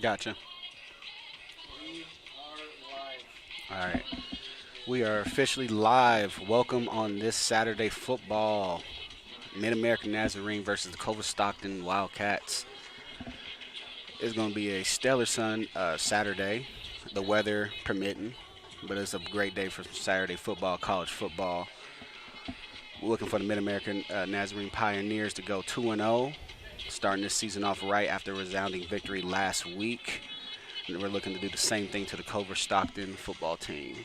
Gotcha. We are live. All right. We are officially live. Welcome on this Saturday football. Mid American Nazarene versus the Culver-Stockton Wildcats. It's going to be a stellar Saturday, the weather permitting, but it's a great day for Saturday football, college football. We're looking for the Mid American Nazarene Pioneers to go 2-0, starting this season off right after a resounding victory last week. And we're looking to do the same thing to the Culver-Stockton football team.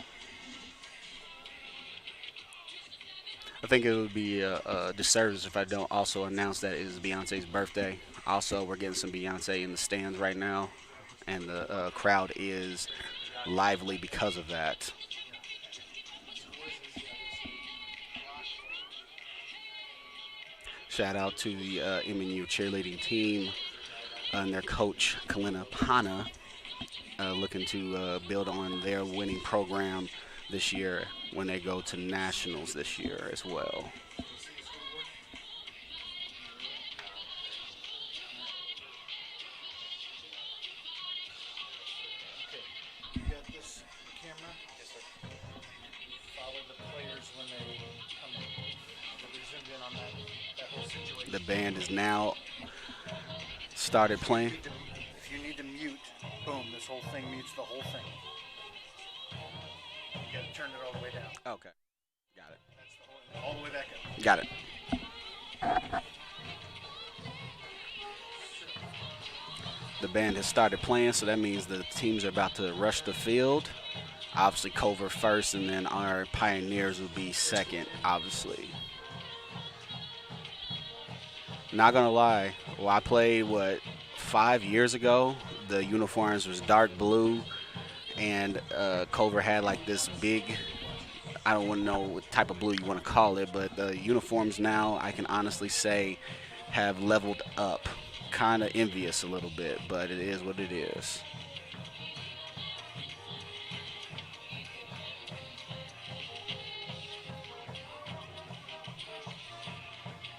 I think it would be a disservice if I don't also announce that it is Beyonce's birthday. Also, we're getting some Beyonce in the stands right now, and the crowd is lively because of that. Shout out to the MNU cheerleading team and their coach, Kalina Pana, looking to build on their winning program this year when they go to nationals this year as well. Okay, you got this camera. Follow the players when they come in. We'll be zoomed in on that whole The situation. band is now started If you playing. need to, if you need to mute, boom, this whole thing mutes the whole thing. You got to turn it all the way down. Okay, got it. That's the whole, all the way back up. Got it. The band has started playing, so that means the teams are about to rush the field. Obviously, Culver first, and then our Pioneers will be second, obviously. Not gonna lie, well, I played 5 years ago. The uniforms was dark blue, and Culver had like this big. I don't want to know what type of blue you want to call it, but the uniforms now, I can honestly say, have leveled up. Kind of envious a little bit, but it is what it is.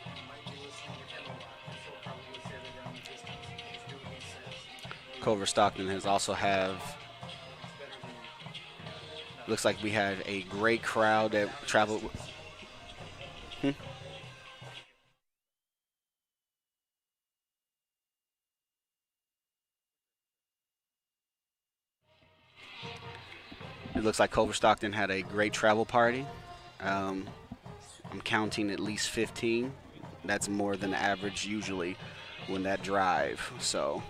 You might be listening to him a lot. He'll probably say that down in the distance. Just do what he says. Culver Stockton has also have. It's better than nothing. Looks like we had a great crowd that traveled. Hmm? It looks like Culver Stockton had a great travel party. Um, I'm counting at least 15. That's more than average usually when that drive. So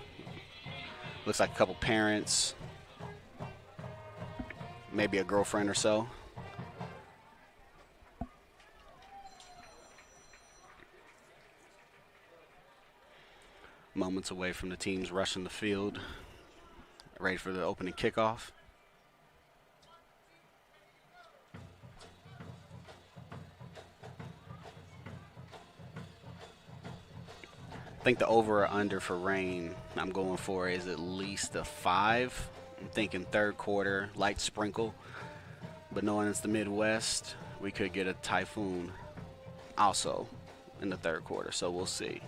looks like a couple parents, maybe a girlfriend or so. Moments away from the teams rushing the field, ready for the opening kickoff. I think the over or under for rain I'm going for is at least a 5. I'm thinking third quarter, light sprinkle. But knowing it's the Midwest, we could get a typhoon also in the third quarter. So we'll see.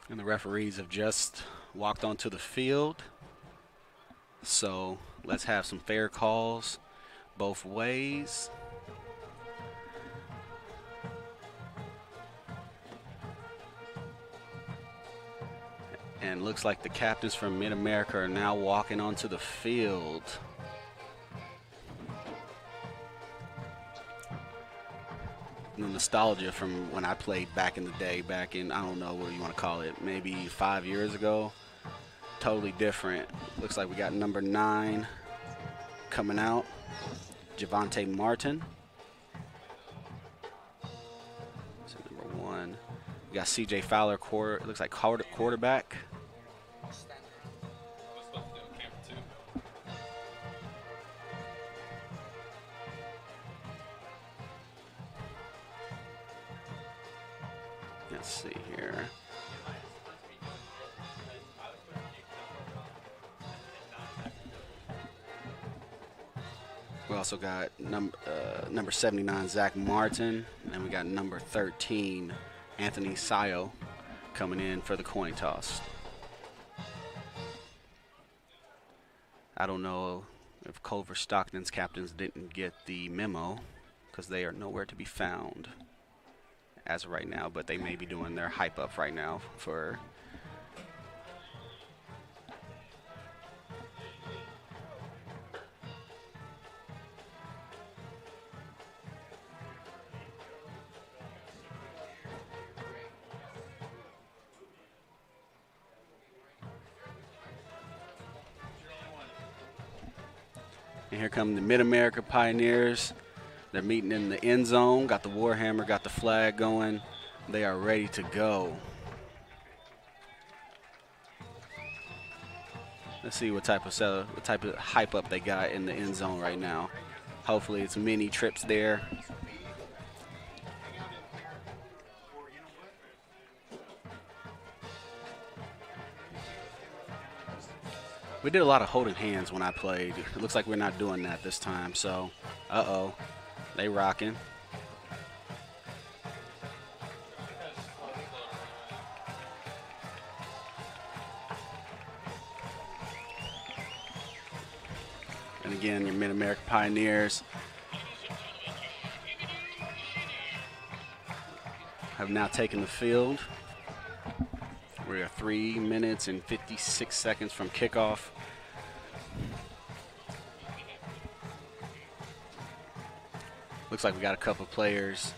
And the referees have just walked onto the field. So let's have some fair calls both ways. And looks like the captains from Mid-America are now walking onto the field. The nostalgia from when I played back in the day, back in, I don't know what you want to call it, maybe 5 years ago. Totally different. Looks like we got number 9 coming out, Javante Martin. So number 1. We got CJ Fowler, looks like quarterback. Let's see here. We also got number 79, Zach Martin, and we got number 13, Anthony Sayo, coming in for the coin toss. I don't know if Culver-Stockton's captains didn't get the memo because they are nowhere to be found as of right now, but they may be doing their hype up right now for And here come the Mid-America Pioneers. They're meeting in the end zone. Got the Warhammer, got the flag going. They are ready to go. Let's see what type of hype up they got in the end zone right now. Hopefully it's many trips there. We did a lot of holding hands when I played. It looks like we're not doing that this time. So, they rocking. And again, your Mid-America Pioneers have now taken the field. We are 3 minutes and 56 seconds from kickoff. Looks like we got a couple players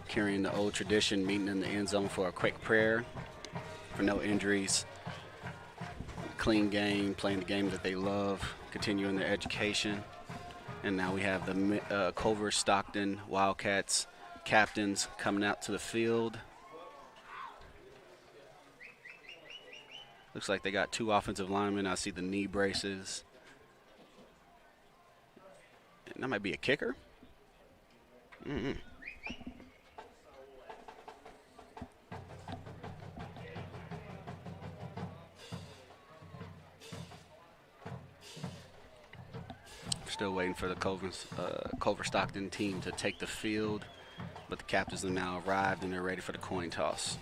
carrying the old tradition, meeting in the end zone for a quick prayer for no injuries. Clean game, playing the game that they love, continuing their education. And now we have the Culver-Stockton Wildcats captains coming out to the field. Looks like they got 2 offensive linemen. I see the knee braces. And that might be a kicker. Still waiting for the Culver-Stockton team to take the field, but the captains have now arrived and they're ready for the coin toss.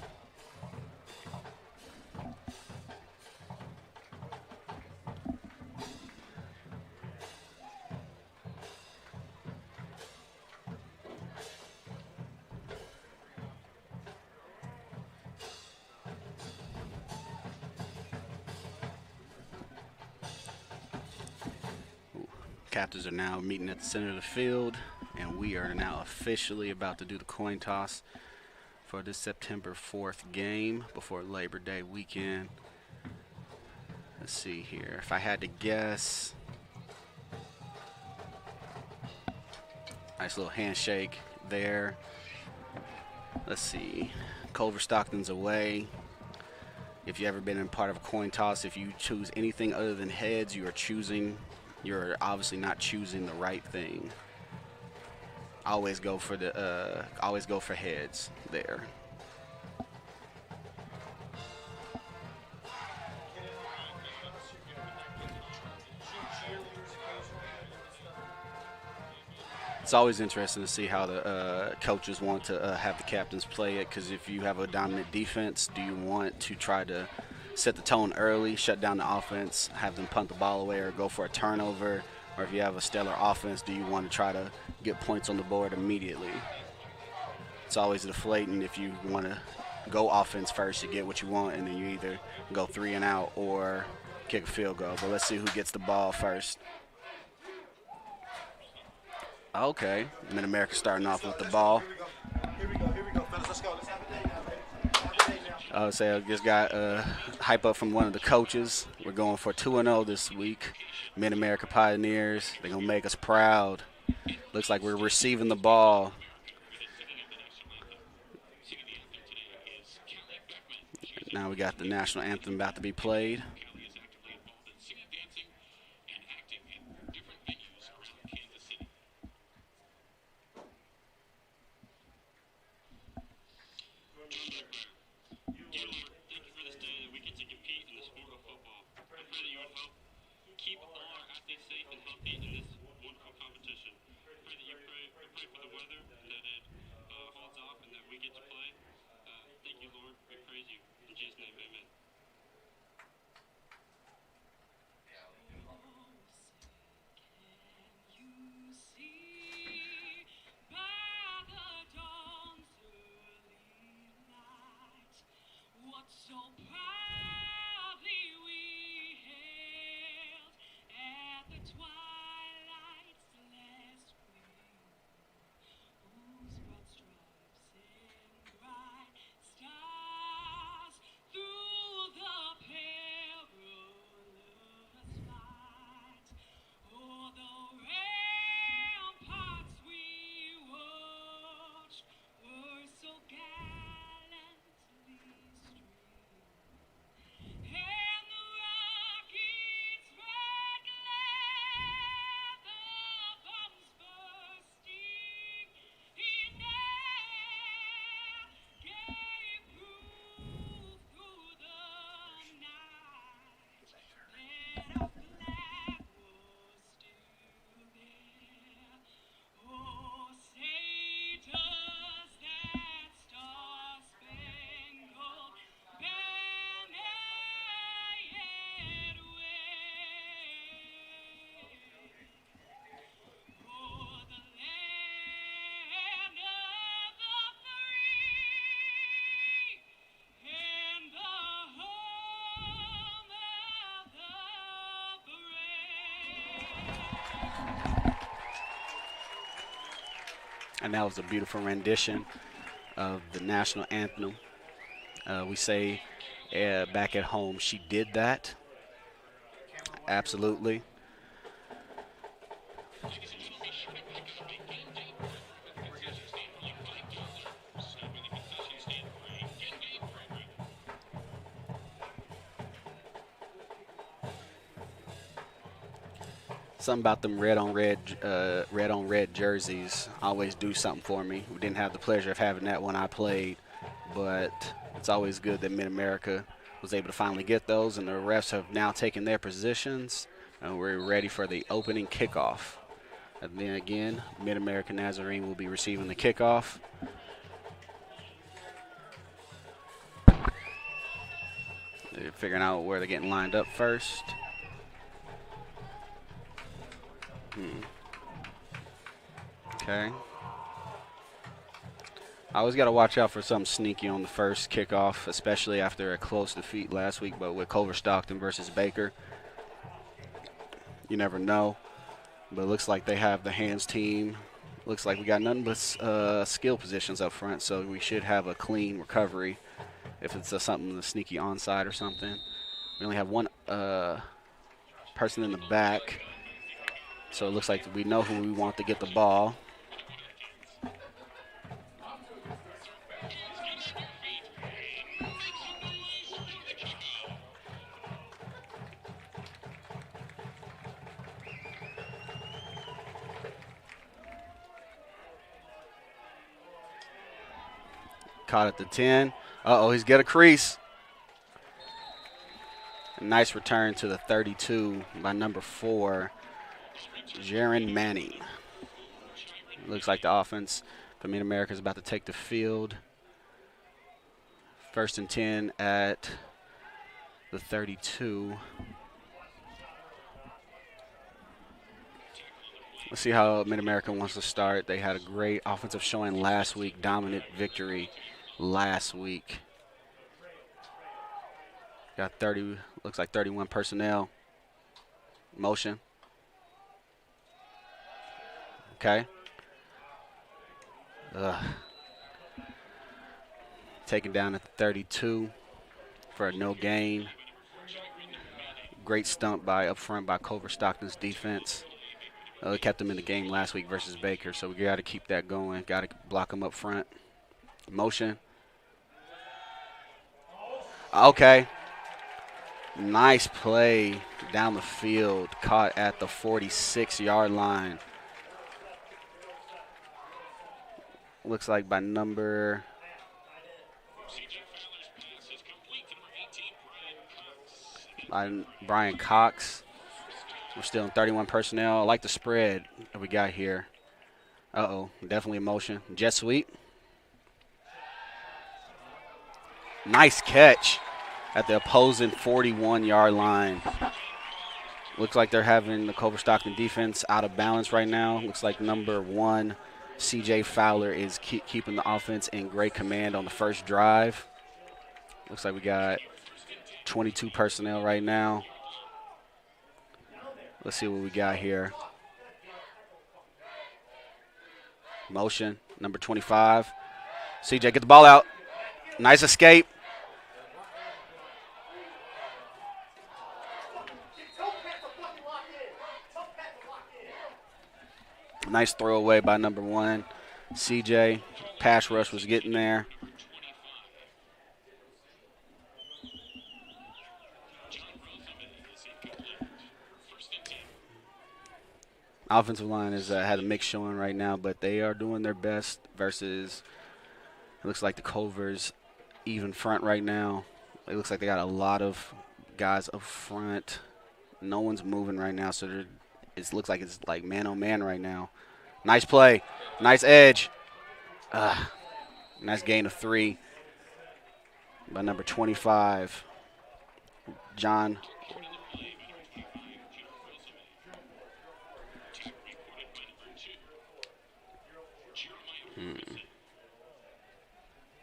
Captains are now meeting at the center of the field, and we are now officially about to do the coin toss for this September 4th game before Labor Day weekend. Let's see here. If I had to guess, nice little handshake there. Let's see. Culver-Stockton's away. If you've ever been in part of a coin toss, if you choose anything other than heads, you're obviously not choosing the right thing. Always go for heads there. It's always interesting to see how the coaches want to have the captains play it. Because if you have a dominant defense, do you want to try to set the tone early, shut down the offense, have them punt the ball away, or go for a turnover? Or if you have a stellar offense, do you want to try to get points on the board immediately? It's always deflating if you want to go offense first, you get what you want, and then you either go 3 and out or kick a field goal. But let's see who gets the ball first. Okay, Mid-America starting off with the ball. Here we go, fellas. Let's go. Let's have a day now, baby. Have a day now. I would say I just got hype up from one of the coaches. We're going for 2-0 this week. Mid-America Pioneers. They're going to make us proud. Looks like we're receiving the ball. Now we got the national anthem about to be played. So proudly we hailed at the twilight's last gleam, whose broad stripes and bright stars through the perilous fight, o'er the ramparts we watched were so gallantly streamed. And the rocket's red glare, the bombs bursting in air, gave proof through the night that our flag was still there. Oh, say does that star-spangled banner yet wave o'er the land of the free and the home of the brave? And that was a beautiful rendition of the national anthem. We say back at home, she did that. Absolutely. Something about them red on red jerseys always do something for me. We didn't have the pleasure of having that when I played, but it's always good that Mid-America was able to finally get those, and the refs have now taken their positions, and we're ready for the opening kickoff. And then again, Mid-America Nazarene will be receiving the kickoff. They're figuring out where they're getting lined up first. Okay. I always got to watch out for something sneaky on the first kickoff, especially after a close defeat last week, but with Culver-Stockton versus Baker. You never know. But it looks like they have the hands team. Looks like we got nothing but skill positions up front, so we should have a clean recovery if it's something sneaky onside or something. We only have one person in the back. So it looks like we know who we want to get the ball. Caught at the 10. Uh-oh, he's got a crease. A nice return to the 32 by number 4. Jaron Manning. Looks like the offense for Mid-America is about to take the field. 1st and 10 at the 32. Let's see how Mid-America wants to start. They had a great offensive showing last week, dominant victory last week. Got 30, looks like 31 personnel. Motion. Okay. Taken down at the 32 for a no gain. Great stump by up front by Culver-Stockton's defense. Kept them in the game last week versus Baker, so we got to keep that going. Got to block them up front. Motion. Okay. Nice play down the field. Caught at the 46-yard line. Looks like by number... Brian Cox. We're still in 31 personnel. I like the spread that we got here. Uh-oh, definitely a motion. Jet sweep. Nice catch at the opposing 41-yard line. Looks like they're having the Culver-Stockton defense out of balance right now. Looks like number 1, C.J. Fowler, is keeping the offense in great command on the first drive. Looks like we got 22 personnel right now. Let's see what we got here. Motion, number 25. CJ, get the ball out. Nice escape. Nice throw away by number 1. CJ, pass rush was getting there. Offensive line has had a mixed showing right now, but they are doing their best versus, it looks like the Culver's even front right now. It looks like they got a lot of guys up front. No one's moving right now, so it looks like it's like man-on-man right now. Nice play. Nice edge. Nice gain of 3 by number 25, John.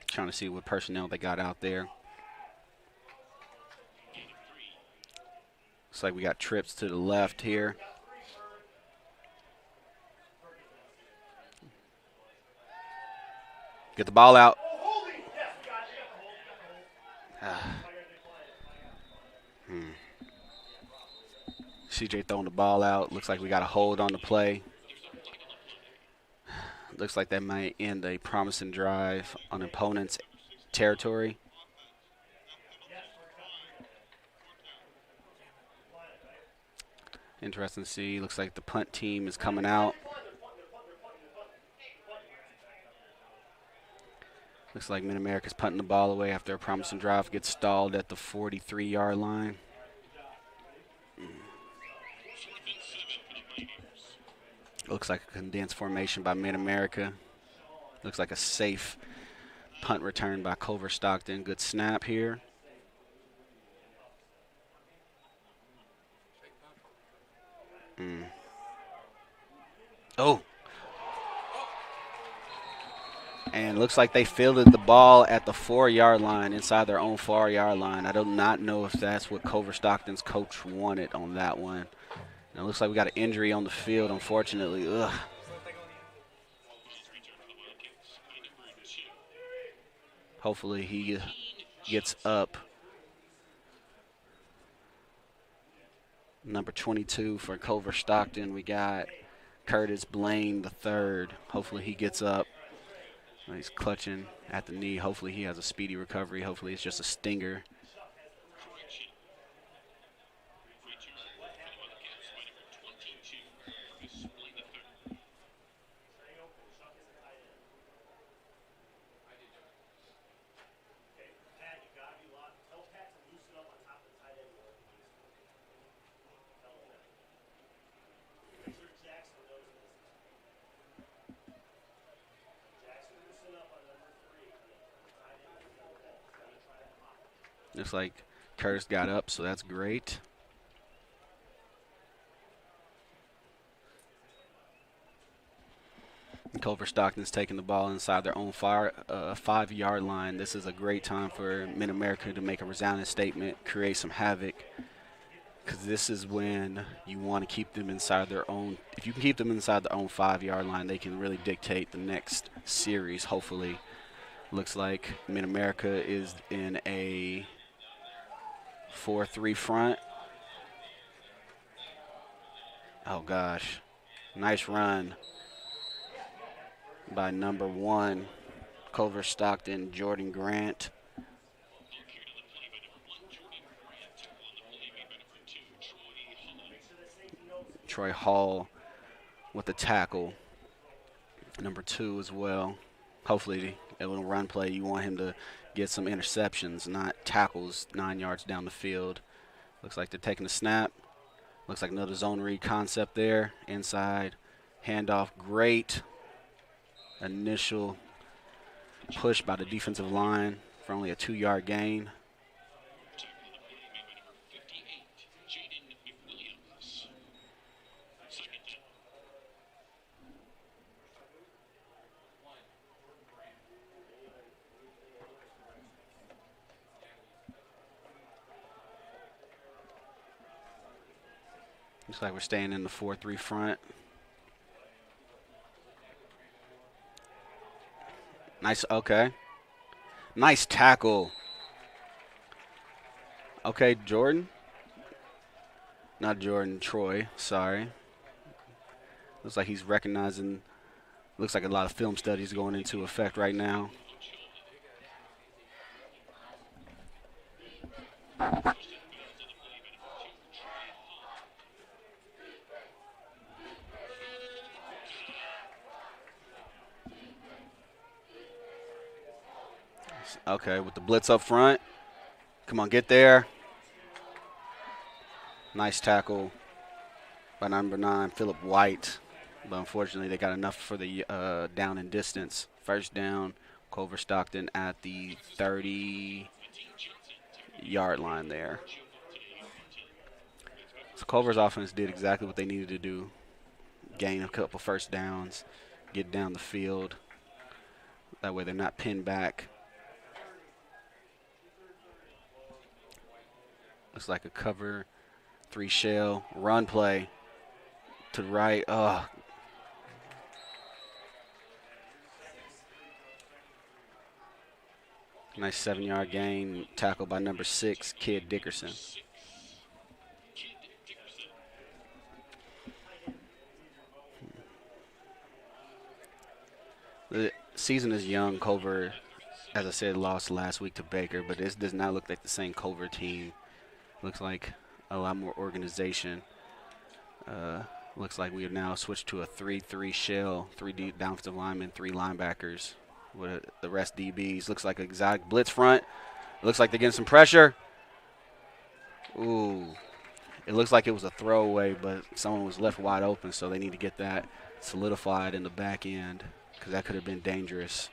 Trying to see what personnel they got out there. Looks like we got trips to the left here. Get the ball out. CJ throwing the ball out. Looks like we got a hold on the play. Looks like that might end a promising drive on opponent's territory. Interesting to see. Looks like the punt team is coming out. Looks like Mid-America's punting the ball away after a promising drive gets stalled at the 43-yard line. Looks like a condensed formation by Mid-America. Looks like a safe punt return by Culver-Stockton. Good snap here. Oh. And looks like they fielded the ball at the 4-yard line, inside their own 4-yard line. I do not know if that's what Culver-Stockton's coach wanted on that one. And it looks like we got an injury on the field, unfortunately. Ugh. Hopefully he gets up. Number 22 for Culver-Stockton, we got Curtis Blaine III. Hopefully he gets up. He's clutching at the knee. Hopefully he has a speedy recovery. Hopefully it's just a stinger. Looks like Curtis got up, so that's great. Culver-Stockton's taking the ball inside their own 5-yard line. This is a great time for Mid-America to make a resounding statement, create some havoc, because this is when you want to keep them inside their own. If you can keep them inside their own 5-yard line, they can really dictate the next series, hopefully. Looks like Mid-America is in a 4-3 front. Oh, gosh. Nice run by number 1, Culver-Stockton, Jordan Grant. Troy Hall with the tackle. Number 2 as well. Hopefully, it will run play. You want him to get some interceptions, not tackles 9 yards down the field. Looks like they're taking a snap. Looks like another zone read concept there. Inside handoff. Great initial push by the defensive line for only a 2-yard gain. Looks like we're staying in the 4-3 front. Nice, okay. Nice tackle. Okay, Jordan. Not Jordan, Troy, sorry. Looks like he's recognizing, looks like a lot of film studies going into effect right now. Okay, with the blitz up front. Come on, get there. Nice tackle by number 9, Phillip White. But unfortunately, they got enough for the down and distance. First down, Culver-Stockton at the 30-yard line there. So Culver's offense did exactly what they needed to do. Gain a couple first downs, get down the field. That way they're not pinned back. Looks like a cover 3 shell, run play to the right. Oh. Nice 7-yard gain, tackle by number 6, Kid Dickerson. The season is young. Culver, as I said, lost last week to Baker, but this does not look like the same Culver team. Looks like a lot more organization. Looks like we have now switched to a 3-3 shell, 3 defensive linemen, 3 linebackers with the rest DBs. Looks like an exotic blitz front. Looks like they're getting some pressure. Ooh. It looks like it was a throwaway, but someone was left wide open, so they need to get that solidified in the back end because that could have been dangerous.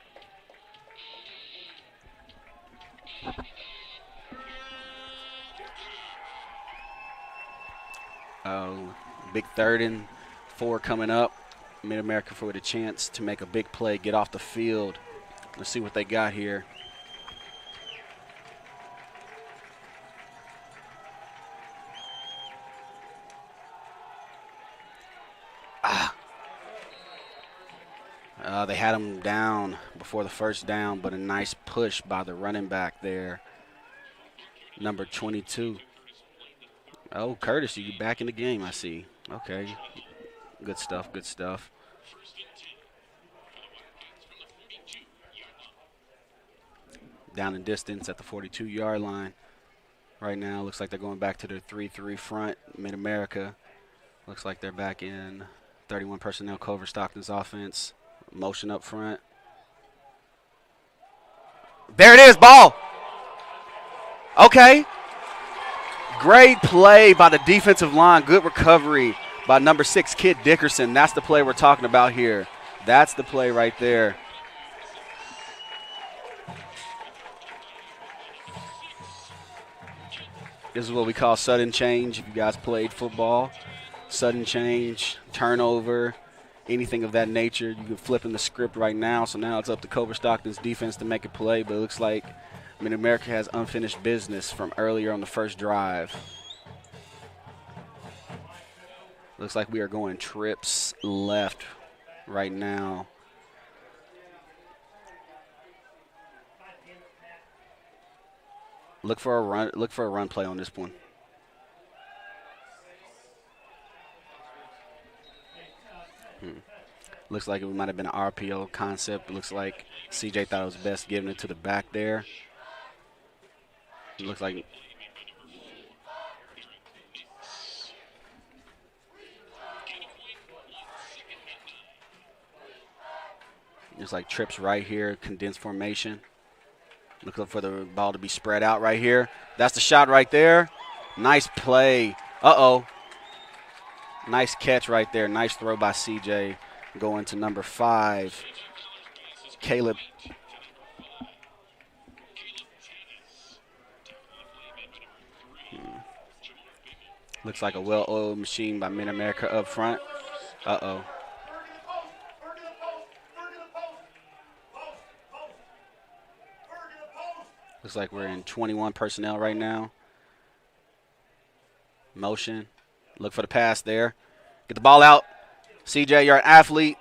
Big 3rd and 4 coming up. Mid-America for the chance to make a big play, get off the field. Let's see what they got here. They had him down before the first down, but a nice push by the running back there, number 22. Oh, Curtis, you back in the game, I see. Okay. Good stuff, good stuff. Down in distance at the 42-yard line. Right now, looks like they're going back to their 3-3 front, Mid-America. Looks like they're back in 31 personnel, Culver-Stockton's offense. Motion up front. There it is, ball. Okay. Great play by the defensive line. Good recovery by number 6, Kid Dickerson. That's the play we're talking about here. That's the play right there. This is what we call sudden change. If you guys played football, sudden change, turnover, anything of that nature. You can flip in the script right now. So now it's up to Culver-Stockton's defense to make a play. But it looks like Mid-America has unfinished business from earlier on the first drive. Looks like we are going trips left right now. Look for a run. Look for a run play on this one. Looks like it might have been an RPO concept. Looks like CJ thought it was best giving it to the back there. It looks like trips right here, condensed formation. Looking for the ball to be spread out right here. That's the shot right there. Nice play. Uh-oh. Nice catch right there. Nice throw by CJ. Going to number 5, Caleb. Looks like a well-oiled machine by Mid-America up front. Uh-oh. Looks like we're in 21 personnel right now. Motion. Look for the pass there. Get the ball out. CJ, you're an athlete.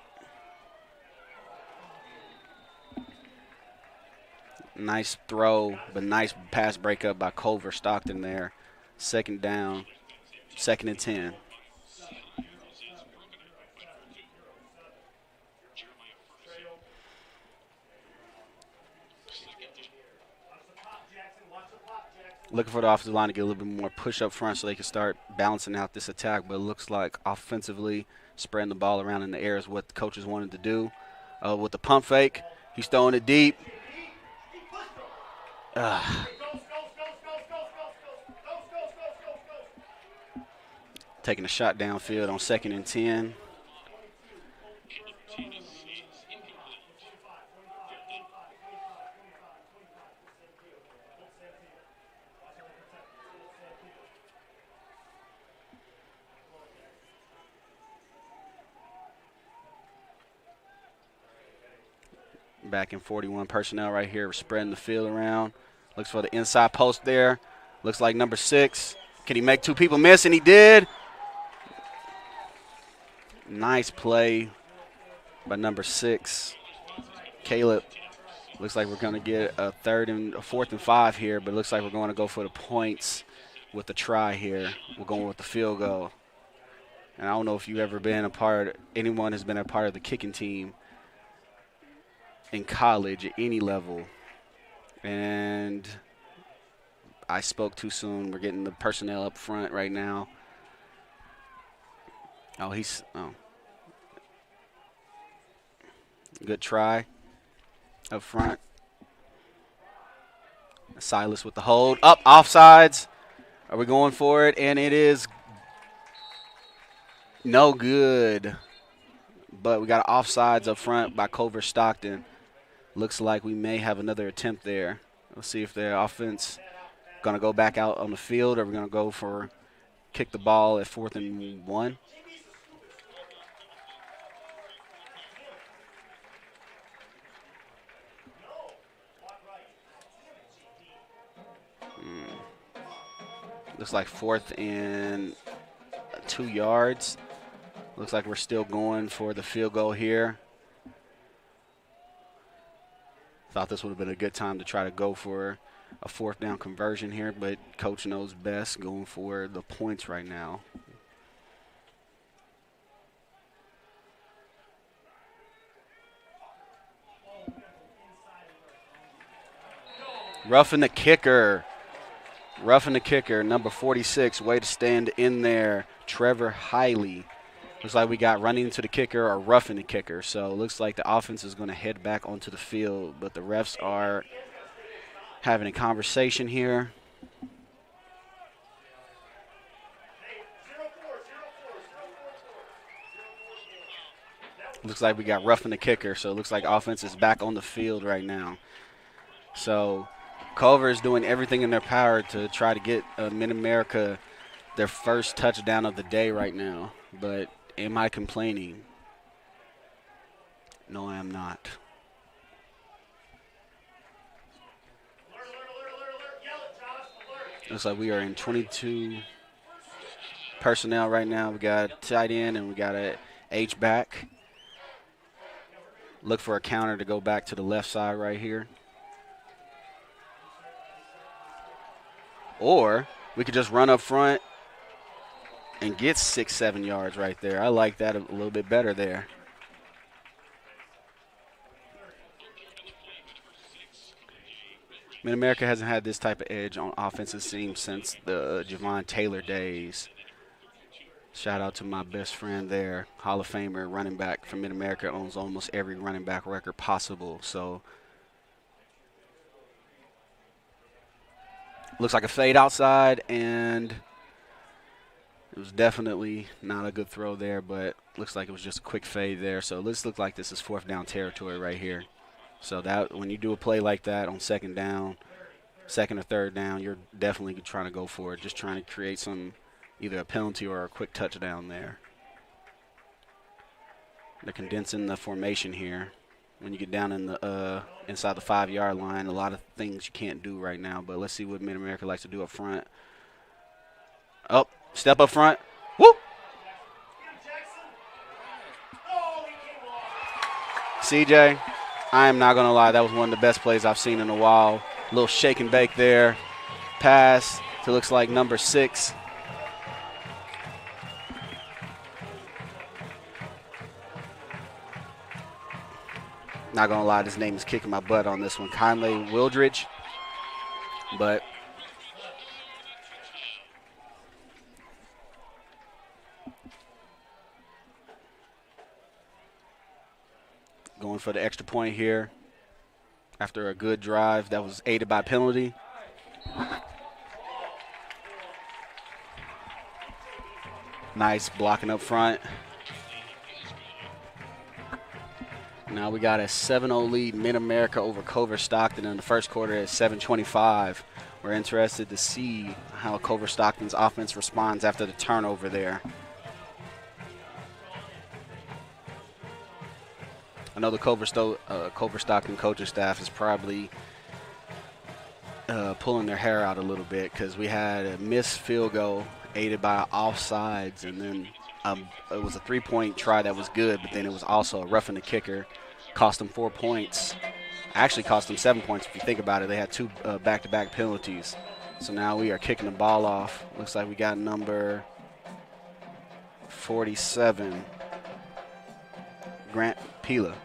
Nice throw, but nice pass breakup by Culver-Stockton there. Second down. 2nd and 10. Looking for the offensive line to get a little bit more push up front so they can start balancing out this attack. But it looks like offensively spreading the ball around in the air is what the coaches wanted to do. With the pump fake, he's throwing it deep. Taking a shot downfield on 2nd and 10. Back in 41 personnel right here, spreading the field around. Looks for the inside post there. Looks like number 6. Can he make 2 people miss? And he did. Nice play by number 6, Caleb. Looks like we're going to get a 4th and 5 here, but it looks like we're going to go for the points with the try here. We're going with the field goal. And I don't know if you've ever been anyone has been a part of the kicking team in college at any level. And I spoke too soon. We're getting the personnel up front right now. Good try up front. Silas with the hold. Up, offsides. Are we going for it? And it is no good. But we got offsides up front by Culver-Stockton. Looks like we may have another attempt there. Let's see if the offense going to go back out on the field, or we're going to go for kick the ball at 4th and 1. Looks like 4th and 2 yards. Looks like we're still going for the field goal here. Thought this would have been a good time to try to go for a 4th down conversion here, but coach knows best, going for the points right now. Roughing the kicker. Roughing the kicker, number 46, way to stand in there, Trevor Hiley. Looks like we got running into the kicker or roughing the kicker. So it looks like the offense is going to head back onto the field, but the refs are having a conversation here. Looks like we got roughing the kicker, so it looks like offense is back on the field right now. So Culver is doing everything in their power to try to get Mid-America their first touchdown of the day right now. But am I complaining? No, I am not. Looks like we are in 22 personnel right now. We got a tight end and we got a H-back. Look for a counter to go back to the left side right here. Or we could just run up front and get 6-7 yards right there. I like that a little bit better there. Mid-America hasn't had this type of edge on offensive team since the Javon Taylor days. Shout out to my best friend there, Hall of Famer, running back from Mid-America, owns almost every running back record possible. So looks like a fade outside, and it was definitely not a good throw there, but looks like it was just a quick fade there. So let's look like this is fourth down territory right here. So that when you do a play like that on second down, second or third down, you're definitely trying to go for it, just trying to create some either a penalty or a quick touchdown there. They're condensing the formation here. When you get down in the inside the 5-yard line, a lot of things you can't do right now. But let's see what Mid-America likes to do up front. Oh, step up front. Whoop! CJ, I am not going to lie. That was one of the best plays I've seen in a while. A little shake and bake there. Pass to looks like number 6. Not going to lie, this name is kicking my butt on this one. Conley Wildridge. But going for the extra point here after a good drive that was aided by penalty. Nice blocking up front. Now we got a 7-0 lead, Mid-America over Culver-Stockton in the first quarter at 7:25. We're interested to see how Culver-Stockton's offense responds after the turnover there. I know the Culver-Stockton coaching staff is probably pulling their hair out a little bit because we had a missed field goal aided by offsides, and then it was a 3-point try that was good, but then it was also a roughing the kicker. Cost them 4 points. Actually cost them 7 points if you think about it. They had 2 back-to-back penalties. So now we are kicking the ball off. Looks like we got number 47, Grant Pila.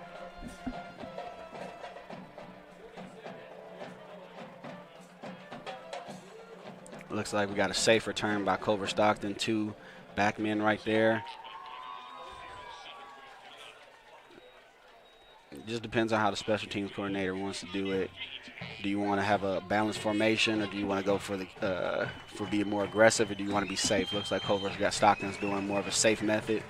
Looks like we got a safe return by Culver-Stockton. 2 backmen right there. It just depends on how the special teams coordinator wants to do it. Do you want to have a balanced formation, or do you want to go for the for being more aggressive, or do you want to be safe? Looks like Culver's got Stockton's doing more of a safe method.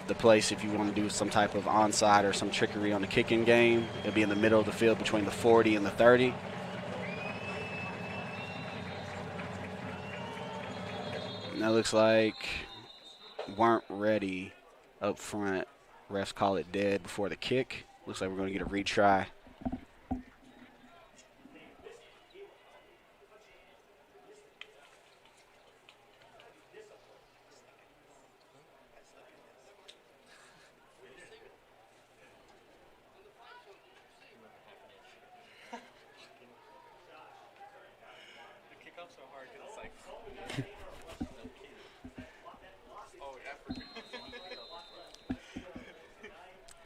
The place, if you want to do some type of onside or some trickery on the kicking game, it'll be in the middle of the field between the 40 and the 30. And that looks like weren't ready up front. Refs call it dead before the kick. Looks like we're going to get a retry.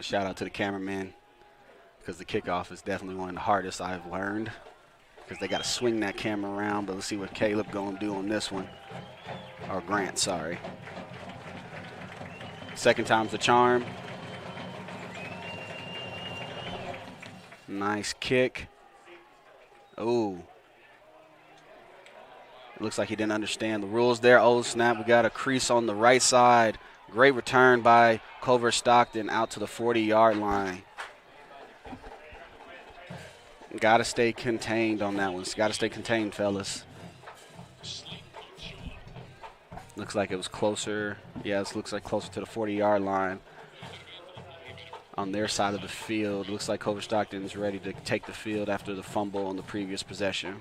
Shout out to the cameraman, because the kickoff is definitely one of the hardest I've learned, because they got to swing that camera around. But let's see what Caleb going to do on this one. Or Grant, sorry. Second time's the charm. Nice kick. Ooh. It looks like he didn't understand the rules there. Oh, snap. We got a crease on the right side. Great return by Culver-Stockton out to the 40-yard line. Got to stay contained on that one. Got to stay contained, fellas. Looks like it was closer. Yeah, this looks like closer to the 40-yard line on their side of the field. Looks like Culver-Stockton is ready to take the field after the fumble on the previous possession.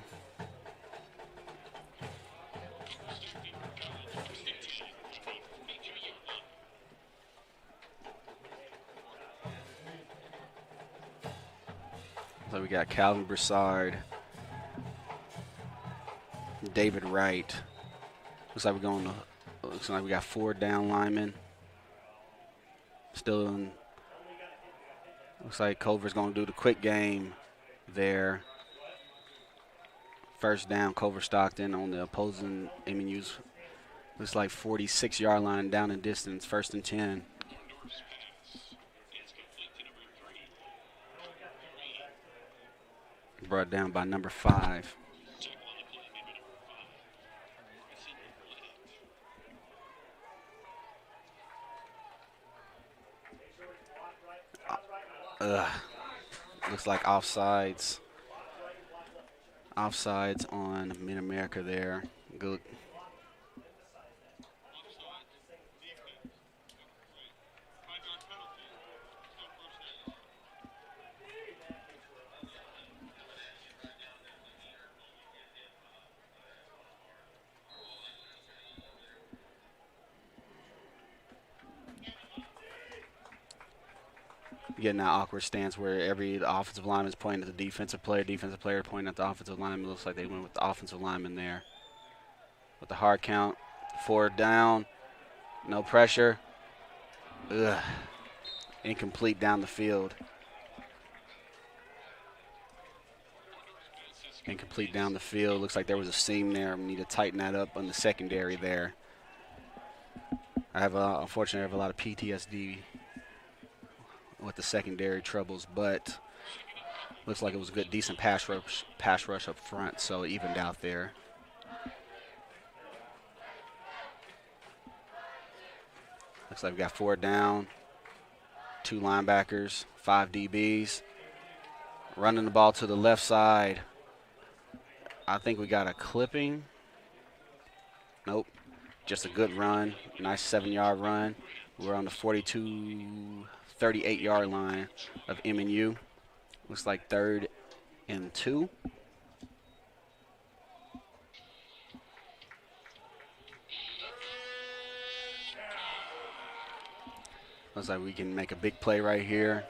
So we got Calvin Broussard, David Wright. Looks like we're going to. Looks like we got 4 down linemen. Still in. Looks like Culver's going to do the quick game there. First down, Culver-Stockton on the opposing MNU's. Looks like 46-yard line down in distance. First and 10. Brought down by number 5. Looks like offsides. Offsides on Mid-America there. Good. Getting that awkward stance where every offensive lineman is pointing at the defensive player pointing at the offensive lineman. Looks like they went with the offensive lineman there. With the hard count, 4 down, no pressure. Incomplete down the field. Incomplete down the field. Looks like there was a seam there. We need to tighten that up on the secondary there. Unfortunately, I have a lot of PTSD with the secondary troubles, but looks like it was a good, decent pass rush up front, so it evened out there. Looks like we got 4 down, 2 linebackers, 5 DBs. Running the ball to the left side. I think we got a clipping. Nope. Just a good run. Nice 7-yard run. We're on the 38-yard line of MNU. Looks like 3rd and 2. Looks like we can make a big play right here.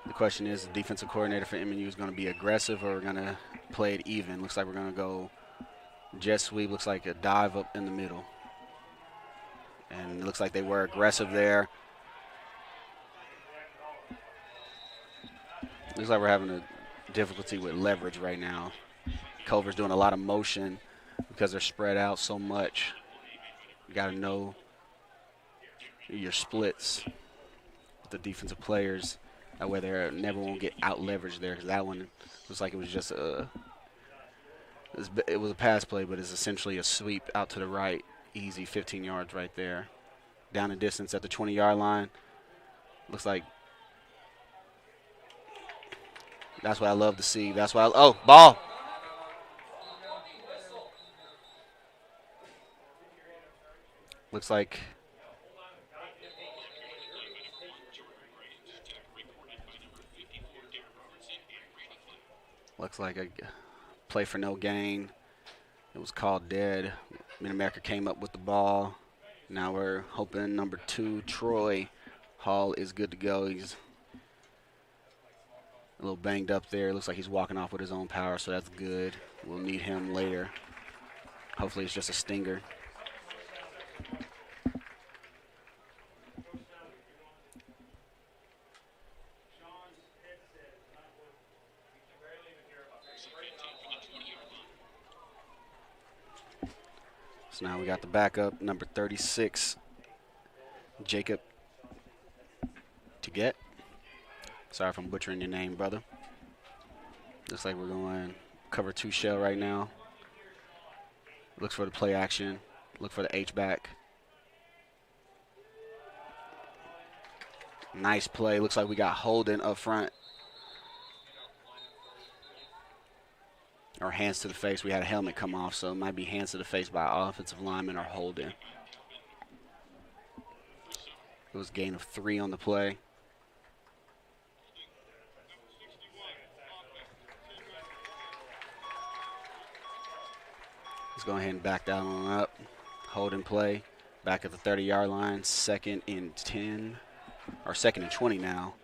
The question is, the defensive coordinator for MNU is going to be aggressive or we're going to play it even. Looks like we're going to go jet sweep. Looks like a dive up in the middle. And it looks like they were aggressive there. Looks like we're having a difficulty with leverage right now. Culver's doing a lot of motion because they're spread out so much. You got to know your splits with the defensive players. That way they never won't get out leveraged there, because that one looks like it was just it was a pass play, but it's essentially a sweep out to the right. Easy 15 yards right there. Down in distance at the 20-yard line. Looks like that's what I love to see. That's why ball. Looks like a play for no gain. It was called dead. Mid-America came up with the ball. Now we're hoping number 2, Troy Hall, is good to go. He's a little banged up there. Looks like he's walking off with his own power, so that's good. We'll need him later. Hopefully it's just a stinger. So now we got the backup, number 36, Jacob Teget. Sorry if I'm butchering your name, brother. Looks like we're going cover 2 shell right now. Looks for the play action. Look for the H-back. Nice play. Looks like we got Holden up front. or hands to the face. We had a helmet come off, so it might be hands to the face by offensive lineman or holding. It was a gain of 3 on the play. Let's go ahead and back that one up. Holding play. Back at the 30-yard line. 2nd and 10. Or 2nd and 20 now.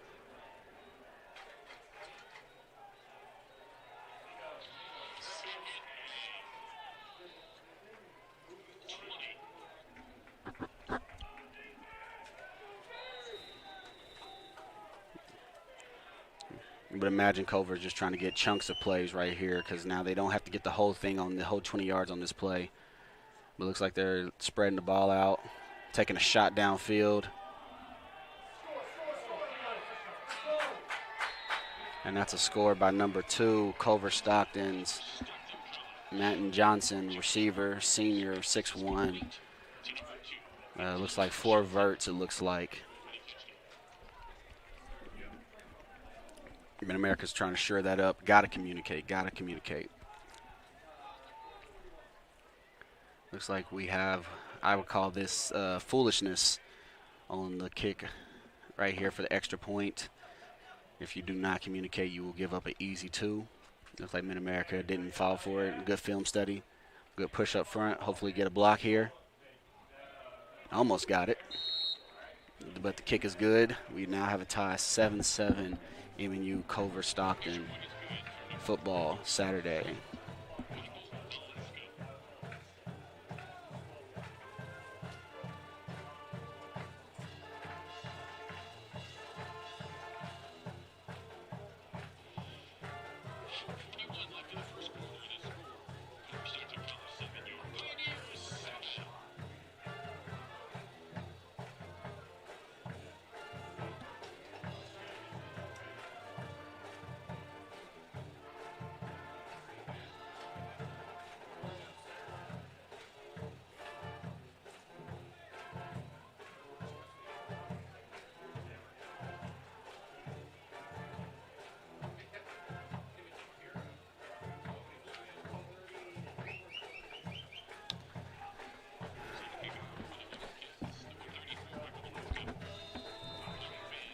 But imagine Culver just trying to get chunks of plays right here because now they don't have to get the whole thing on the whole 20 yards on this play. But it looks like they're spreading the ball out, taking a shot downfield. And that's a score by number 2, Culver-Stockton's Matten Johnson, receiver, senior, 6'1". Looks like 4 verts, it looks like. Mid-America's trying to shore that up. Got to communicate, got to communicate. Looks like we have, I would call this foolishness on the kick right here for the extra point. If you do not communicate, you will give up an easy 2. Looks like Mid-America didn't fall for it. Good film study. Good push up front. Hopefully get a block here. Almost got it. But the kick is good. We now have a tie, 7-7. MNU Culver-Stockton football Saturday.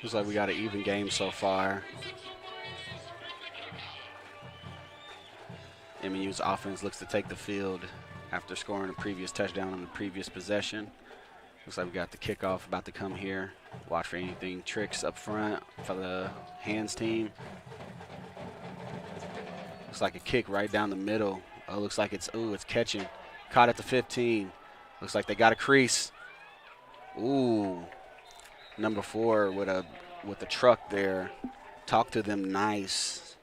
Looks like we got an even game so far. MNU's offense looks to take the field after scoring a previous touchdown on the previous possession. Looks like we got the kickoff about to come here. Watch for anything tricks up front for the hands team. Looks like a kick right down the middle. Oh, looks like it's catching. Caught at the 15. Looks like they got a crease. Ooh. Number 4 with a truck there. Talk to them nice.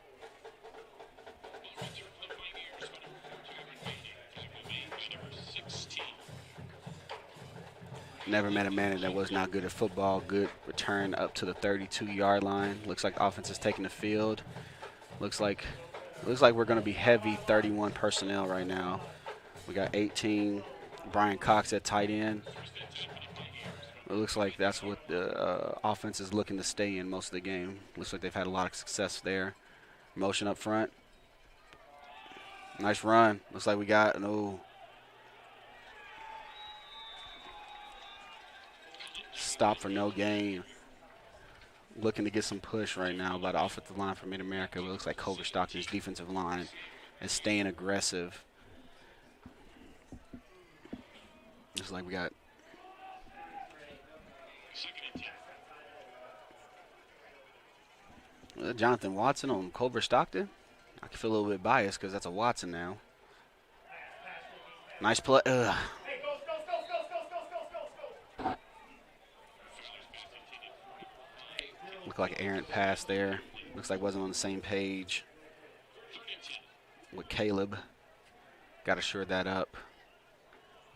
Never met a man that was not good at football. Good return up to the 32-yard line. Looks like offense is taking the field. Looks like we're going to be heavy 31 personnel right now. We got 18. Brian Cox at tight end. It looks like that's what the offense is looking to stay in most of the game. Looks like they've had a lot of success there. Motion up front. Nice run. Looks like we got stop for no gain. Looking to get some push right now by the offensive line for Mid-America. It looks like Culver-Stockton's defensive line is staying aggressive. Looks like we got Jonathan Watson on Culver-Stockton. I can feel a little bit biased because that's a Watson now. Nice play. Looked like an errant pass there. Looks like wasn't on the same page with Caleb. Got to shore that up.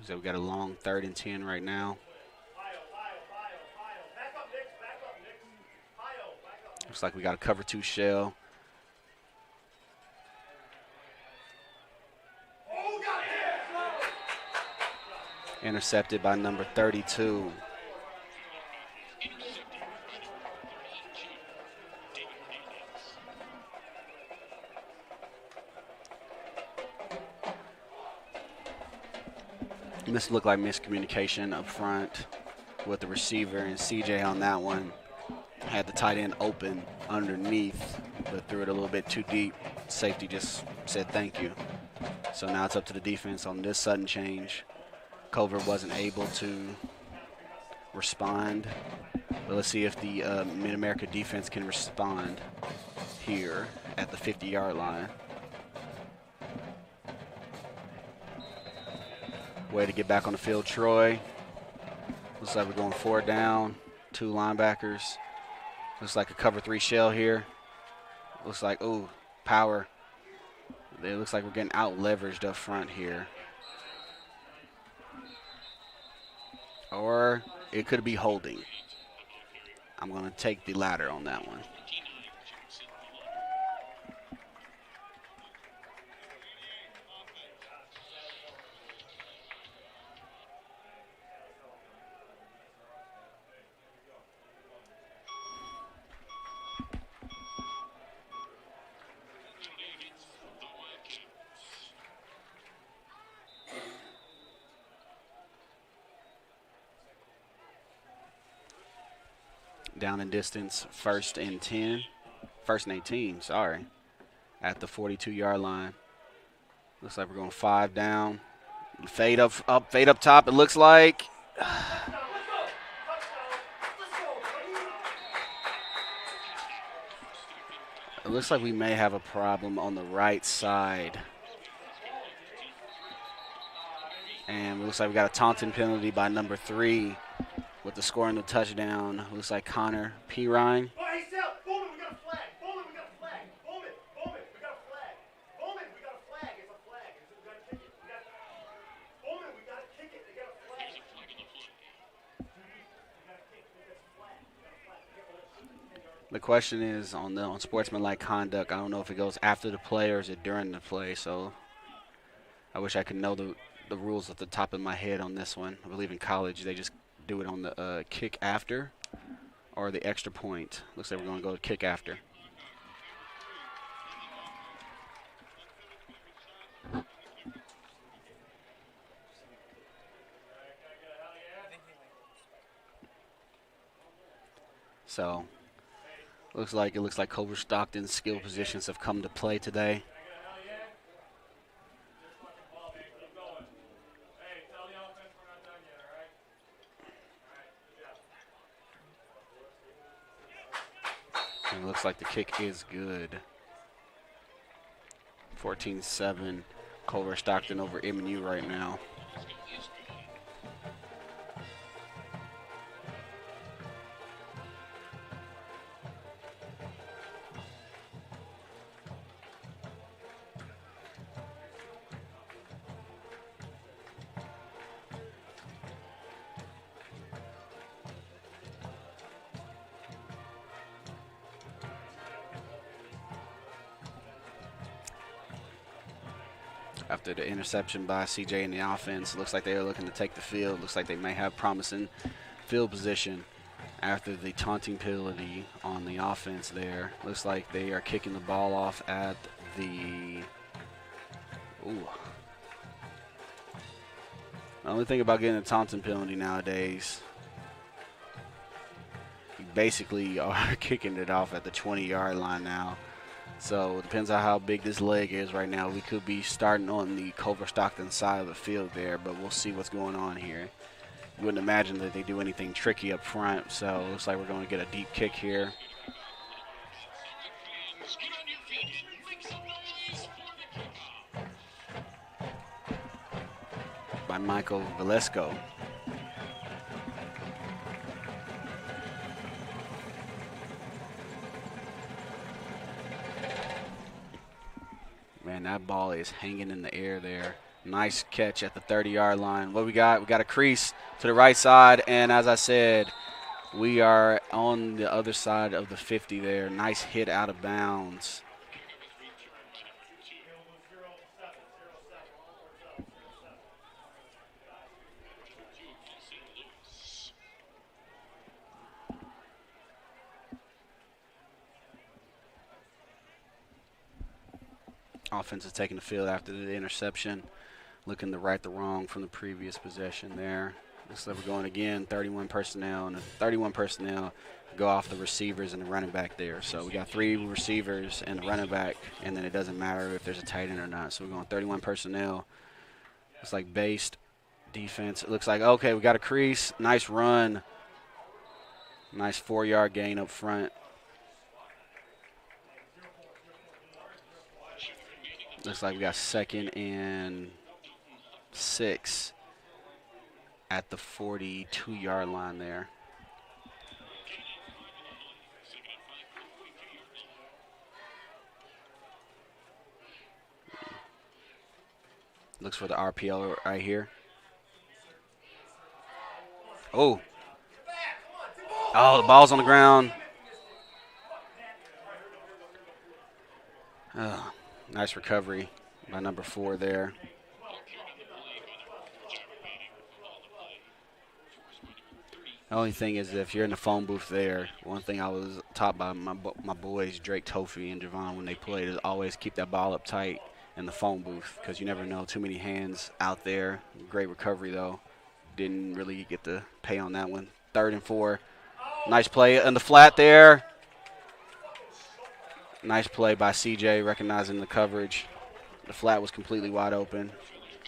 So we got a long 3rd and 10 right now. Looks like we got a cover 2 shell. Intercepted by number 32. This looked like miscommunication up front with the receiver and CJ on that one. Had the tight end open underneath, but threw it a little bit too deep. Safety just said thank you. So now it's up to the defense on this sudden change. Culver wasn't able to respond, but let's see if the Mid-America defense can respond here at the 50-yard line. Way to get back on the field, Troy. Looks like we're going 4 down, 2 linebackers. Looks like a cover 3 shell here. Looks like, ooh, power. It looks like we're getting out leveraged up front here. Or it could be holding. I'm going to take the latter on that one. Down in distance, first and 18, sorry, at the 42-yard line. Looks like we're going 5 down. Fade up top, it looks like. It looks like we may have a problem on the right side. And it looks like we got a taunting penalty by number 3 with the scoring the touchdown. Looks like Connor Pirine. The question is on sportsmanlike conduct. I don't know if it goes after the play or is it during the play. So I wish I could know the rules at the top of my head on this one. I believe in college they just do it on the kick after or the extra point. Looks like we're going to go to kick after. So looks like Culver-Stockton's skill positions have come to play today. And it looks like the kick is good. 14-7, Culver-Stockton over MNU right now. After the interception by CJ in the offense, looks like they are looking to take the field. Looks like they may have promising field position after the taunting penalty on the offense there. Looks like they are kicking the ball off at the... Ooh. The only thing about getting a taunting penalty nowadays, you basically are kicking it off at the 20-yard line now. So it depends on how big this leg is right now. We could be starting on the Culver-Stockton side of the field there, but we'll see what's going on here. You wouldn't imagine that they do anything tricky up front, so it looks like we're going to get a deep kick here. By Michael Velasco. Man, that ball is hanging in the air there. Nice catch at the 30-yard line. What we got? We got a crease to the right side, and as I said, we are on the other side of the 50 there. Nice hit out of bounds. Offense is taking the field after the interception. Looking to right the wrong from the previous possession there. Looks like we're going again, 31 personnel, and the 31 personnel go off the receivers and the running back there. So we got 3 receivers and the running back, and then it doesn't matter if there's a tight end or not. So we're going 31 personnel. Looks like based defense. It looks like, okay, we got a crease. Nice run. Nice 4-yard gain up front. Looks like we got 2nd and 6 at the 42-yard line there. Looks for the RPO right here. Oh. Oh, the ball's on the ground. Oh, nice recovery by number 4 there. The only thing is if you're in the phone booth there, one thing I was taught by my boys, Drake Tofi and Javon, when they played is always keep that ball up tight in the phone booth because you never know, too many hands out there. Great recovery, though. Didn't really get to pay on that one. 3rd and 4. Nice play in the flat there. Nice play by CJ recognizing the coverage. The flat was completely wide open.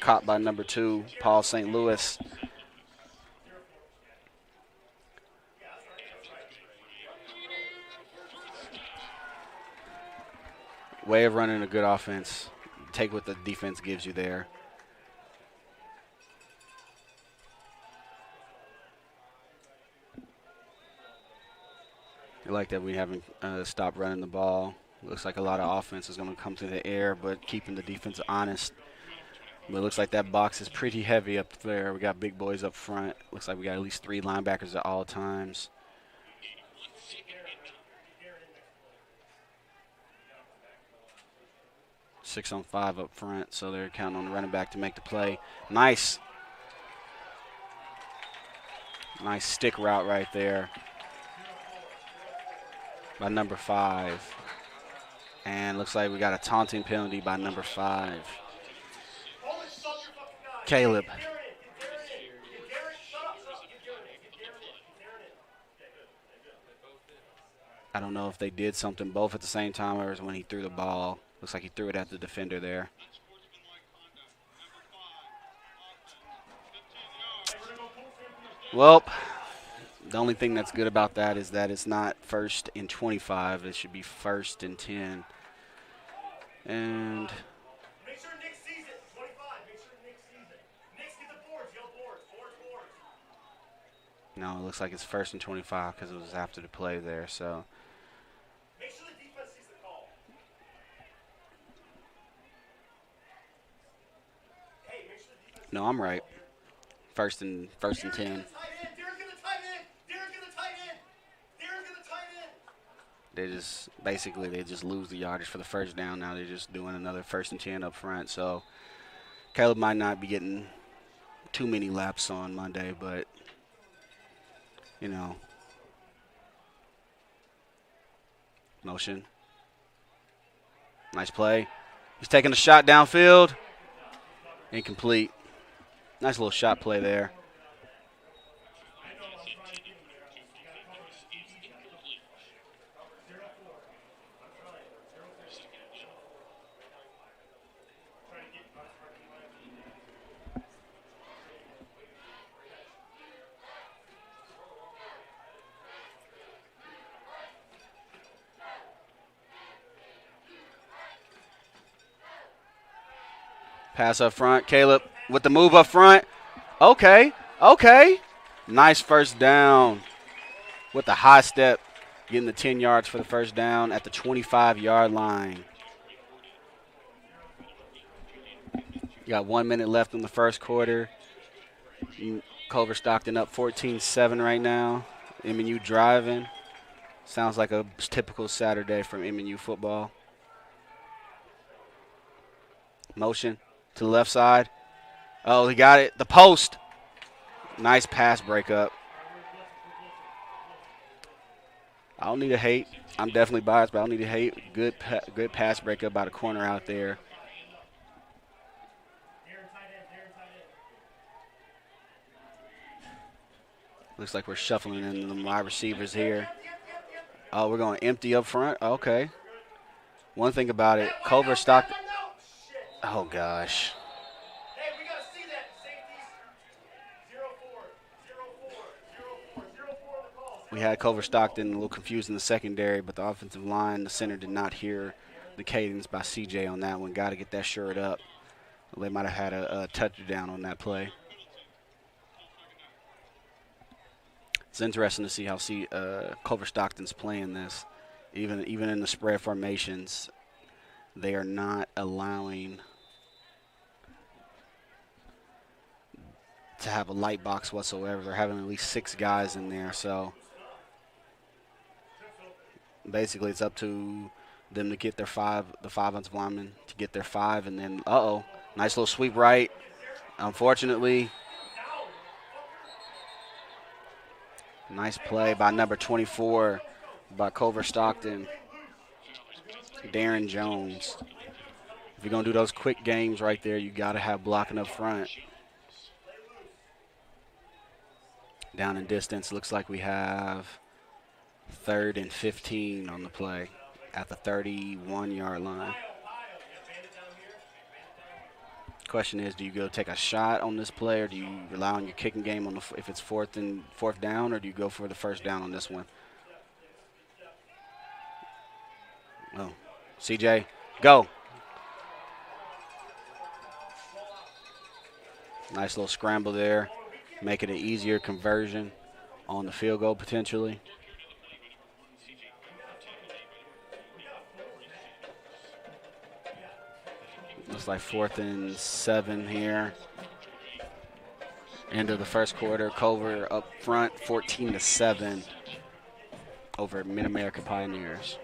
Caught by number 2, Paul St. Louis. Way of running a good offense. Take what the defense gives you there. I like that we haven't stopped running the ball. Looks like a lot of offense is going to come through the air, but keeping the defense honest. But it looks like that box is pretty heavy up there. We got big boys up front. Looks like we got at least 3 linebackers at all times. Six on 5 up front, so they're counting on the running back to make the play. Nice stick route right there by number 5. And looks like we got a taunting penalty by number 5. Caleb. I don't know if they did something both at the same time or when he threw the ball. Looks like he threw it at the defender there. Well, the only thing that's good about that is that it's not 1st and 25. It should be 1st and 10. And Make sure Nick sees it. 25. Make sure Nick sees it. Nick's get the boards. Yell boards. Boards. no, it looks like it's 1st and 25 because it was after the play there. So Make sure the defense sees the call. Hey, make sure the defense. no, I'm right. 1st and 10. Darren get the tight end. Darren get the tight end. Darren get the tight end. Darren get the tight end. They just lose the yardage for the first down. Now they're just doing another 1st and 10 up front. So Caleb might not be getting too many laps on Monday, but you know, motion. Nice play. He's taking a shot downfield. Incomplete. Nice little shot play there. Pass up front. Caleb with the move up front. Okay. Nice first down with the high step, getting the 10 yards for the first down at the 25-yard line. You got 1 minute left in the first quarter. Culver-Stockton up 14-7 right now. MNU driving. Sounds like a typical Saturday from MNU football. Motion to the left side. Oh, he got it. The post. Nice pass breakup. I don't need to hate. I'm definitely biased, but I don't need to hate. Good pass breakup by the corner out there. Looks like we're shuffling in the wide receivers here. Oh, we're going empty up front. Okay. One thing about it, Culver-Stockton. Oh, gosh. Hey, we got to see that. Safeties. 0-4. 0-4. 0-4. 0-4 on the call. We had Culver-Stockton a little confused in the secondary, but the offensive line, the center did not hear the cadence by CJ on that one. Got to get that shirt up. They might have had a touchdown on that play. It's interesting to see how Culver-Stockton's playing this. Even in the spread formations, they are not allowing to have a light box whatsoever. They're having at least 6 guys in there. So basically it's up to them to get their 5, the 5 offensive linemen to get their 5, and then, nice little sweep right. Unfortunately, nice play by number 24 by Culver-Stockton, Darren Jones. If you're going to do those quick games right there, you got to have blocking up front. Down in distance, looks like we have 3rd and 15 on the play at the 31-yard line. Question is, do you go take a shot on this play, or do you rely on your kicking game on if it's fourth down, or do you go for the first down on this one? Oh, CJ, go. Nice little scramble there, making it easier conversion on the field goal potentially. Looks like 4th and 7 here. End of the first quarter. Culver up front, 14-7 over Mid-America Pioneers.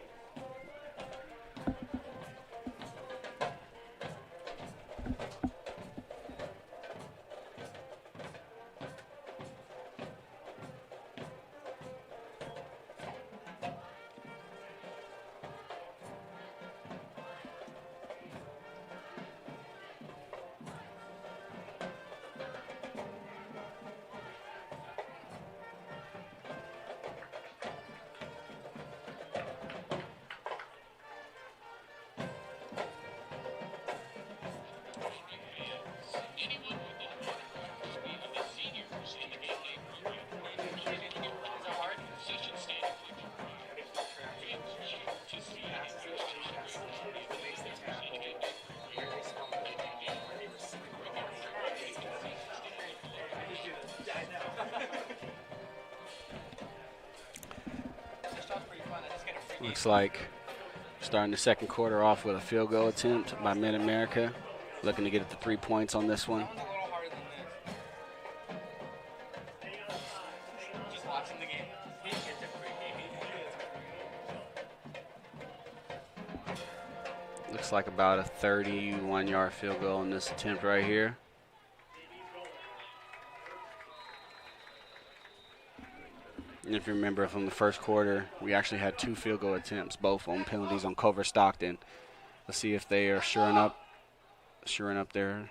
Looks like starting the second quarter off with a field goal attempt by Mid-America. Looking to get it to 3 points on this one. Looks like about a 31-yard field goal in this attempt right here. And if you remember from the first quarter, we actually had 2 field goal attempts, both on penalties on Culver-Stockton. Let's see if they are shoring up there.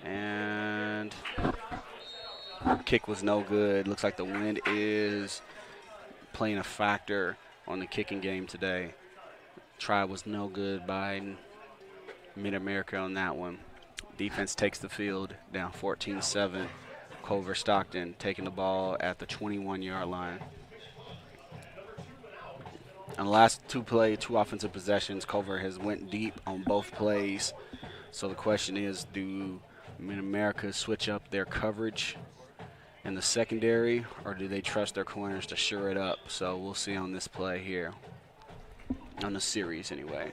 And kick was no good. Looks like the wind is playing a factor on the kicking game today. Try was no good by Mid-America on that one. Defense takes the field down 14-7. Culver-Stockton taking the ball at the 21-yard line. On the last 2 offensive possessions, Culver has went deep on both plays. So the question is, do Mid-America switch up their coverage in the secondary, or do they trust their corners to shore it up? So we'll see on this play here, on the series anyway.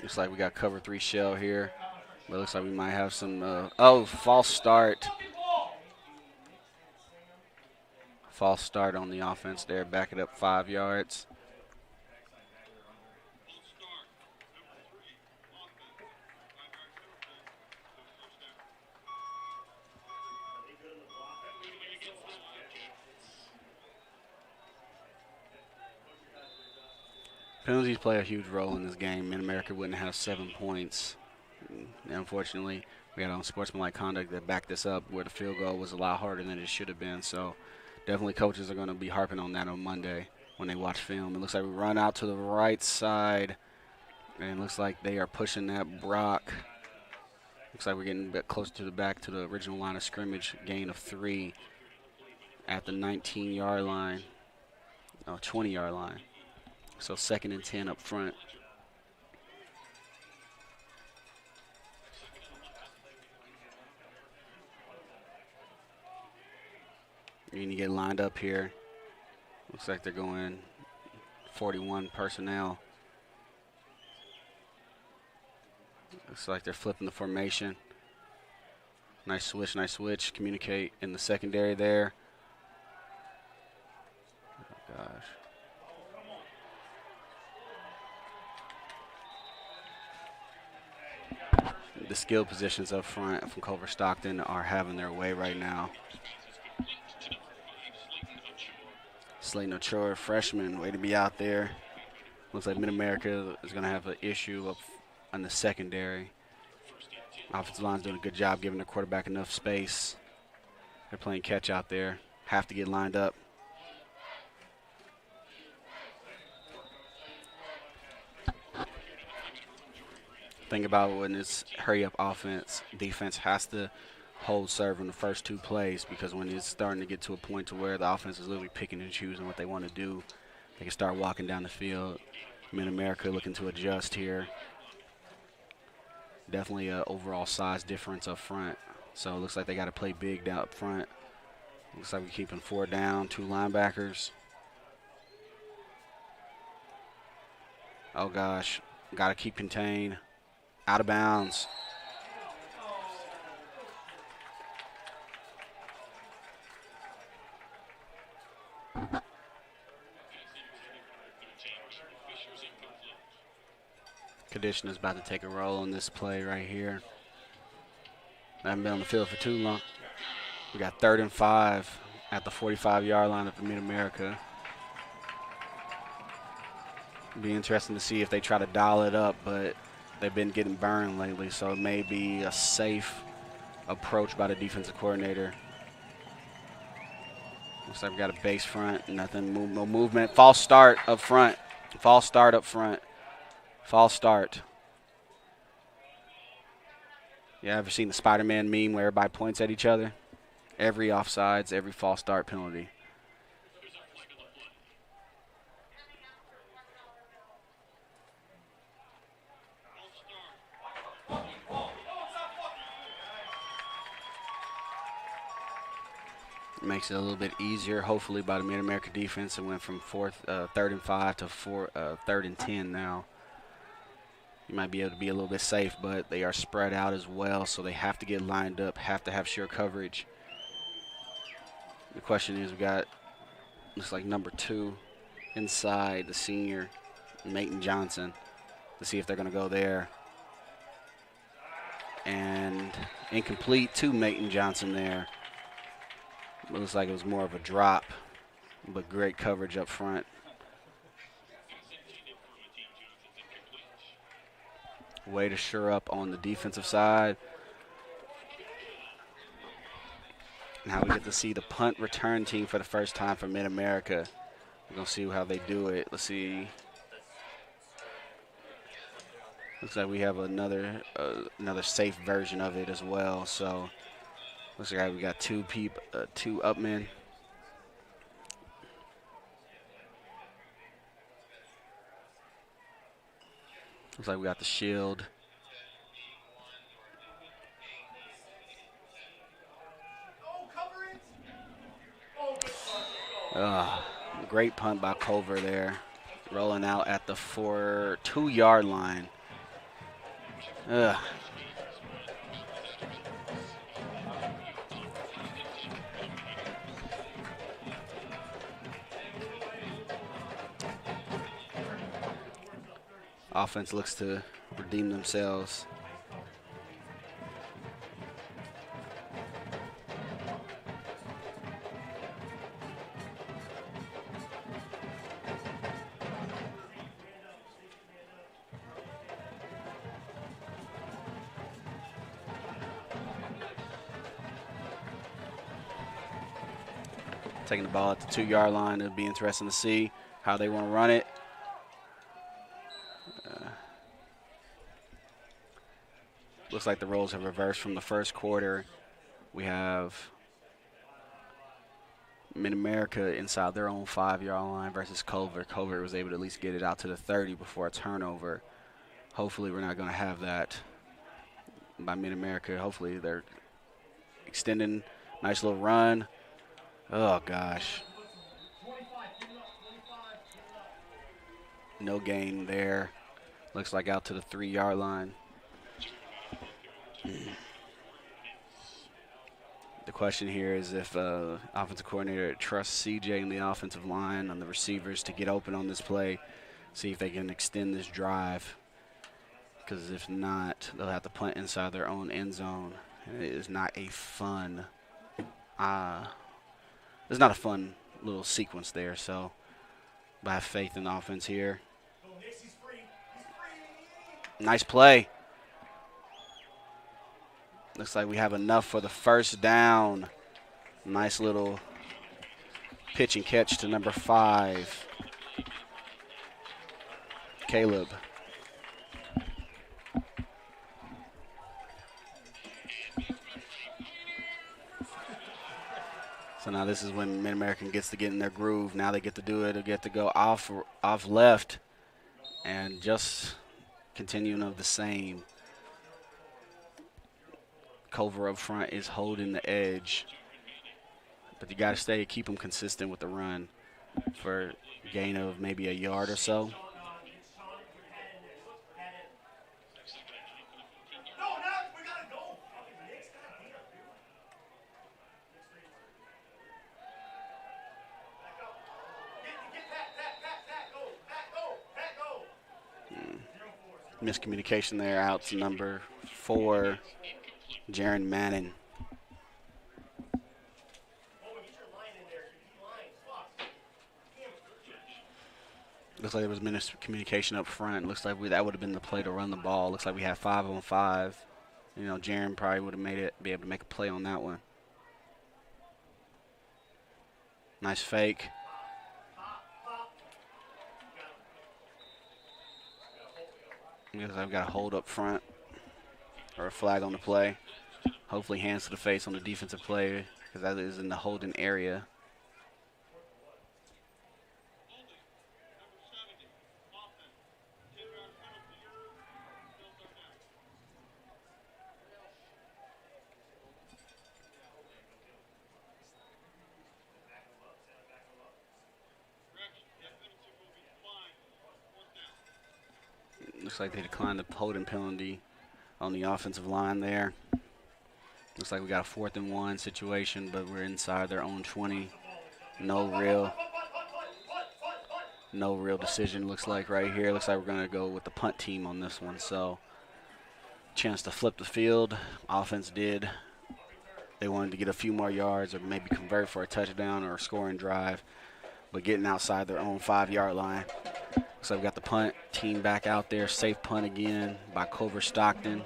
Looks like we got cover 3 shell here, but it looks like we might have some, false start. False start on the offense there, back it up 5 yards. Penalties play a huge role in this game. Mid-America wouldn't have 7 points. And unfortunately, we had unsportsmanlike conduct that backed this up where the field goal was a lot harder than it should have been. So definitely coaches are going to be harping on that on Monday when they watch film. It looks like we run out to the right side, and it looks like they are pushing that Brock. Looks like we're getting a bit closer to the back to the original line of scrimmage, gain of 3 at the 19-yard line, 20-yard line. So 2nd and 10 up front. You need to get lined up here. Looks like they're going 41 personnel. Looks like they're flipping the formation. Nice switch, nice switch. Communicate in the secondary there. Oh, gosh. The skill positions up front from Culver-Stockton are having their way right now. Slayton Ochoa, freshman, way to be out there. Looks like Mid-America is going to have an issue up on the secondary. Offensive line's doing a good job giving the quarterback enough space. They're playing catch out there. Have to get lined up. Think about when it's hurry-up offense, defense has to hold serve in the first 2 plays, because when it's starting to get to a point to where the offense is literally picking and choosing what they want to do, they can start walking down the field. Mid-America looking to adjust here. Definitely an overall size difference up front. So it looks like they got to play big down up front. Looks like we're keeping 4 down, 2 linebackers. Oh, gosh. Got to keep contained. Out of bounds. Conditioner's about to take a roll on this play right here. I haven't been on the field for too long. We got 3rd and 5 at the 45-yard line of Mid-America. Be interesting to see if they try to dial it up, but they've been getting burned lately, so it may be a safe approach by the defensive coordinator. Looks like we got a base front, nothing, no movement. False start up front. False start up front. False start. You ever seen the Spider-Man meme where everybody points at each other? Every offsides, every false start penalty. Makes it a little bit easier, hopefully, by the Mid-America defense. It went from 3rd and 5 to 3rd and 10 now. You might be able to be a little bit safe, but they are spread out as well, so they have to get lined up, have to have sure coverage. The question is, we got, looks like number 2 inside, the senior, Maton Johnson, to see if they're going to go there. And incomplete to Maton Johnson there. It looks like it was more of a drop, but great coverage up front. Way to shore up on the defensive side. Now we get to see the punt return team for the first time for Mid-America. We're going to see how they do it. Let's see. Looks like we have another safe version of it as well. So looks like we got 2 upmen. Looks like we got the shield. Great punt by Culver there. Rolling out at the 2-yard line. Offense looks to redeem themselves. Taking the ball at the 2-yard line. It'll be interesting to see how they want to run it. Looks like the roles have reversed from the first quarter. We have Mid-America inside their own 5-yard line versus Culver. Culver was able to at least get it out to the 30 before a turnover. Hopefully we're not going to have that by Mid-America. Hopefully they're extending. Nice little run. Oh, gosh. No gain there. Looks like out to the 3-yard line. The question here is if offensive coordinator trusts CJ and the offensive line and the receivers to get open on this play, see if they can extend this drive. Because if not, they'll have to punt inside their own end zone. And it is not a fun, it's not a fun little sequence there. So I have faith in the offense here. Nice play. Looks like we have enough for the first down. Nice little pitch and catch to number 5, Caleb. So now this is when Mid-American gets to get in their groove. Now they get to do it. They get to go off left and just continuing of the same. Culver up front is holding the edge. But you got to keep them consistent with the run for a gain of maybe a yard or so. Miscommunication there out to number 4, Jaron Manning. Looks like there was miscommunication up front. Looks like that would have been the play to run the ball. Looks like we had 5-on-5. You know, Jaron probably would have be able to make a play on that one. Nice fake. Because I've got a hold up front or a flag on the play. Hopefully hands to the face on the defensive play because that is in the holding area. Looks like they declined the holding penalty on the offensive line there. Looks like we got a 4th and 1 situation, but we're inside their own 20. No real decision looks like right here. Looks like we're going to go with the punt team on this one. So chance to flip the field. Offense did. They wanted to get a few more yards or maybe convert for a touchdown or a scoring drive, but getting outside their own 5-yard line. So we've got the punt team back out there. Safe punt again by Culver-Stockton.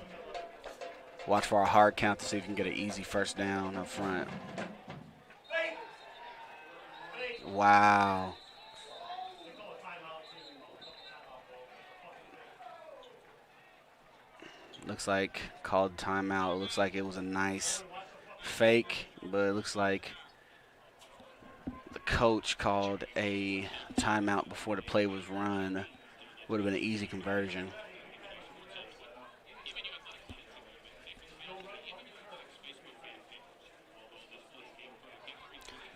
Watch for our hard count to see if we can get an easy first down up front. Wow. Looks like called timeout. It looks like it was a nice fake, but it looks like the coach called a timeout before the play was run. Would have been an easy conversion.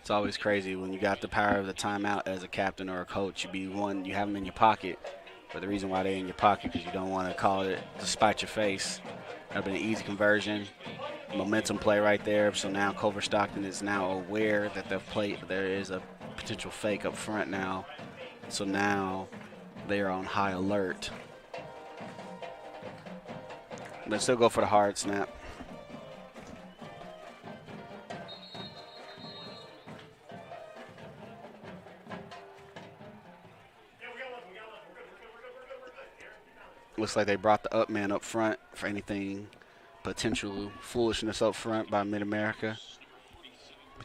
It's always crazy when you got the power of the timeout as a captain or a coach. You have them in your pocket, but the reason why they're in your pocket because you don't want to call it to spite your face. That would have been an easy conversion. Momentum play right there. So now Culver-Stockton is now aware that there is a potential fake up front now. So now they are on high alert. But still go for the hard snap. Looks like they brought the up man up front for anything potential foolishness up front by Mid-America.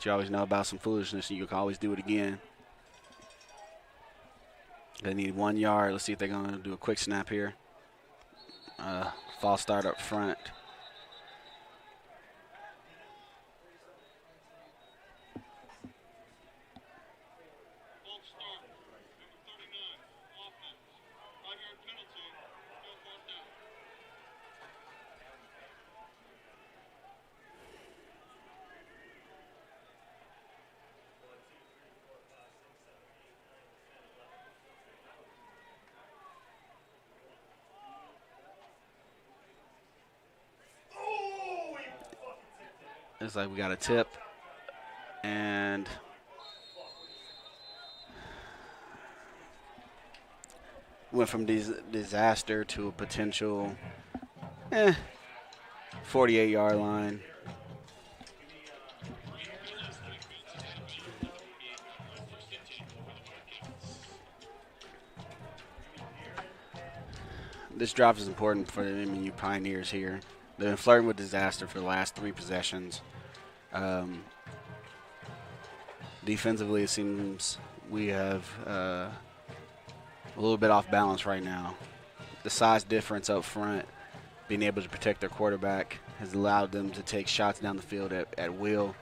But you always know about some foolishness, and you can always do it again. They need 1 yard. Let's see if they're going to do a quick snap here. False start up front. False start. Number 39. Offense. 5-yard penalty. No fourth down. It's like we got a tip. And went from disaster to a potential 48-yard line. This drive is important for the MNU Pioneers here. They've been flirting with disaster for the last 3 possessions. Defensively, it seems we have a little bit off balance right now. The size difference up front, being able to protect their quarterback, has allowed them to take shots down the field at will.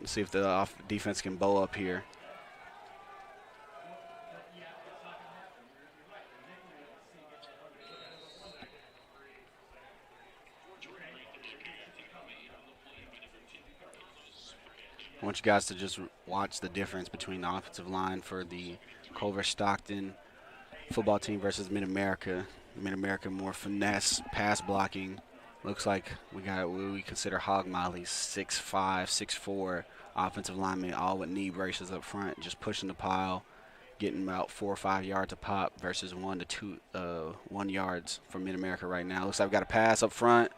Let's see if the defense can bow up here. I want you guys to just watch the difference between the offensive line for the Culver-Stockton football team versus Mid-America. Mid-America more finesse, pass blocking. Looks like we got what we consider hog mollies, 6'5", 6'4", offensive linemen, all with knee braces up front, just pushing the pile, getting about 4 or 5 yards a pop versus 1 to 1 yards for Mid-America right now. Looks like we got a pass up front.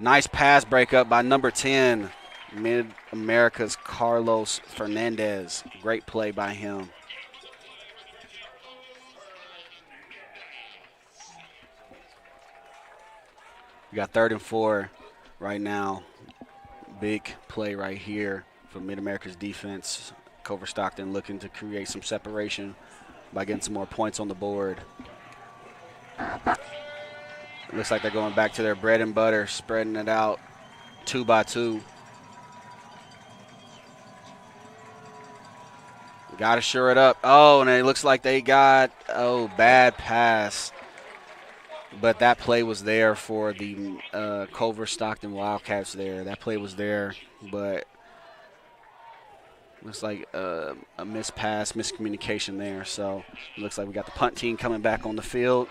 Nice pass breakup by number 10. Mid-America's Carlos Fernandez. Great play by him. We got 3rd and 4 right now. Big play right here for Mid-America's defense. Culver-Stockton looking to create some separation by getting some more points on the board. It looks like they're going back to their bread and butter, spreading it out 2 by 2. Got to shore it up. Oh, and it looks like they got, bad pass. But that play was there for the Culver-Stockton Wildcats there. That play was there, but looks like a missed pass, miscommunication there. So it looks like we got the punt team coming back on the field.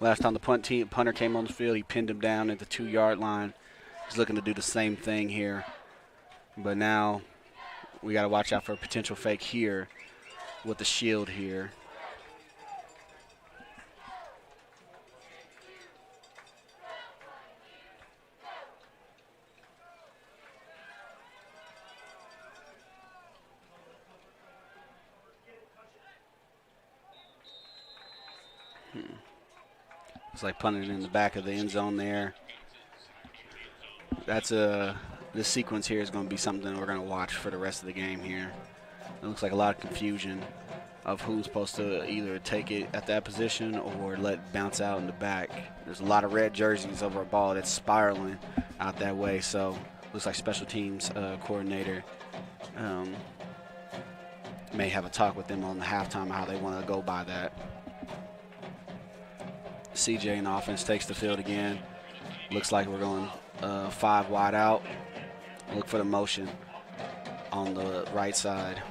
Last time the punter came on the field, he pinned him down at the 2-yard line. He's looking to do the same thing here. But now we got to watch out for a potential fake here with the shield here. It's like punting it in the back of the end zone there. This sequence here is going to be something we're going to watch for the rest of the game here. It looks like a lot of confusion of who's supposed to either take it at that position or let it bounce out in the back. There's a lot of red jerseys over a ball that's spiraling out that way, so looks like special teams coordinator may have a talk with them on the halftime how they want to go by that. CJ in offense takes the field again. Looks like we're going 5 wide out. Look for the motion on the right side.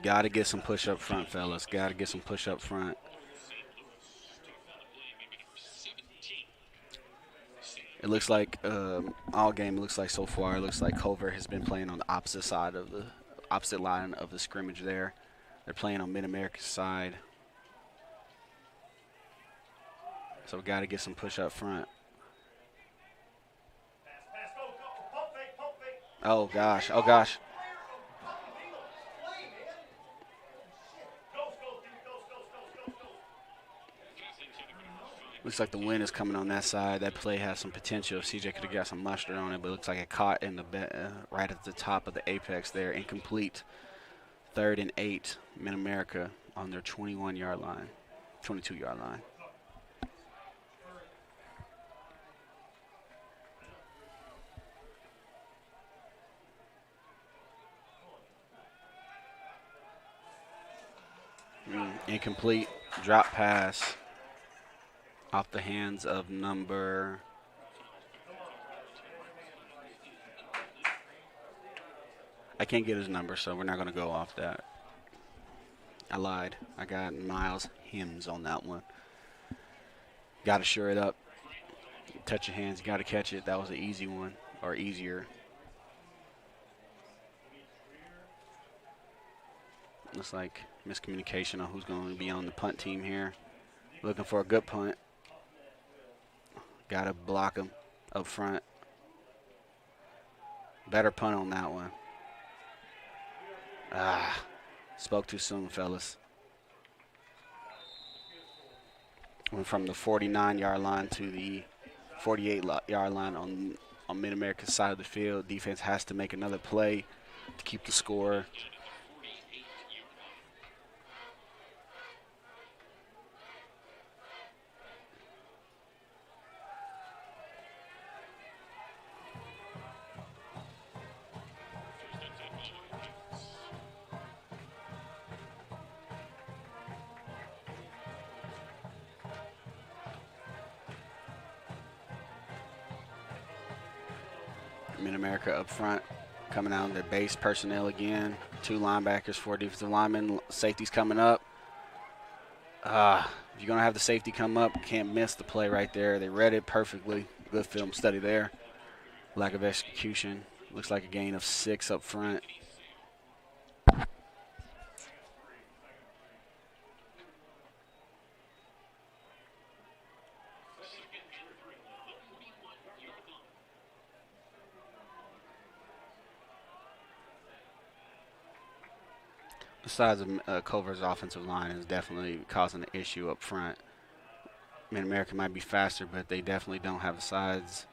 Got to get some push up front, fellas. Got to get some push up front. It looks like all game looks like so far. It looks like Culver has been playing on the opposite side of the opposite line of the scrimmage there. They're playing on Mid-America's side. So we got to get some push up front. Oh gosh. Oh gosh. Looks like the wind is coming on that side. That play has some potential. CJ could have got some mustard on it, but it looks like it caught in the right at the top of the apex there. Incomplete. 3rd and 8, Mid-America on their 21-yard line, 22-yard line. Incomplete. Drop pass off the hands of number I can't get his number, so we're not going to go off that. I lied. I got Miles Hims on that one. Got to shore it up. Touch your hands. You got to catch it. That was an easy one, or easier. Looks like miscommunication on who's going to be on the punt team here. Looking for a good punt. Got to block him up front. Better punt on that one. Spoke too soon, fellas. Went from the 49-yard line to the 48-yard line on Mid-America's side of the field. Defense has to make another play to keep the score. Mid-America up front, coming out of their base personnel again. 2 linebackers, 4 defensive linemen. Safety's coming up. If you're going to have the safety come up, can't miss the play right there. They read it perfectly. Good film study there. Lack of execution. Looks like a gain of 6 up front. The size of Culver's offensive line is definitely causing an issue up front. Mid-America might be faster, but they definitely don't have the size.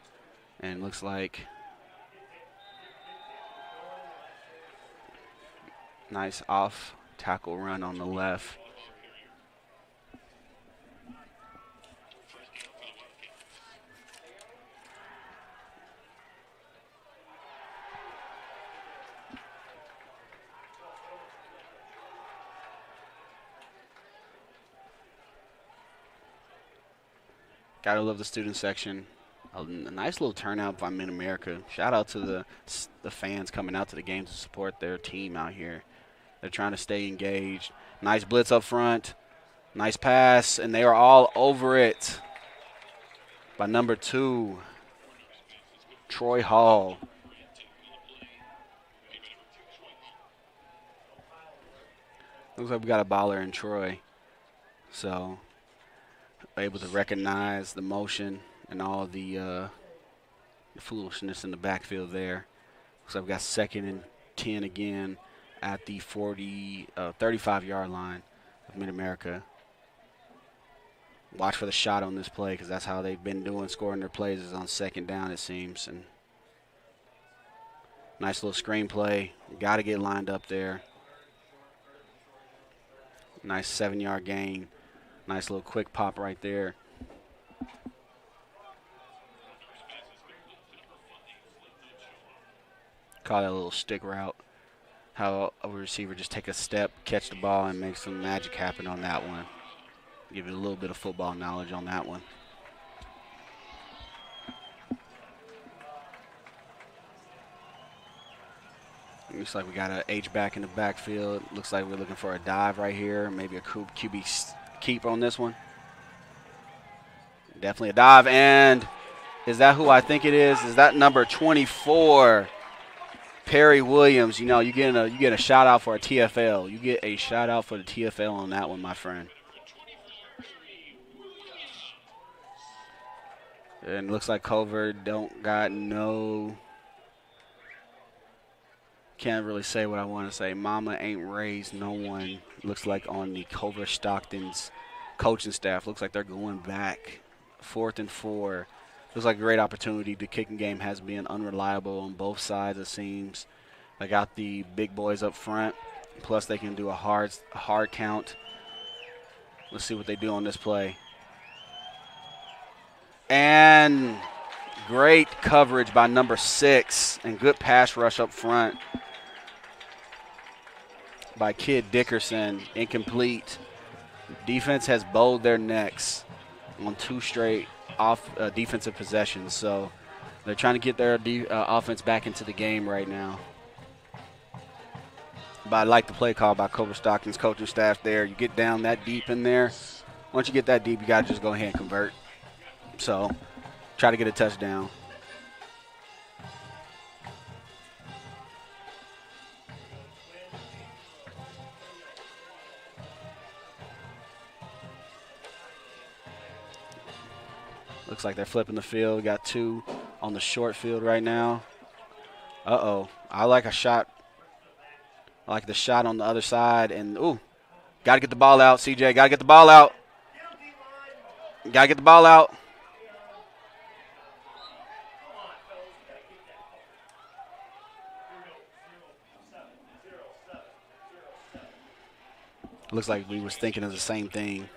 And looks like nice off tackle run on the left. Gotta love the student section. A nice little turnout by Mid-America. Shout out to the fans coming out to the game to support their team out here. They're trying to stay engaged. Nice blitz up front. Nice pass, and they are all over it by number 2, Troy Hall. Looks like we got a baller in Troy. So able to recognize the motion and all the foolishness in the backfield there. So we've got 2nd and 10 again at the 35-yard line of Mid-America. Watch for the shot on this play because that's how they've been scoring their plays is on 2nd down, it seems. And nice little screen play. Got to get lined up there. Nice 7-yard gain. Nice little quick pop right there. Call that a little stick route. How a receiver just take a step, catch the ball, and make some magic happen on that one. Give you a little bit of football knowledge on that one. Looks like we got an H-back in the backfield. Looks like we're looking for a dive right here. Maybe a QB keep on this one. Definitely a dive. And is that who I think it is? Is that number 24, Perry Williams? You know, you get a shout out for a TFL. You get a shout out for the TFL on that one, my friend. And looks like Culver can't really say what I want to say. Mama ain't raised no one. Looks like on the Culver-Stockton's coaching staff. Looks like they're going back 4th and 4. Looks like a great opportunity. The kicking game has been unreliable on both sides, it seems. They got the big boys up front, plus they can do a hard count. Let's see what they do on this play. And great coverage by number 6 and good pass rush up front by Kid Dickerson. Incomplete. Defense has bowed their necks on 2 straight defensive possessions, so they're trying to get their offense back into the game right now. But I like the play call by Culver-Stockton's coaching staff there. You get down that deep in there. Once you get that deep, you got to just go ahead and convert. So try to get a touchdown. Looks like they're flipping the field. Got 2 on the short field right now. Uh-oh. I like a shot. I like the shot on the other side. And, ooh, got to get the ball out, CJ. Got to get the ball out. Got to get the ball out. Looks like we was thinking of the same thing.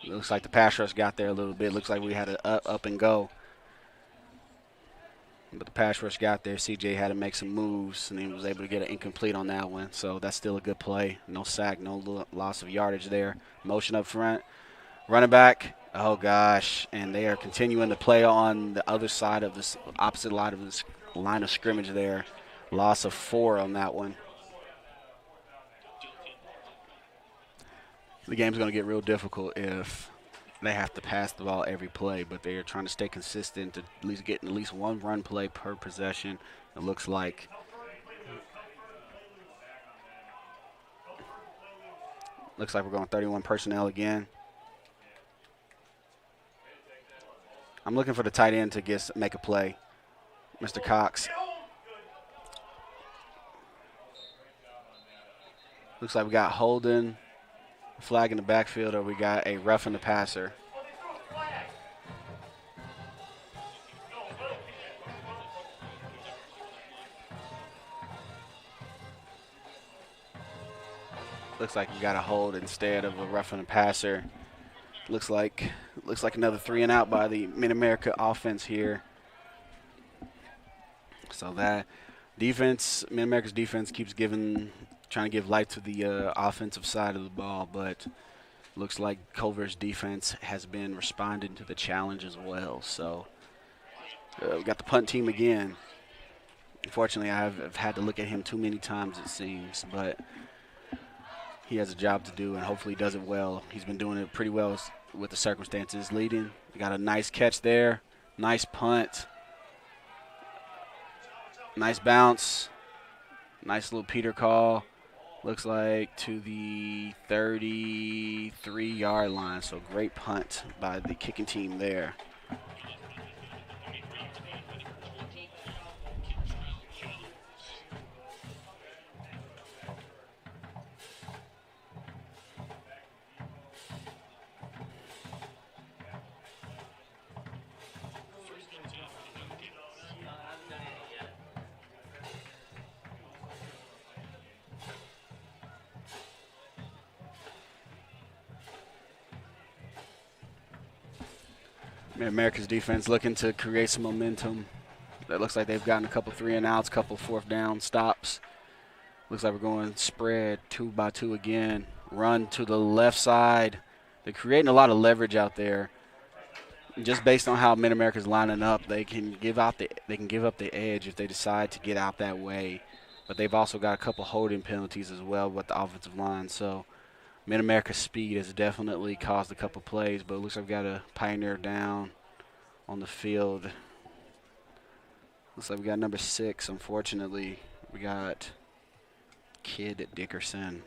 Looks like the pass rush got there a little bit. Looks like we had to up and go. But the pass rush got there. CJ had to make some moves, and he was able to get an incomplete on that one. So that's still a good play. No sack, no loss of yardage there. Motion up front. Running back. Oh, gosh. And they are continuing to play on the other side of this, opposite line of this line of scrimmage there. Loss of 4 on that one. The game's going to get real difficult if they have to pass the ball every play, but they are trying to stay consistent to at least get at least 1 run play per possession. It looks like we're going 31 personnel again. I'm looking for the tight end to make a play. Mr. Cox. Looks like we got Holden, flag in the backfield, or we got a roughing the passer. Looks like we got a hold instead of a roughing the passer. Looks like another 3 and out by the Mid-America offense here. So that defense, Mid-America's defense keeps trying to give life to the offensive side of the ball, but looks like Culver's defense has been responding to the challenge as well. So we got the punt team again. Unfortunately, I've had to look at him too many times, it seems, but he has a job to do, and hopefully he does it well. He's been doing it pretty well with the circumstances leading. We got a nice catch there. Nice punt. Nice bounce. Nice little Peter call. Looks like to the 33-yard line. So great punt by the kicking team there. America's defense looking to create some momentum. That looks like they've gotten a couple 3 and outs, couple 4th down stops. Looks like we're going spread 2 by 2 again. Run to the left side. They're creating a lot of leverage out there. Just based on how Mid-America's lining up, they can give up the edge if they decide to get out that way. But they've also got a couple holding penalties as well with the offensive line. So Mid-America's speed has definitely caused a couple plays, but it looks like we've got a Pioneer down on the field. Looks like we got number 6, unfortunately. We got Kid Dickerson.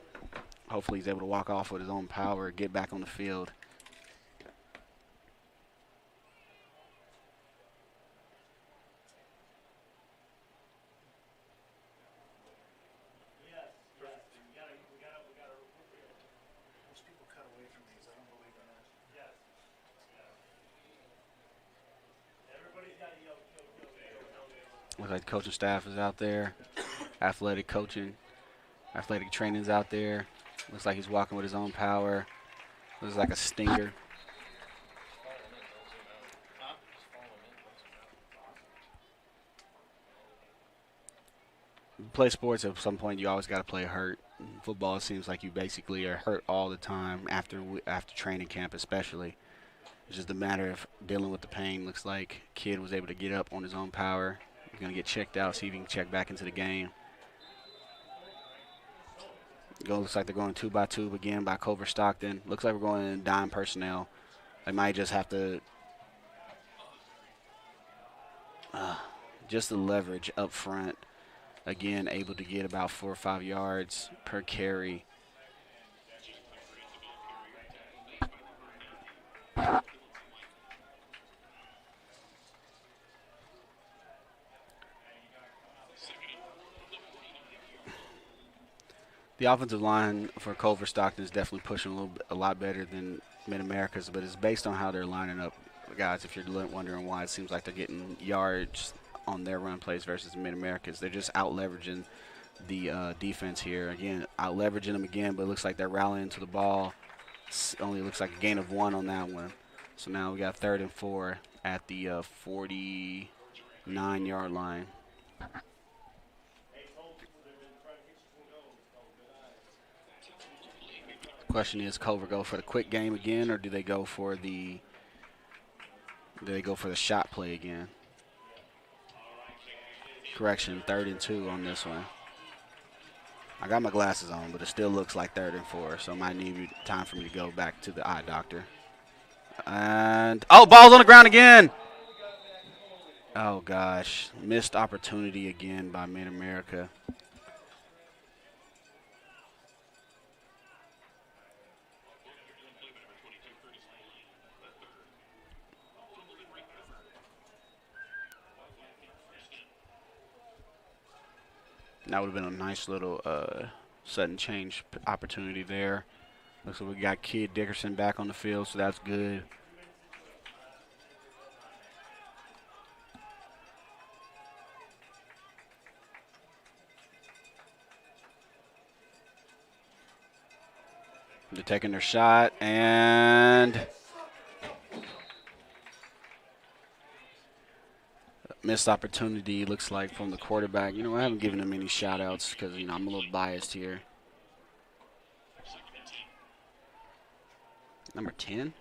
Hopefully he's able to walk off with his own power, get back on the field. Looks like the coaching staff is out there. Athletic coaching, athletic training's out there. Looks like he's walking with his own power. Looks like a stinger. Play sports at some point. You always got to play hurt. Football, it seems like you basically are hurt all the time after training camp, especially. It's just a matter of dealing with the pain. Looks like kid was able to get up on his own power. He's gonna get checked out, see if he can check back into the game. Looks like they're going 2-by-2 again by Culver-Stockton. Looks like we're going in dime personnel. They might just have to just the leverage up front. Again, able to get about 4 or 5 yards per carry. The offensive line for Culver-Stockton is definitely pushing a lot better than Mid-America's, but it's based on how they're lining up. Guys, if you're wondering why it seems like they're getting yards on their run plays versus Mid-America's, they're just out-leveraging the defense here. Again, out-leveraging them again, but it looks like they're rallying to the ball. Only looks like a gain of 1 on that one. So now we got 3rd and 4 at the 49-yard line. Question is, Culver go for the quick game again, or do they go for the shot play again? Correction, 3rd and 2 on this one. I got my glasses on, but it still looks like 3rd and 4, so it might need time for me to go back to the eye doctor. And ball's on the ground again. Oh gosh, missed opportunity again by Mid-America. That would have been a nice little sudden change opportunity there. Looks like we got Kid Dickerson back on the field, so that's good. They're taking their shot, and missed opportunity, looks like, from the quarterback. I haven't given him any shout-outs because, I'm a little biased here. Number 10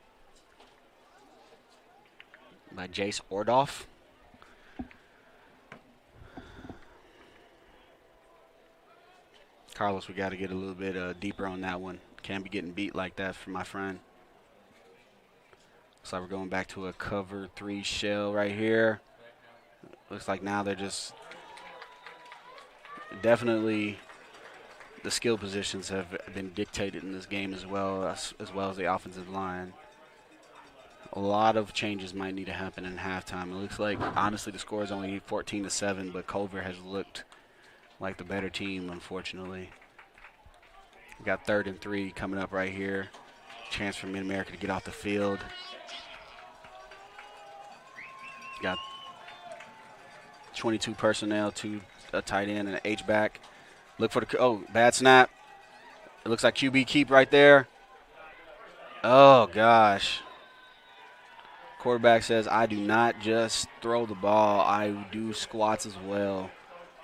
by Jace Ordoff. Carlos, we got to get a little bit deeper on that one. Can't be getting beat like that for my friend. Looks like we're going back to a cover 3 shell right here. Looks like now they're just definitely the skill positions have been dictated in this game as well as the offensive line. A lot of changes might need to happen in halftime. It looks like, honestly, the score is only 14-7, but Culver has looked like the better team, unfortunately. We got 3rd and 3 coming up right here. Chance for Mid-America to get off the field. Got 22 personnel, 2 tight end and an H-back. Look for the bad snap. It looks like QB keep right there. Oh, gosh. Quarterback says, I do not just throw the ball, I do squats as well.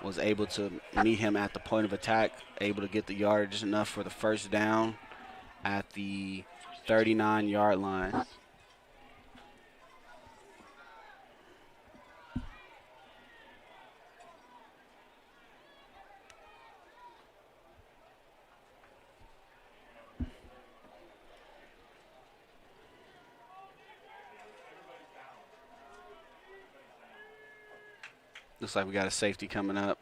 Was able to meet him at the point of attack, able to get the yardage enough for the first down at the 39-yard line. Looks like we got a safety coming up.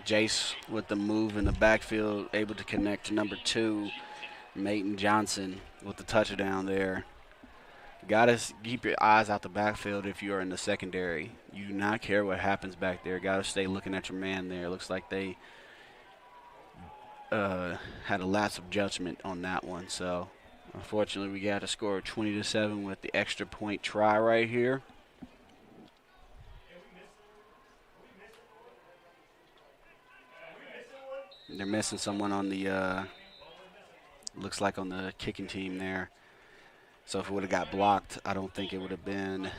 Jace with the move in the backfield, able to connect to number 2, Mayton Johnson, with the touchdown there. Gotta keep your eyes out the backfield if you are in the secondary. You do not care what happens back there. Gotta stay looking at your man there. Looks like they had a lapse of judgment on that one. So, unfortunately, we got a score of 20-7 with the extra point try right here. They're missing someone on the looks like on the kicking team there. So if it would have got blocked, I don't think it would have been.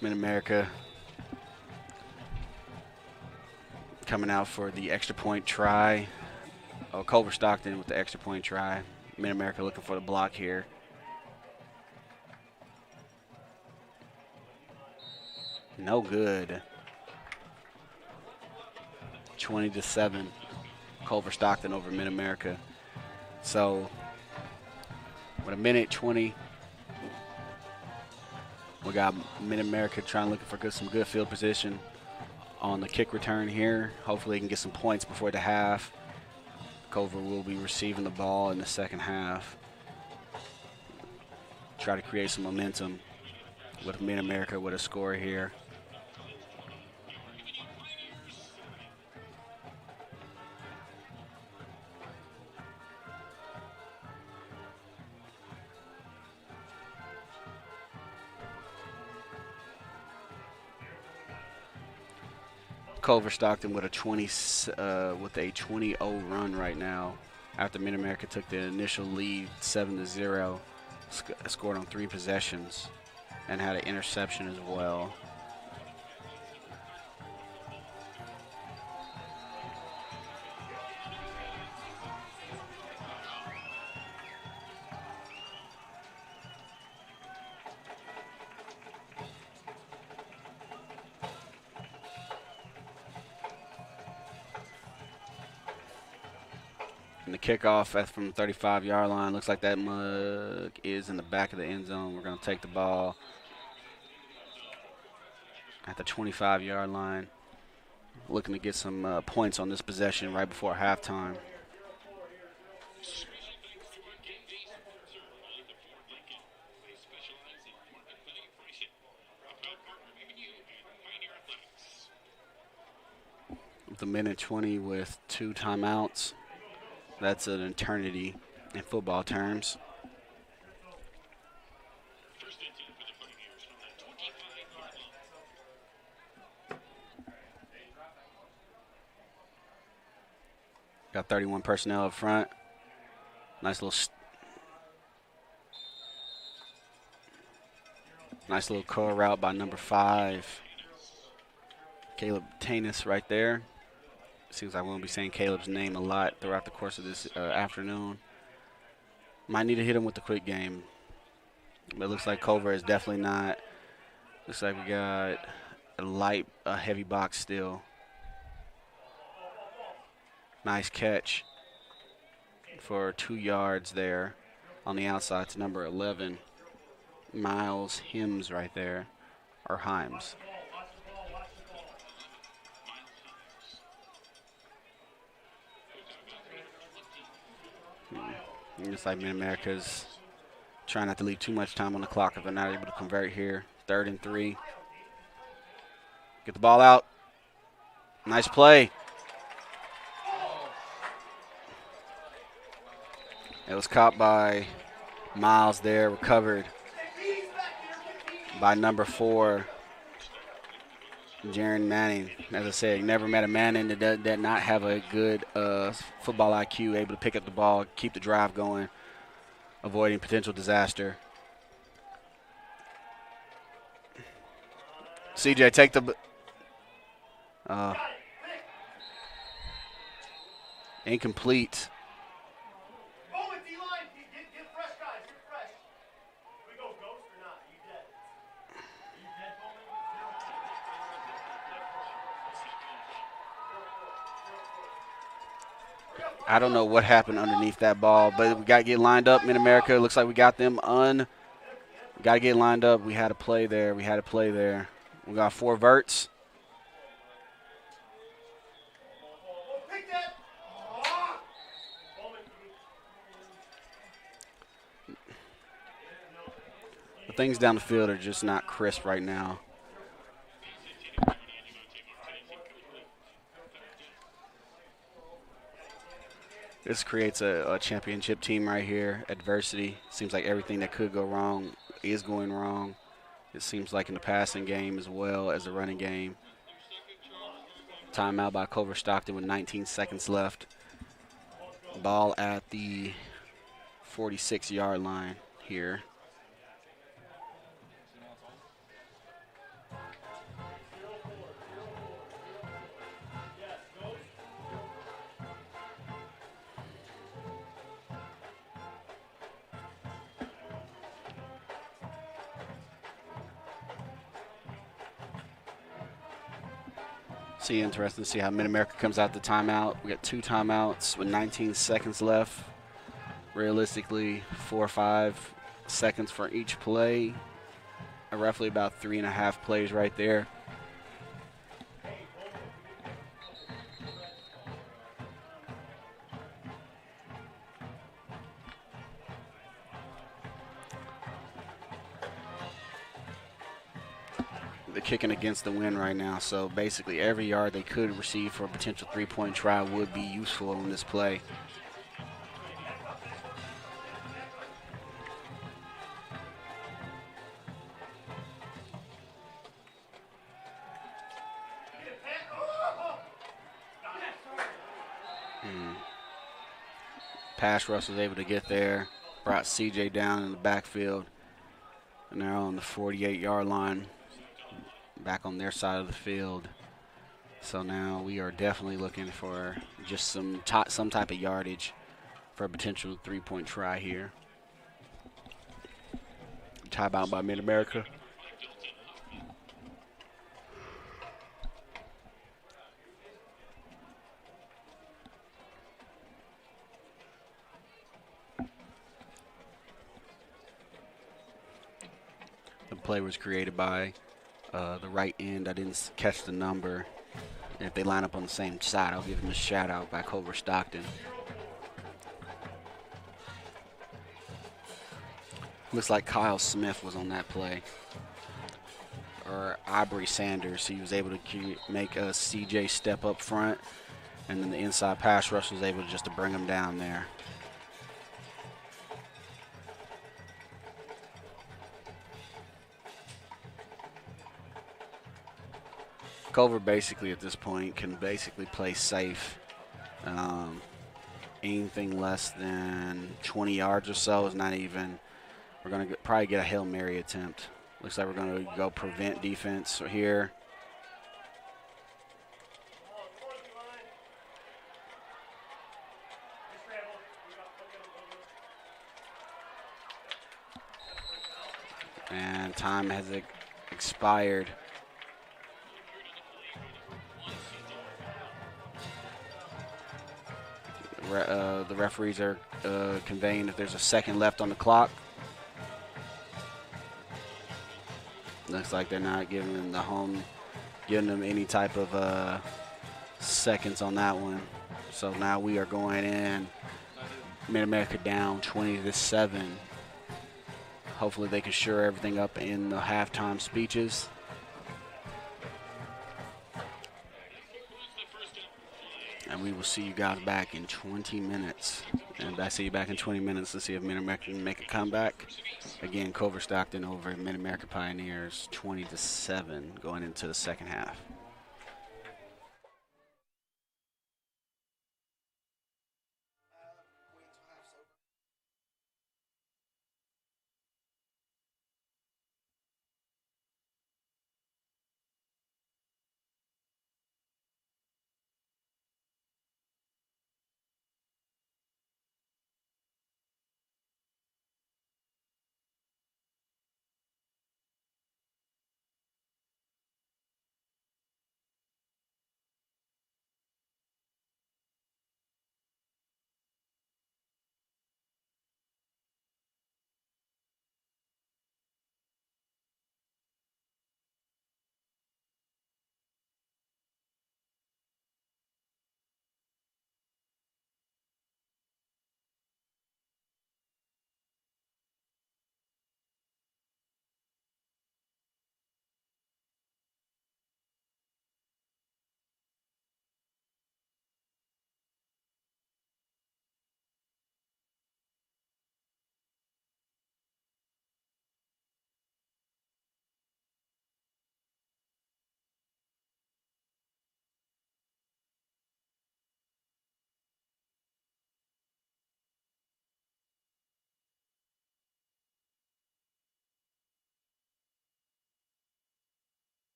Mid-America coming out for the extra point try. Oh, Culver-Stockton with the extra point try. Mid-America looking for the block here. No good. 20-7. Culver-Stockton over Mid-America. So with a minute 20, we got Mid-America looking for some good field position on the kick return here. Hopefully they can get some points before the half. Culver will be receiving the ball in the second half. Try to create some momentum with Mid-America with a score here. Culver-Stockton with a 20-0 run right now after Mid-America took the initial lead 7-0, scored on 3 possessions and had an interception as well. And the kickoff from the 35-yard line. Looks like that mug is in the back of the end zone. We're going to take the ball at the 25-yard line. Looking to get some points on this possession right before halftime. With a minute 20 with 2 timeouts. That's an eternity in football terms. Got 31 personnel up front. Nice little curl route by number 5. Caleb Tanis right there. Seems like we'll be saying Caleb's name a lot throughout the course of this afternoon. Might need to hit him with the quick game. But it looks like Culver is definitely not. Looks like we got a heavy box still. Nice catch for 2 yards there on the outside. It's number 11, Miles Hims right there, or Himes. Looks like Mid-America's trying not to leave too much time on the clock if they're not able to convert here. 3rd and 3. Get the ball out. Nice play. It was caught by Miles there, recovered by number 4, Jaron Manning. As I said, never met a Manning that did not have a good football IQ, able to pick up the ball, keep the drive going, avoiding potential disaster. CJ, take the. Uh, incomplete. Bowman, D-line, get fresh guys, get fresh. We go ghost or not? Are you dead? Are you dead, Bowman? 0-4. I don't know what happened underneath that ball, but we got to get lined up. Mid-America, looks like we got them We got to get lined up. We had a play there. We got 4 verts. Pick that. Oh. Bowman, The things down the field are just not crisp right now. This creates a championship team right here. Adversity. Seems like everything that could go wrong is going wrong. It seems like in the passing game as well as the running game. Timeout by Culver-Stockton with 19 seconds left. Ball at the 46-yard line here. Interesting to see how Mid-America comes out the timeout. We got 2 timeouts with 19 seconds left. Realistically, 4 or 5 seconds for each play. Roughly about 3.5 plays right there. They're kicking against the wind right now, so basically every yard they could receive for a potential 3-point try would be useful in this play. Pass rush was able to get there, brought CJ down in the backfield, and they're on the 48-yard line, back on their side of the field. So now we are definitely looking for just some type of yardage for a potential 3-point try here. Timeout by Mid-America. The play was created by the right end. I didn't catch the number. If they line up on the same side, I'll give him a shout out by Culver-Stockton. Looks like Kyle Smith was on that play. Or Aubrey Sanders. He was able to make a CJ step up front, and then the inside pass rush was able just to bring him down there. Culver basically at this point can basically play safe. Anything less than 20 yards or so is not even. We're going to probably get a Hail Mary attempt. Looks like we're going to go prevent defense here. And time has expired. The referees are conveying if there's a second left on the clock. Looks like they're not giving them any type of seconds on that one. So now we are going in. Mid-America down 20-7. Hopefully they can shore everything up in the halftime speeches. And we will see you guys back in 20 minutes. And I see you back in 20 minutes to see if Mid-America can make a comeback. Again, Culver-Stockton over Mid-America Pioneers 20-7 going into the second half.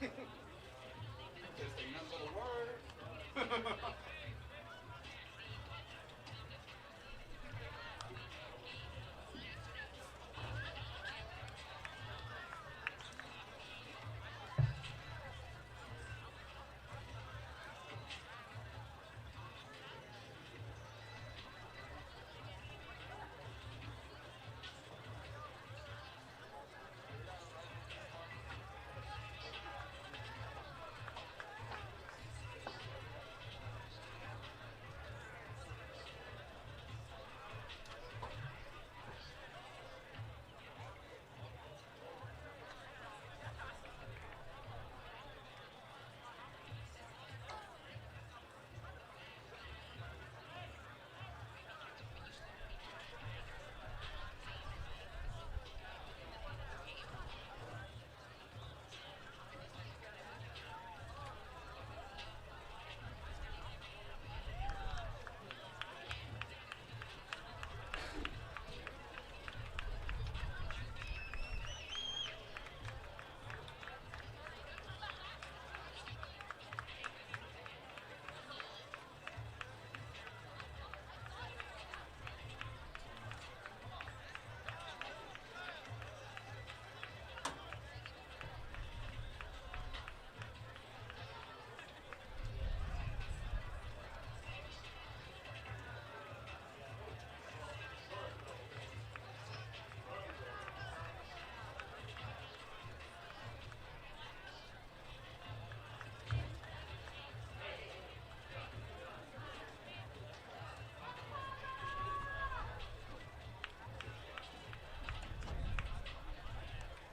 Just ain't nothing but a word.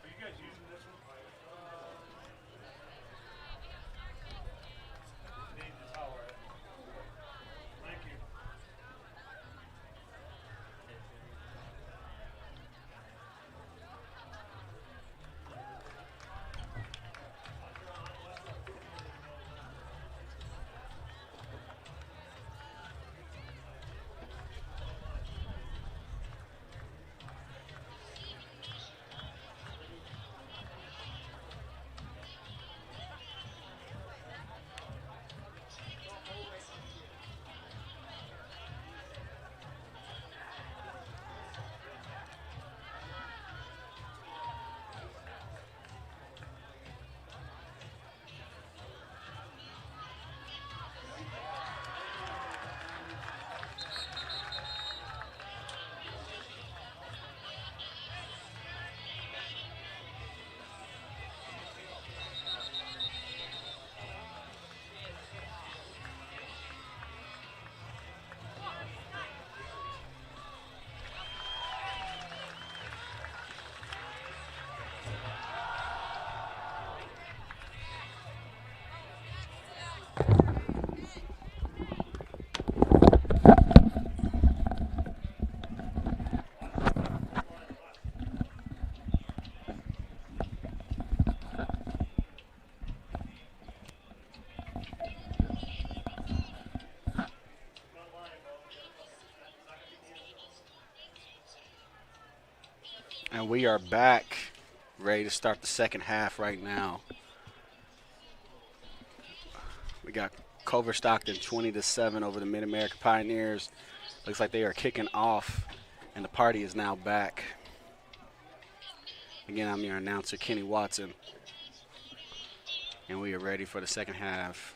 Are you guys using this one? Need the tower. Thank you. And we are back, ready to start the second half right now. We got Culver-Stockton 20-7 over the Mid-America Pioneers. Looks like they are kicking off, and the party is now back. Again, I'm your announcer, Kenny Watson, and we are ready for the second half.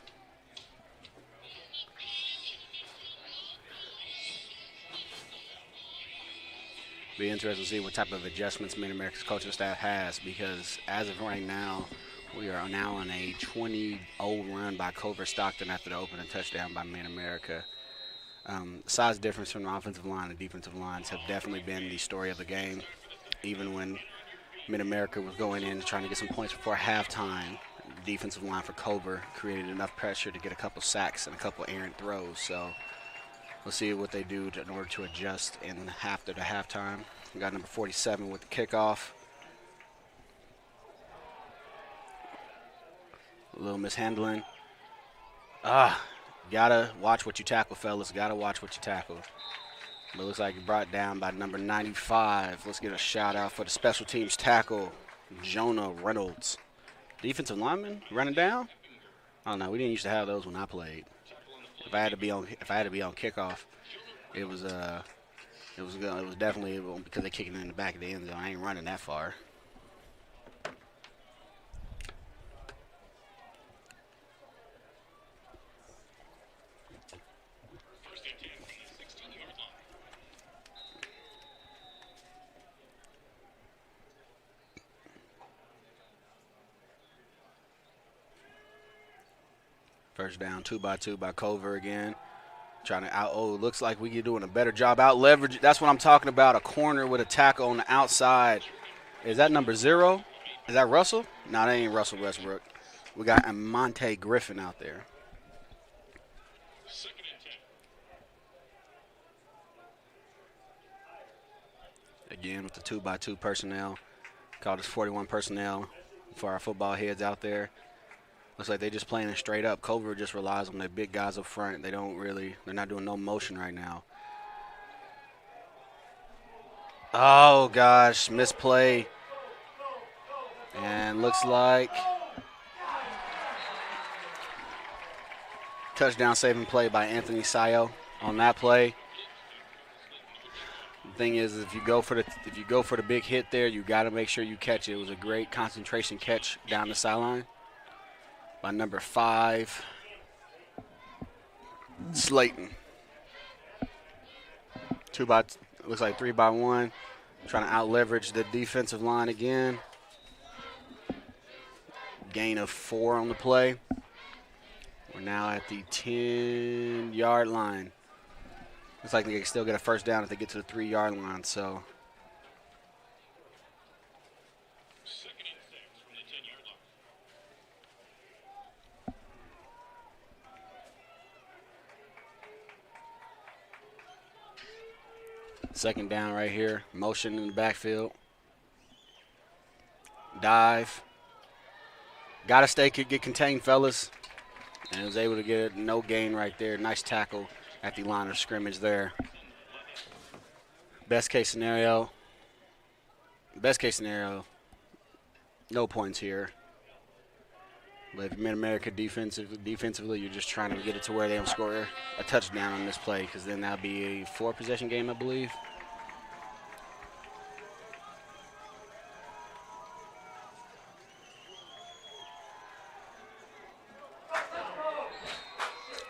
Be interesting to see what type of adjustments Mid-America's coaching staff has, because as of right now, we are now on a 20-0 run by Culver-Stockton after the opening touchdown by Mid-America. Size difference from the offensive line and defensive lines have definitely been the story of the game. Even when Mid-America was going in trying to get some points before halftime, the defensive line for Culver created enough pressure to get a couple sacks and a couple errant throws. So we'll see what they do in order to adjust after the halftime. We got number 47 with the kickoff. A little mishandling. Gotta watch what you tackle, fellas. Gotta watch what you tackle. But it looks like you're brought down by number 95. Let's get a shout out for the special teams tackle, Jonah Reynolds. defensive lineman running down. I don't know. We didn't used to have those when I played. If I had to be on kickoff, it was definitely because they kicking it in the back of the end zone. I ain't running that far. First down, 2-by-2 by Culver again. Trying to looks like we get doing a better job out leverage. That's what I'm talking about. A corner with a tackle on the outside. Is that number 0? Is that Russell? No, that ain't Russell Westbrook. We got Monte Griffin out there. Again with the 2-by-2 personnel. Called us 41 personnel for our football heads out there. Looks like they just playing it straight up. Culver just relies on their big guys up front. They're not doing no motion right now. Oh, gosh, misplay. And looks like touchdown saving play by Anthony Sayo on that play. The thing is, if you go for the big hit there, you got to make sure you catch it. It was a great concentration catch down the sideline by number 5, Slayton. Looks like 3-by-1. Trying to out leverage the defensive line again. Gain of 4 on the play. We're now at the 10-yard line. Looks like they can still get a first down if they get to the 3-yard line. So. Second down right here. Motion in the backfield. Dive. Got to get contained, fellas. And was able to get no gain right there. Nice tackle at the line of scrimmage there. Best case scenario, no points here. But if Mid-America defensively, you're just trying to get it to where they don't score a touchdown on this play, because then that'll be a 4-possession game, I believe.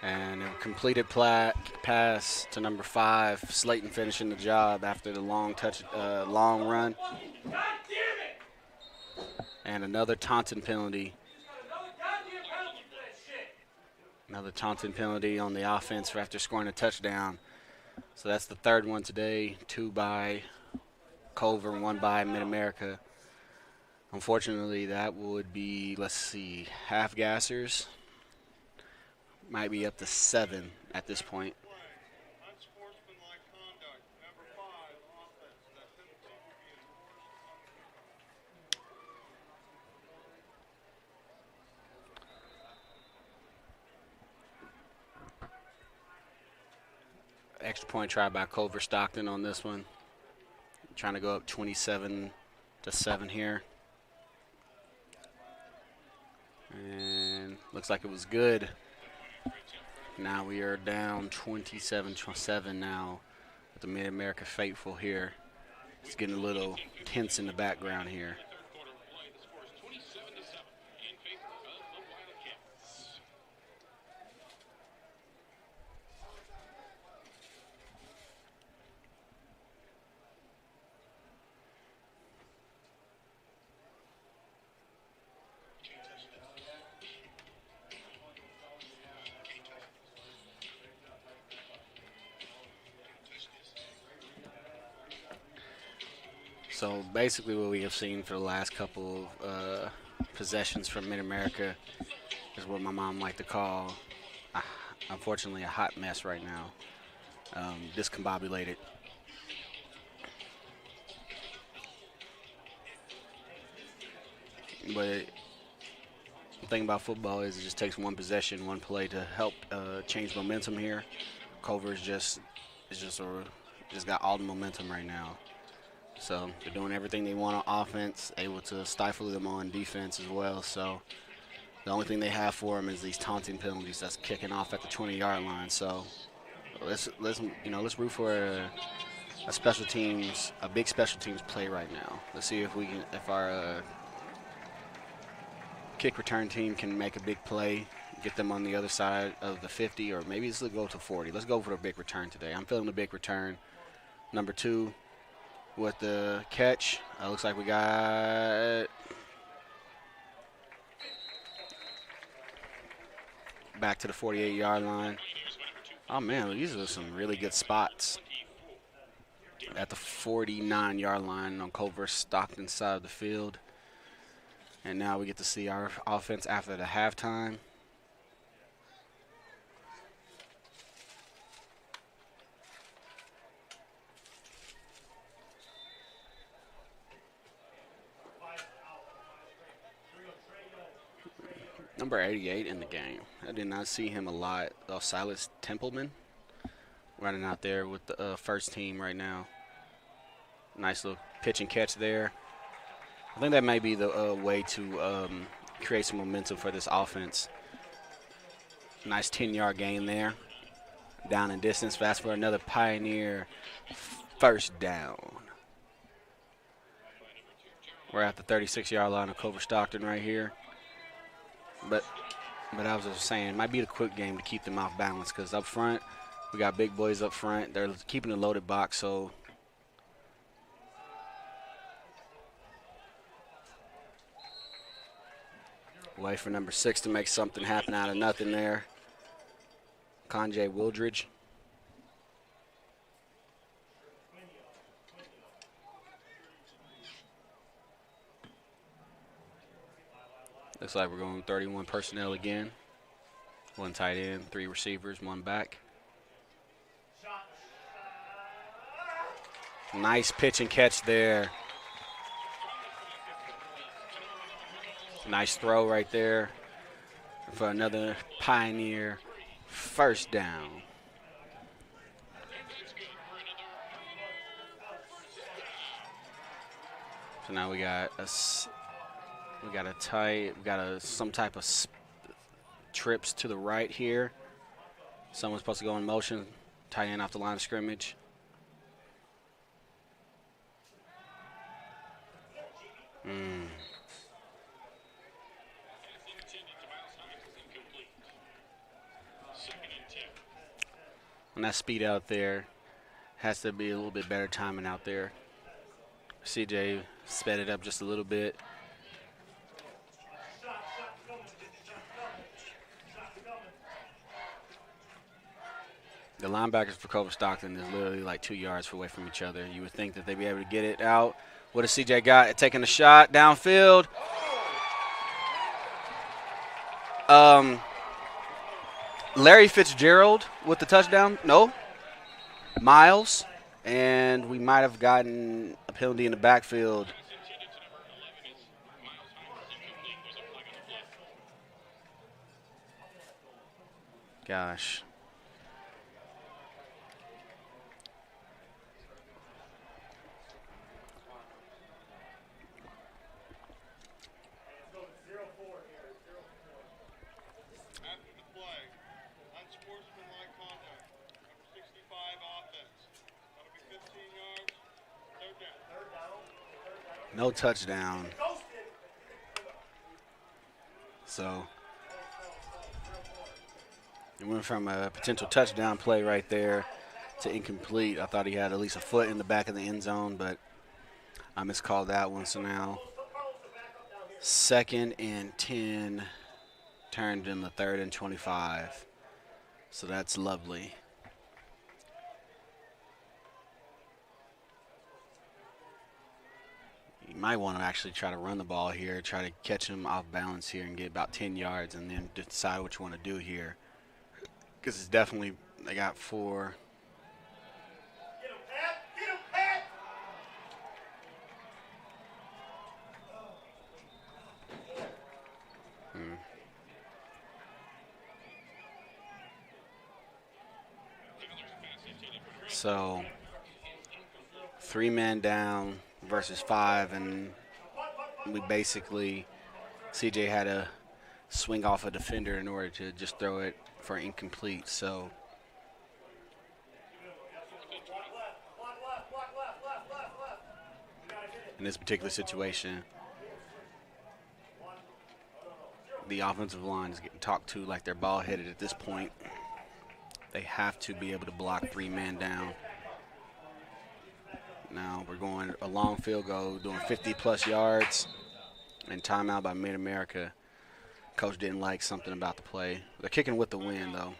And a completed pass to number 5, Slayton finishing the job after the long run. And another taunting penalty. Another taunting penalty on the offense for after scoring a touchdown. So that's the third one today. 2 by Culver, 1 by Mid-America. Unfortunately, that would be, let's see, half-gassers. Might be up to 7 at this point. Unsportsmanlike conduct, number 5, offense. That penalty will be enforced. Extra point try by Culver-Stockton on this one. Trying to go up 27-7 here. And looks like it was good. Now we are down 27-7 now with the Mid-America faithful here. It's getting a little tense in the background here. So basically what we have seen for the last couple of possessions from Mid-America is what my mom liked to call, unfortunately, a hot mess right now. Discombobulated. But the thing about football is it just takes one possession, one play to help change momentum here. Culver's just got all the momentum right now. So they're doing everything they want on offense, able to stifle them on defense as well. So the only thing they have for them is these taunting penalties that's kicking off at the 20-yard line. So let's root for a big special teams play right now. Let's see if our kick return team can make a big play, get them on the other side of the 50, or maybe let's go to 40. Let's go for a big return today. I'm feeling the big return. Number 2 with the catch. Looks like we got back to the 48-yard line. Oh, man, these are some really good spots at the 49-yard line on Culver-Stockton side of the field. And now we get to see our offense after the halftime. Number 88 in the game. I did not see him a lot. Silas Templeman running out there with the first team right now. Nice little pitch and catch there. I think that may be the way to create some momentum for this offense. Nice 10-yard gain there. Down in distance, fast for another Pioneer first down. We're at the 36-yard line of Culver-Stockton right here. But I was just saying, it might be the quick game to keep them off balance because up front, we got big boys up front. They're keeping a loaded box, so wait for number 6 to make something happen out of nothing there. Conjay Wildridge. Looks like we're going 31 personnel again. 1 tight end, 3 receivers, 1 back. Nice pitch and catch there. Nice throw right there for another Pioneer first down. So now we got some type of trips to the right here. Someone's supposed to go in motion, tight end off the line of scrimmage. And that speed out there has to be a little bit better timing out there. CJ sped it up just a little bit. The linebackers for Culver-Stockton is literally like 2 yards away from each other. You would think that they'd be able to get it out. What has CJ got? Taking a shot downfield. Larry Fitzgerald with the touchdown. No. Miles. And we might have gotten a penalty in the backfield. Gosh. After the play, unsportsmanlike conduct. Number 65 offense. That'll be 15 yards. Third down. No touchdown. So it went from a potential touchdown play right there to incomplete. I thought he had at least a foot in the back of the end zone, but I miscalled that one. So now 2nd and 10 turned in the 3rd and 25. So that's lovely. You might want to actually try to run the ball here, try to catch him off balance here and get about 10 yards and then decide what you want to do here. Because it's definitely, they got 4. Get him, Pat! Get him, Pat! So 3 men down versus 5, and we basically, CJ had to swing off a defender in order to just throw it for incomplete. So in this particular situation, the offensive line is getting talked to like they're ball headed at this point. They have to be able to block 3 men down. Now we're going a long field goal, doing 50-plus yards, and timeout by Mid-America. Coach didn't like something about the play. They're kicking with the wind, though.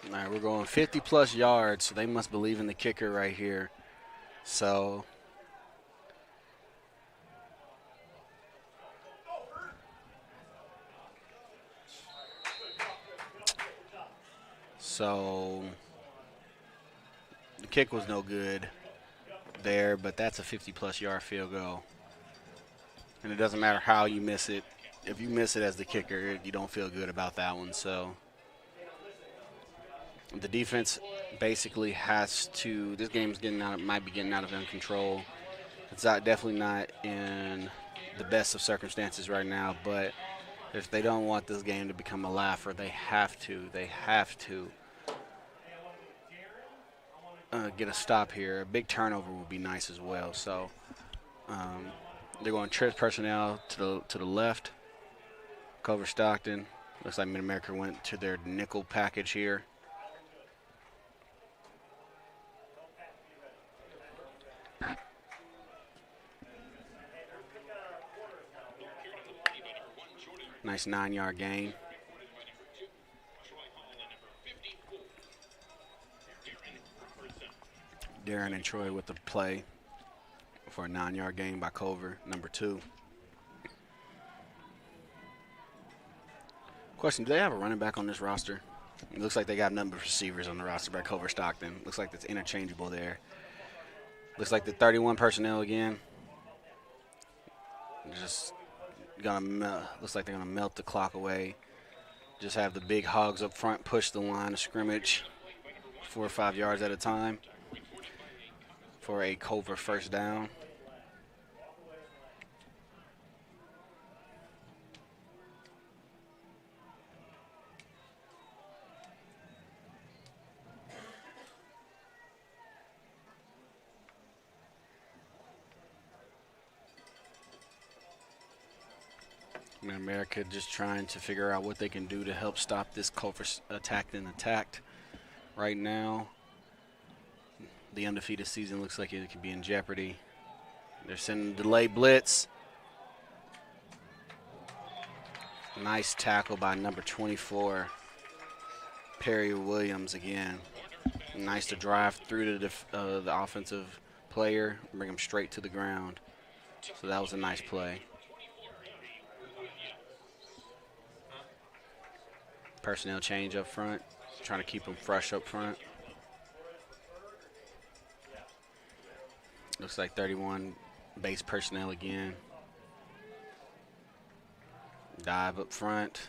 All right, we're going 50-plus yards, so they must believe in the kicker right here. So the kick was no good there, but that's a 50-plus yard field goal. And it doesn't matter how you miss it. If you miss it as the kicker, you don't feel good about that one. So the defense basically has to. This game's might be getting out of control. It's definitely not in the best of circumstances right now. But if they don't want this game to become a laugher, they have to. They have to get a stop here. A big turnover would be nice as well. So they're going trips personnel to the left. Culver-Stockton. Looks like Mid-America went to their nickel package here. Nice 9-yard gain. Darren and Troy with the play for a 9-yard gain by Culver, number 2. Question, do they have a running back on this roster? It looks like they got nothing but receivers on the roster by Culver-Stockton. Looks like it's interchangeable there. Looks like the 31 personnel again. Just looks like they're gonna melt the clock away. Just have the big hogs up front push the line of scrimmage 4 or 5 yards at a time for a Culver first down. Mid-America just trying to figure out what they can do to help stop this Culver attack right now. The undefeated season looks like it could be in jeopardy. They're sending delay blitz. Nice tackle by number 24, Perry Williams again. Nice to drive through the offensive player, bring him straight to the ground. So that was a nice play. Personnel change up front, trying to keep them fresh up front. Looks like 31 base personnel again. Dive up front.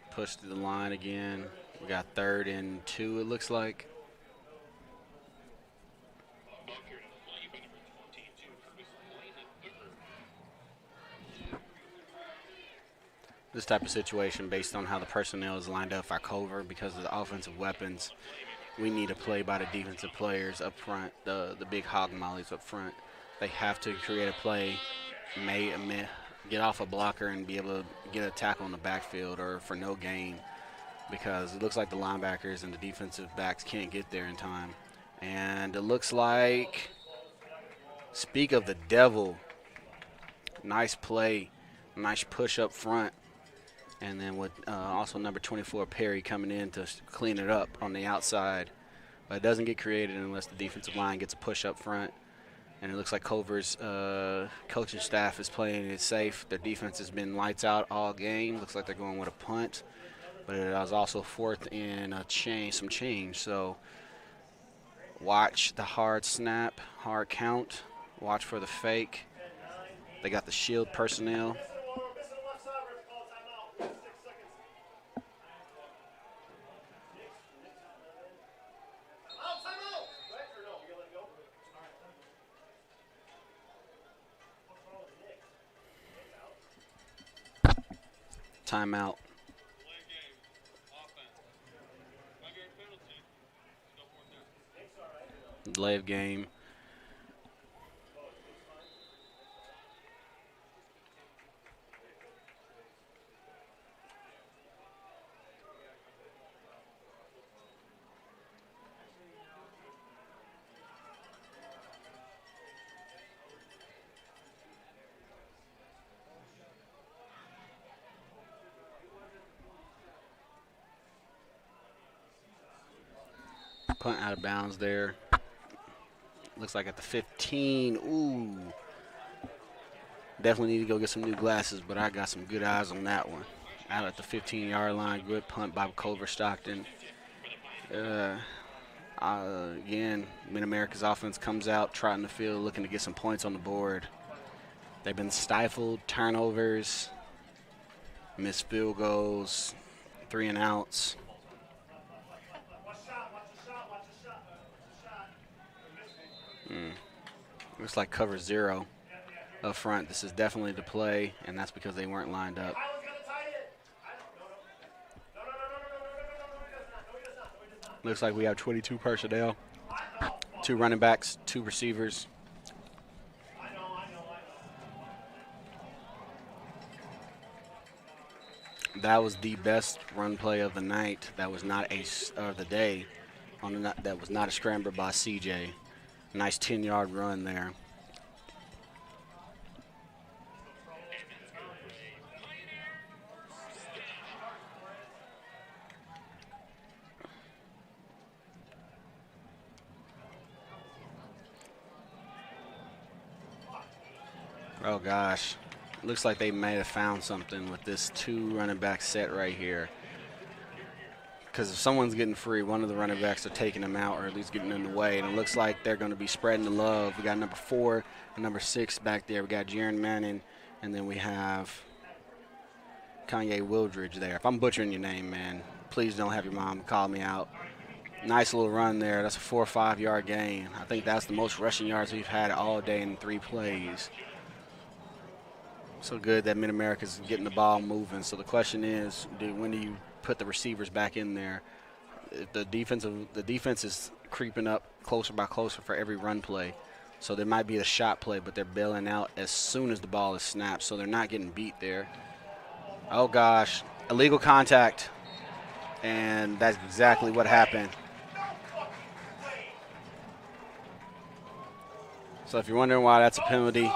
Push to the line again. We got 3rd and 2, it looks like. This type of situation, based on how the personnel is lined up for Culver, because of the offensive weapons, we need a play by the defensive players up front, the big hog mollies up front. They have to create a play, get off a blocker and be able to get a tackle in the backfield or for no gain, because it looks like the linebackers and the defensive backs can't get there in time. And it looks like, speak of the devil, nice play, nice push up front. And then with also number 24, Perry, coming in to clean it up on the outside. But it doesn't get created unless the defensive line gets a push up front. And it looks like Culver's coaching staff is playing it safe. Their defense has been lights out all game. Looks like they're going with a punt. But it was also fourth in some change. So watch the hard snap, hard count. Watch for the fake. They got the shield personnel. Missing the left side, we're going to call a timeout. 6 seconds. Timeout! Right or no? You let it go? All right. What's wrong with Nick? Nick's out. Timeout. Delay game. Offense. 5-yard penalty. Still 4th down. Nick's all right or no? Delay of game. Punt out of bounds there. Looks like at the 15. Ooh. Definitely need to go get some new glasses, but I got some good eyes on that one. Out at the 15-yard line. Good punt by Culver-Stockton. Again, Mid-America's offense comes out, trotting the field, looking to get some points on the board. They've been stifled, turnovers, missed field goals, 3 and outs. Looks like cover 0 up front. This is definitely the play, and that's because they weren't lined up. Looks like we have 22 personnel, 2 running backs, 2 receivers. That was the best run play of the night. That was not the day. That was not a scrambler by CJ. Nice 10-yard run there. Oh gosh, looks like they may have found something with this 2 running back set right here. Because if someone's getting free, one of the running backs are taking them out or at least getting in the way. And it looks like they're going to be spreading the love. We got number 4 and number 6 back there. We got Jaron Manning, and then we have Kanye Wildridge there. If I'm butchering your name, man, please don't have your mom call me out. Nice little run there. That's a 4 or 5 yard gain. I think that's the most rushing yards we've had all day in 3 plays. So good that Mid-America's getting the ball moving. So the question is, when do you put the receivers back in there? The defense is creeping up closer by closer for every run play. So there might be a shot play, but they're bailing out as soon as the ball is snapped, so they're not getting beat there. Oh gosh, illegal contact, and that's exactly what happened. So if you're wondering why that's a penalty,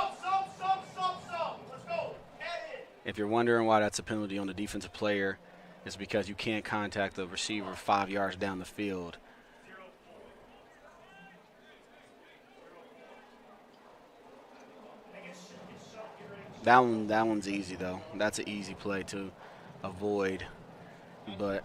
if you're wondering why that's a penalty on the defensive player, it's because you can't contact the receiver 5 yards down the field. That one's easy though. That's an easy play to avoid, but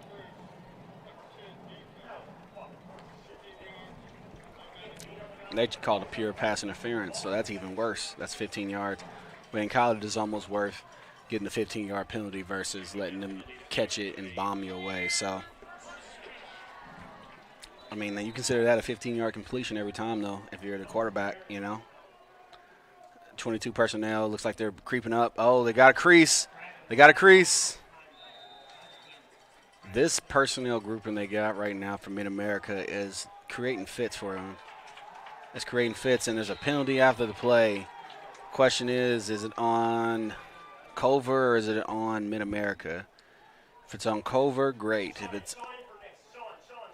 they called a pure pass interference, so that's even worse. That's 15 yards. But in college, it's almost worth getting the 15-yard penalty versus letting them catch it and bomb you away. So, I mean, you consider that a 15-yard completion every time, though, if you're the quarterback, you know. 22 personnel. Looks like they're creeping up. Oh, they got a crease. They got a crease. This personnel grouping they got right now for Mid-America is creating fits for them. It's creating fits, and there's a penalty after the play. Question is it on Culver or is it on Mid-America? If it's on Culver, great. If it's Sean for Nix.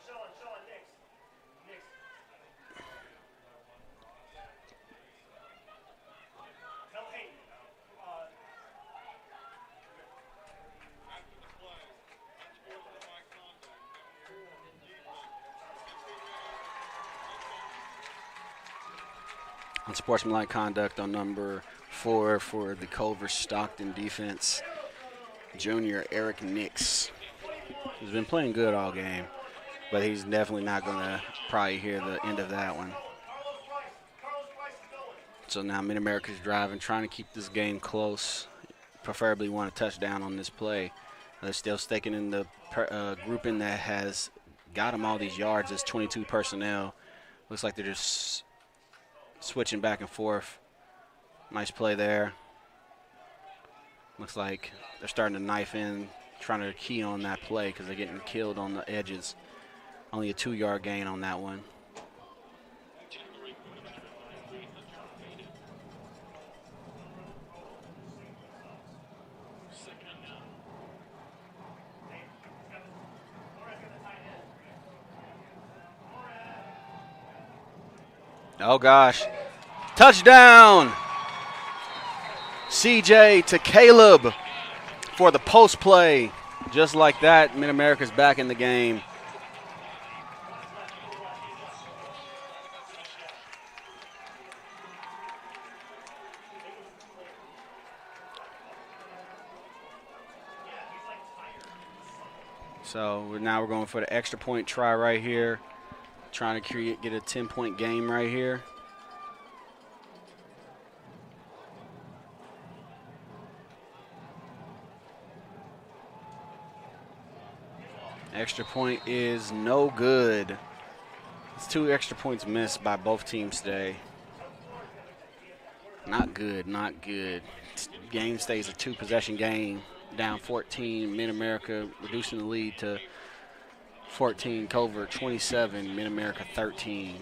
Sean, Nix. Nix. Tell Hayden. After the play, unsportsmanlike conduct, number 4, defense. unsportsmanlike conduct on number 4 for the Culver-Stockton defense. Junior Eric Nix. He's been playing good all game, but he's definitely not going to probably hear the end of that one. Carlos Price is going. So now Mid-America's driving, trying to keep this game close. Preferably want a touchdown on this play. They're still sticking in the grouping that has got them all these yards as 22 personnel. Looks like they're just switching back and forth. Nice play there. Looks like they're starting to knife in, trying to key on that play because they're getting killed on the edges. Only a 2-yard gain on that one. Oh, gosh. Touchdown! CJ to Caleb for the post play. Just like that, Mid-America's back in the game. So now we're going for the extra point try right here. Trying to get a 10-point game right here. Extra point is no good. It's 2 extra points missed by both teams today. Not good, not good. Game stays a 2-possession game. Down 14, Mid-America reducing the lead to 14. Culver 27, Mid-America 13.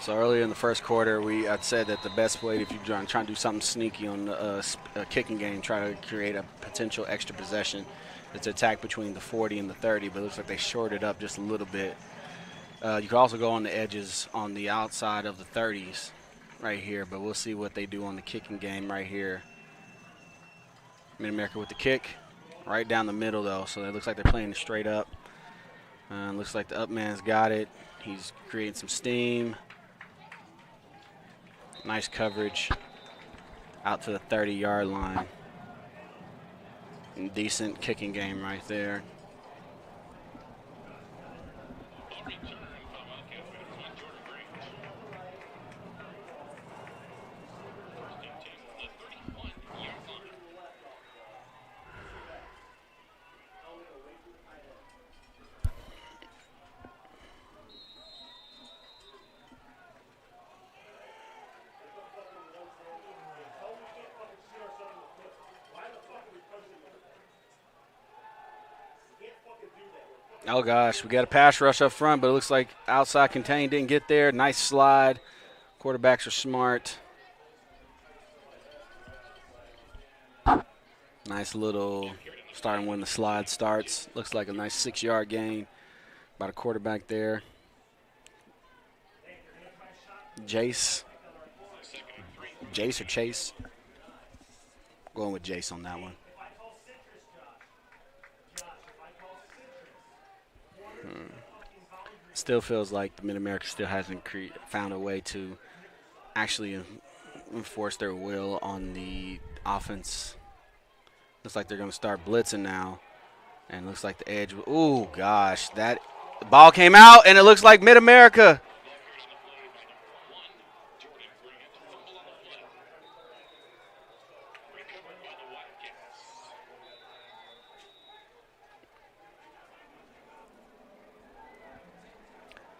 So earlier in the first quarter, I'd said that the best way if you're trying to do something sneaky on the kicking game, try to create a potential extra possession, is to attack between the 40 and the 30, but it looks like they shorted up just a little bit. You could also go on the edges on the outside of the 30s right here, but we'll see what they do on the kicking game right here. Mid-America with the kick, right down the middle though, so it looks like they're playing it straight up. Looks like the up man's got it. He's creating some steam. Nice coverage out to the 30-yard line. And decent kicking game right there. Oh, gosh, we got a pass rush up front, but it looks like outside contain didn't get there. Nice slide. Quarterbacks are smart. Nice little starting when the slide starts. Looks like a nice 6-yard gain by the quarterback there. Jace or Chase? Going with Jace on that one. Still feels like the Mid-America still hasn't found a way to actually enforce their will on the offense. Looks like they're going to start blitzing now. And looks like the edge. Ooh, gosh. That ball came out, and it looks like Mid-America.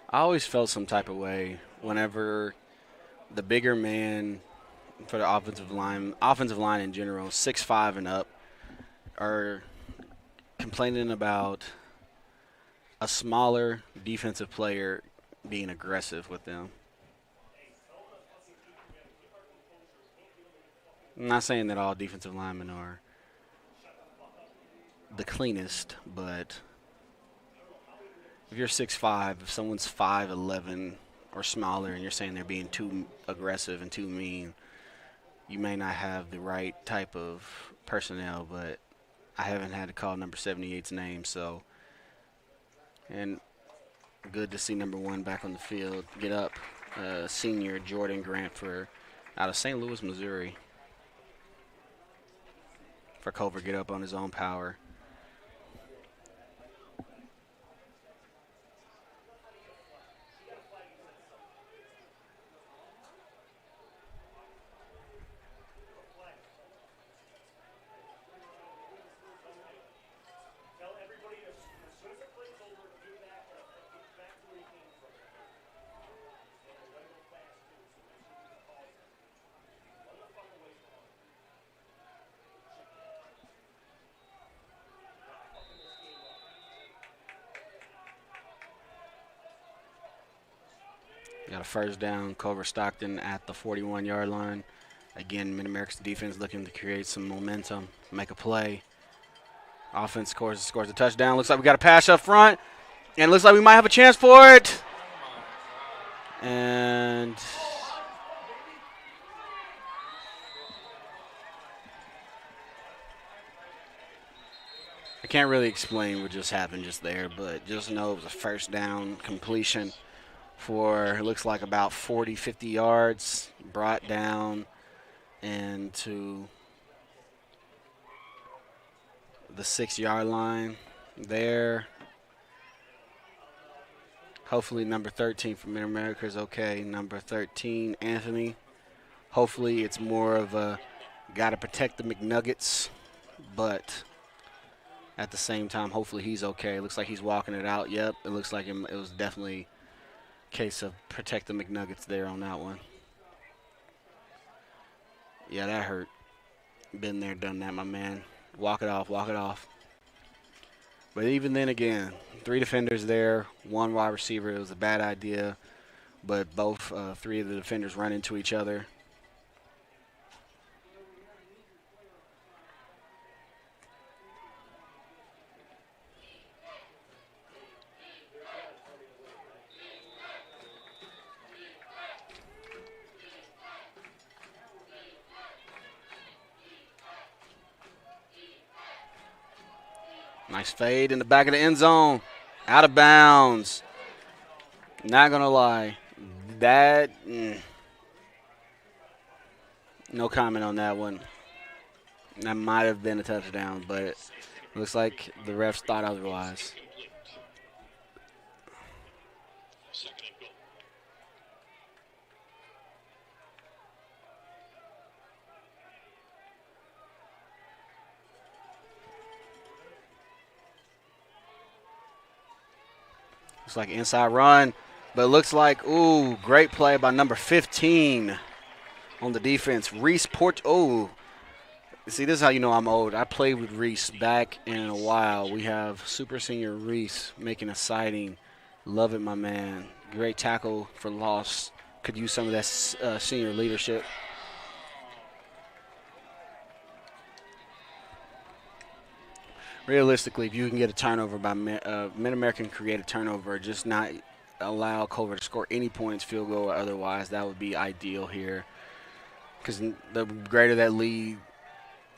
I always felt some type of way whenever the bigger man for the offensive line in general, 6'5" and up, are complaining about a smaller defensive player being aggressive with them. I'm not saying that all defensive linemen are the cleanest, but if you're 6'5", if someone's 5'11" or smaller and you're saying they're being too aggressive and too mean, you may not have the right type of personnel, but I haven't had to call number 78's name, so. And good to see number 1 back on the field. Get up, senior Jordan Grant out of St. Louis, Missouri. For Culver, get up on his own power. Tell everybody as soon as it plays over, get back to where you came from. And they're going to go fast, too, so make sure you get the calls in. Run the fuck away from them. Got a first down, Culver-Stockton at the 41-yard line. Again, Mid-America's defense looking to create some momentum, make a play. Offense scores a touchdown. Looks like we got a pass up front, and looks like we might have a chance for it. And I can't really explain what just happened just there, but just know it was a first down completion for, it looks like about 40, 50 yards, brought down into the 6-yard line there. Hopefully number 13 for Mid-America is okay. Number 13, Anthony. Hopefully it's more of a got to protect the McNuggets, but at the same time, hopefully he's okay. It looks like he's walking it out. Yep, it looks like it was definitely a case of protect the McNuggets there on that one. Yeah, that hurt. Been there, done that, my man. Walk it off, walk it off. But even then again, 3 defenders there, 1 wide receiver. It was a bad idea, but both 3 of the defenders run into each other. Nice fade in the back of the end zone. Out of bounds. Not going to lie. That, no comment on that one. That might have been a touchdown, but it looks like the refs thought otherwise. Looks like inside run, but it looks like, ooh, great play by number 15 on the defense. Reese see, this is how you know I'm old. I played with Reese back in a while. We have super senior Reese making a sighting. Love it, my man. Great tackle for loss. Could use some of that senior leadership. Realistically, if you can get a turnover by Mid-American, create a turnover, just not allow Culver to score any points, field goal or otherwise, that would be ideal here. Because the greater that lead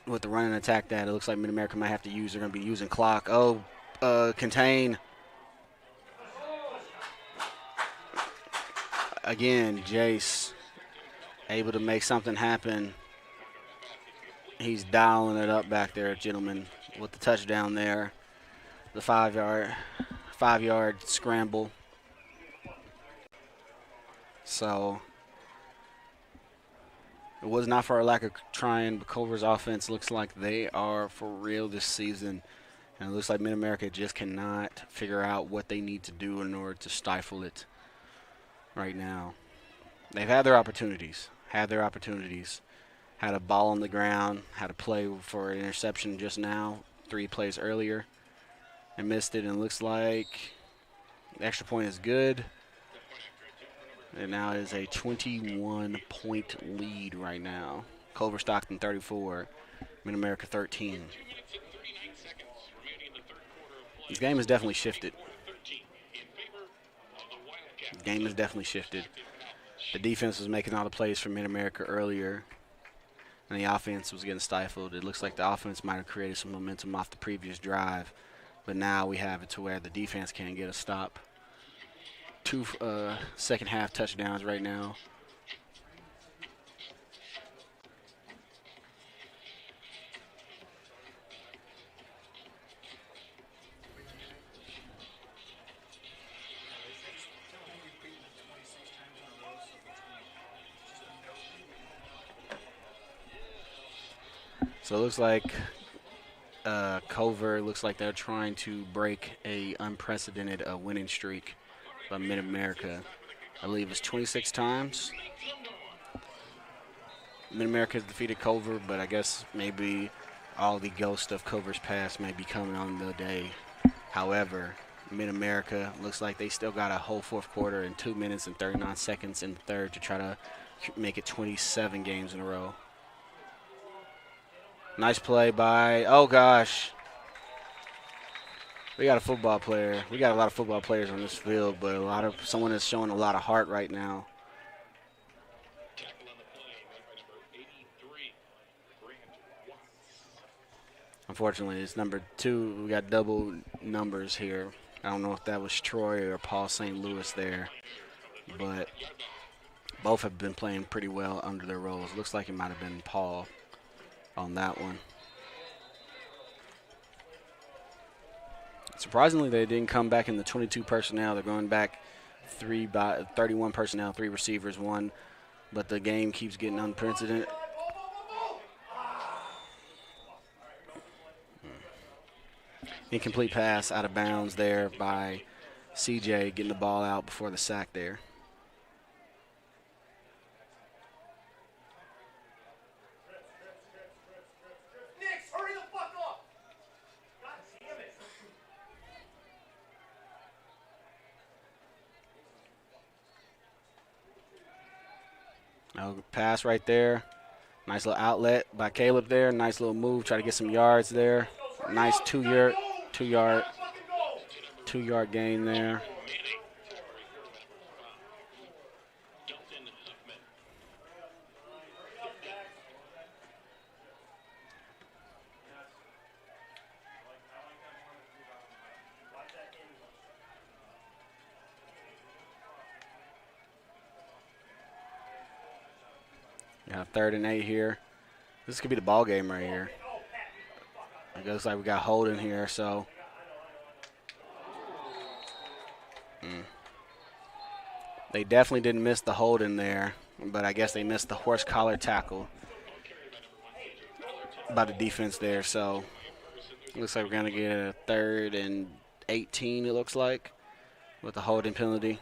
with the run and attack that it looks like Mid-America might have to use, they're going to be using clock. Oh, contain. Again, Jace able to make something happen. He's dialing it up back there, gentlemen, with the touchdown there. The 5-yard scramble. So it was not for a lack of trying, but Culver's offense looks like they are for real this season. And it looks like Mid-America just cannot figure out what they need to do in order to stifle it right now. They've had their opportunities, had a ball on the ground, had a play for an interception just now, 3 plays earlier, and missed it. And it looks like the extra point is good. And now it is a 21-point lead right now. Culver-Stockton 34, Mid-America 13. This game has definitely shifted. The defense was making all the plays for Mid-America earlier, and the offense was getting stifled. It looks like the offense might have created some momentum off the previous drive, but now we have it to where the defense can't get a stop. 2 second half touchdowns right now. So it looks like Culver looks like they're trying to break a unprecedented winning streak by Mid-America. I believe it's 26 times. Mid-America has defeated Culver, but I guess maybe all the ghost of Culver's past may be coming on the day. However, Mid-America looks like they still got a whole fourth quarter and 2 minutes and 39 seconds in the third to try to make it 27 games in a row. Nice play by, oh gosh. We got a football player. We got a lot of football players on this field, but someone is showing a lot of heart right now. Unfortunately, it's number 2. We got double numbers here. I don't know if that was Troy or Paul St. Louis there, but both have been playing pretty well under their roles. Looks like it might have been Paul on that one. Surprisingly, they didn't come back in the 22 personnel. They're going back 31 personnel, 3 receivers, 1. But the game keeps getting unprecedented. Incomplete pass out of bounds there by CJ, getting the ball out before the sack there. Pass right there. Nice little outlet by Caleb there. Nice little move. Try to get some yards there. Nice two-yard gain there. Got 3rd and 8 here. This could be the ball game right here. It looks like we got holding here, so. They definitely didn't miss the holding there, but I guess they missed the horse collar tackle by the defense there. So it looks like we're going to get a 3rd and 18, it looks like, with the holding penalty.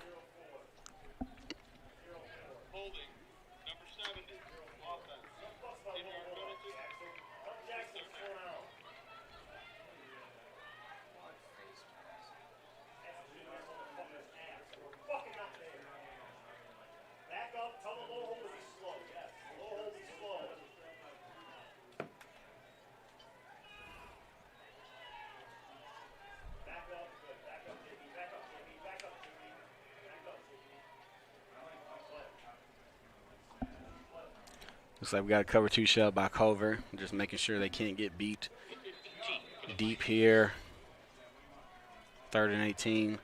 Looks like we got a cover 2 shell by Culver, just making sure they can't get beat deep here. 3rd and 18.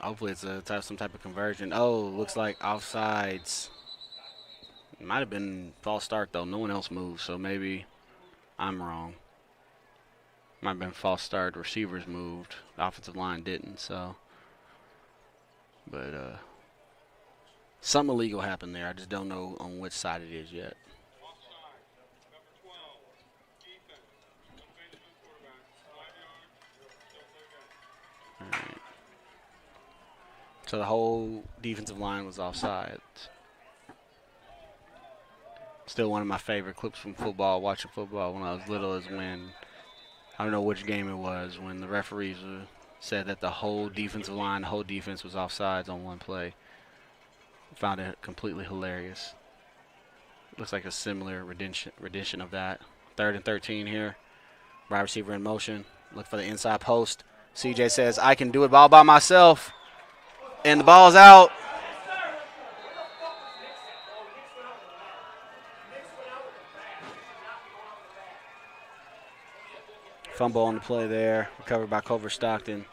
Hopefully it's some type of conversion. Oh, looks like offsides. Might have been false start though. No one else moved, so maybe I'm wrong. Might have been false start. Receivers moved. The offensive line didn't. So, but something illegal happened there. I just don't know on which side it is yet. Offside. Number 12. Defense. Elevated to the quarterback. 5 yards. Still play game. All right. So the whole defensive line was offside. Still one of my favorite clips from football, watching football when I was little, is when, I don't know which game it was, when the referees said that the whole defensive line, the whole defense was offsides on one play. Found it completely hilarious. Looks like a similar rendition of that. 3rd and 13 here. Wide receiver in motion. Look for the inside post. CJ says, I can do it all by myself. And the ball's out. Fumble on the play there. Recovered by Culver-Stockton.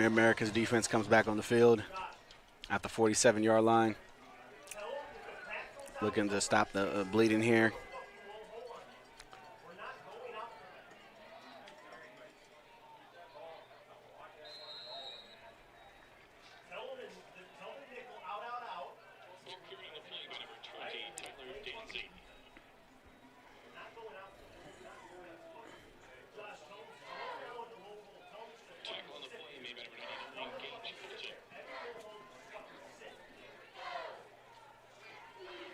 America's defense comes back on the field at the 47-yard line. Looking to stop the bleeding here.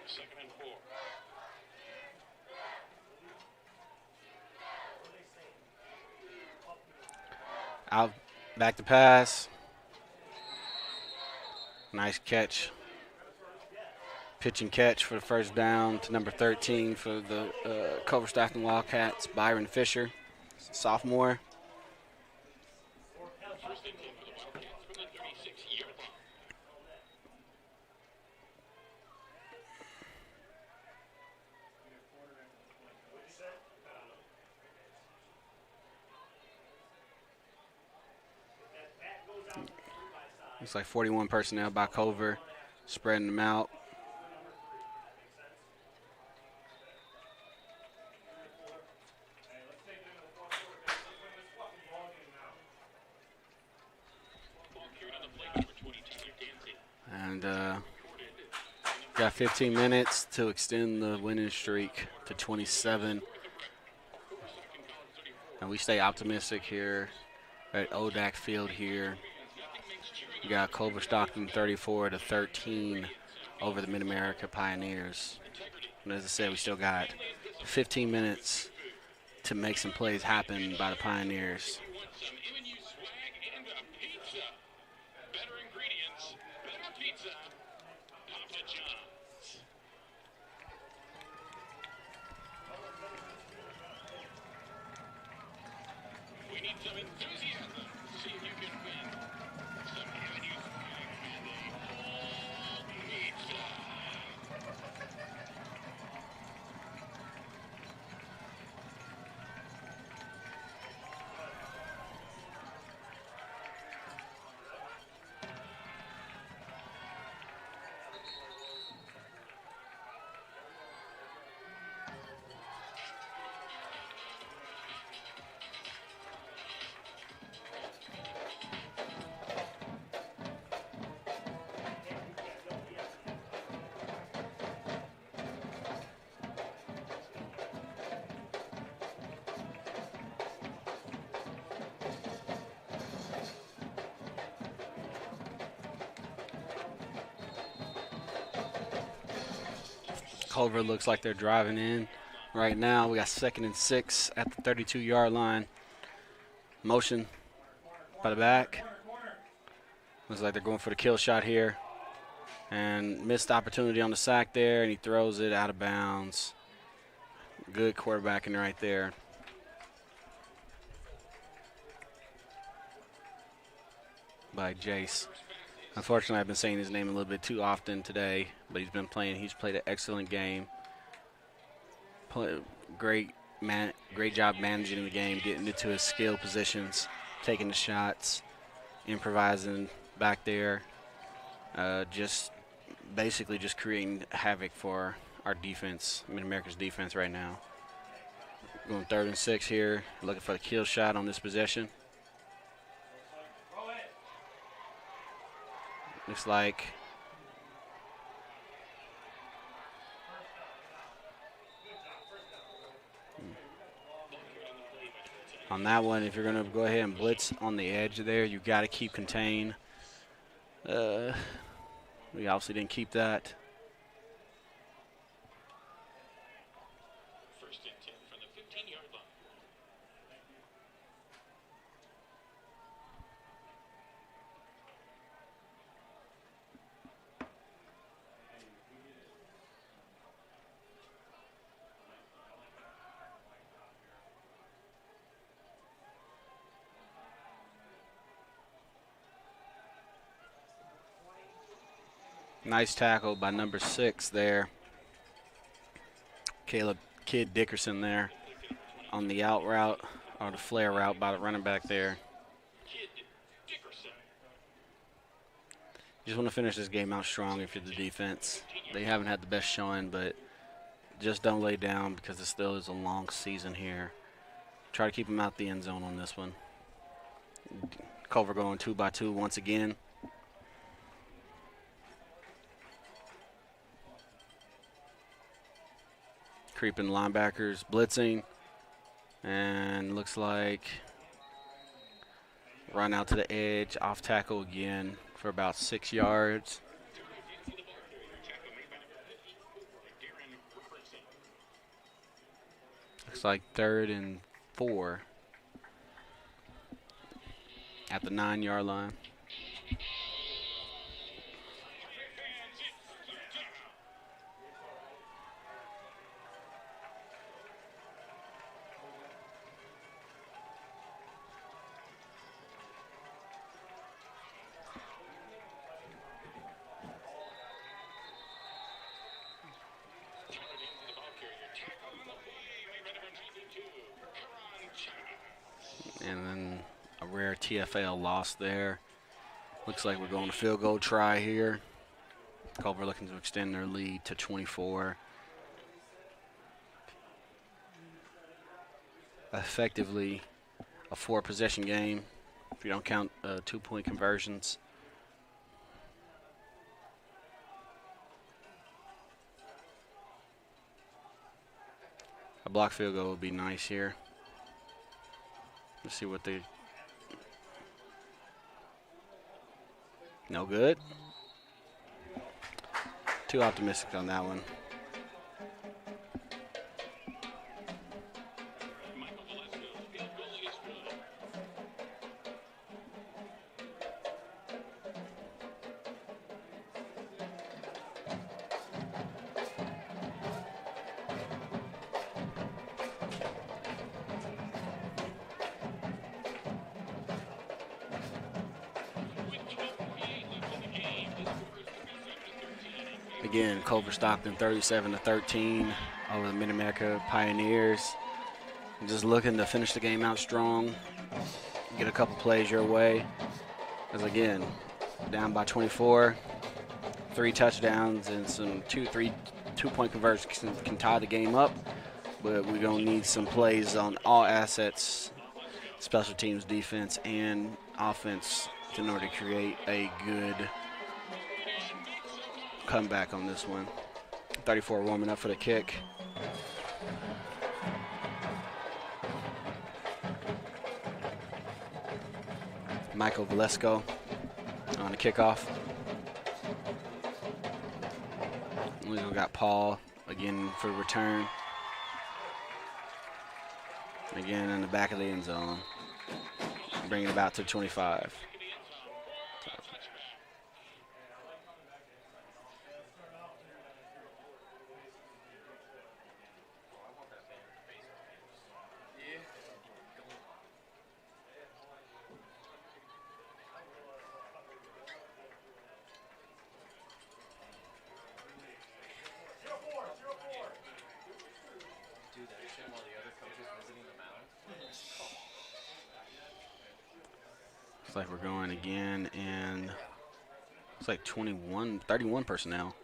Second and 4. Out, back to pass. Nice catch. Pitch and catch for the first down to number 13 for the Culver-Stockton Wildcats, Byron Fisher, sophomore. First and 10 for the Wildcats from the 36-yard line. Looks like 41 personnel by Culver, spreading them out. And got 15 minutes to extend the winning streak to 27. And we stay optimistic here at ODAC Field here. We got Culver-Stockton 34-13 over the Mid-America Pioneers. And as I said, we still got 15 minutes to make some plays happen by the Pioneers. Some MNU swag and a pizza. Better ingredients, better pizza. Papa John's. We need some enthusiasm. See if you can win some MNU swag and a whole pizza. Culver looks like they're driving in right now. We got 2nd and 6 at the 32-yard line. Motion by the back. Looks like they're going for the kill shot here. And missed opportunity on the sack there, and he throws it out of bounds. Good quarterbacking right there. By Jace. Unfortunately, I've been saying his name a little bit too often today, but he's been playing. He's played an excellent game. Great job managing the game, getting into his skill positions, taking the shots, improvising back there. Just basically just creating havoc for our defense, Mid-America's defense right now. Going 3rd and 6 here, looking for the kill shot on this possession. Looks like on that one, if you're going to go ahead and blitz on the edge there, you got to keep contained. We obviously didn't keep that. First and 10 from the 15-yard line. Nice tackle by number 6 there. Caleb Kid Dickerson there on the out route, or the flare route by the running back there. Kid Dickerson. You just want to finish this game out strong if you're the defense. They haven't had the best showing, but just don't lay down because it still is a long season here. Try to keep them out the end zone on this one. Culver going 2-by-2 once again. Creeping linebackers blitzing, and looks like run out to the edge, off tackle again for about 6 yards. Looks like 3rd and 4 at the 9-yard line. And then a rare TFL loss there. Looks like we're going to field goal try here. Culver looking to extend their lead to 24. Effectively a 4-possession game if you don't count 2-point conversions. A block field goal would be nice here. Let's see what they. No good. Too optimistic on that one. Again, Culver-Stockton 37-13 over the Mid-America Pioneers. Just looking to finish the game out strong, get a couple plays your way. As again, down by 24, 3 touchdowns and some 2-point conversions can tie the game up. But we're going to need some plays on all assets, special teams, defense, and offense in order to create a good comeback on this one. 34 warming up for the kick. Michael Valesco on the kickoff. We got Paul again for the return. Again in the back of the end zone. Bringing it about to 25. Looks like we're going again, and it's like 31 personnel.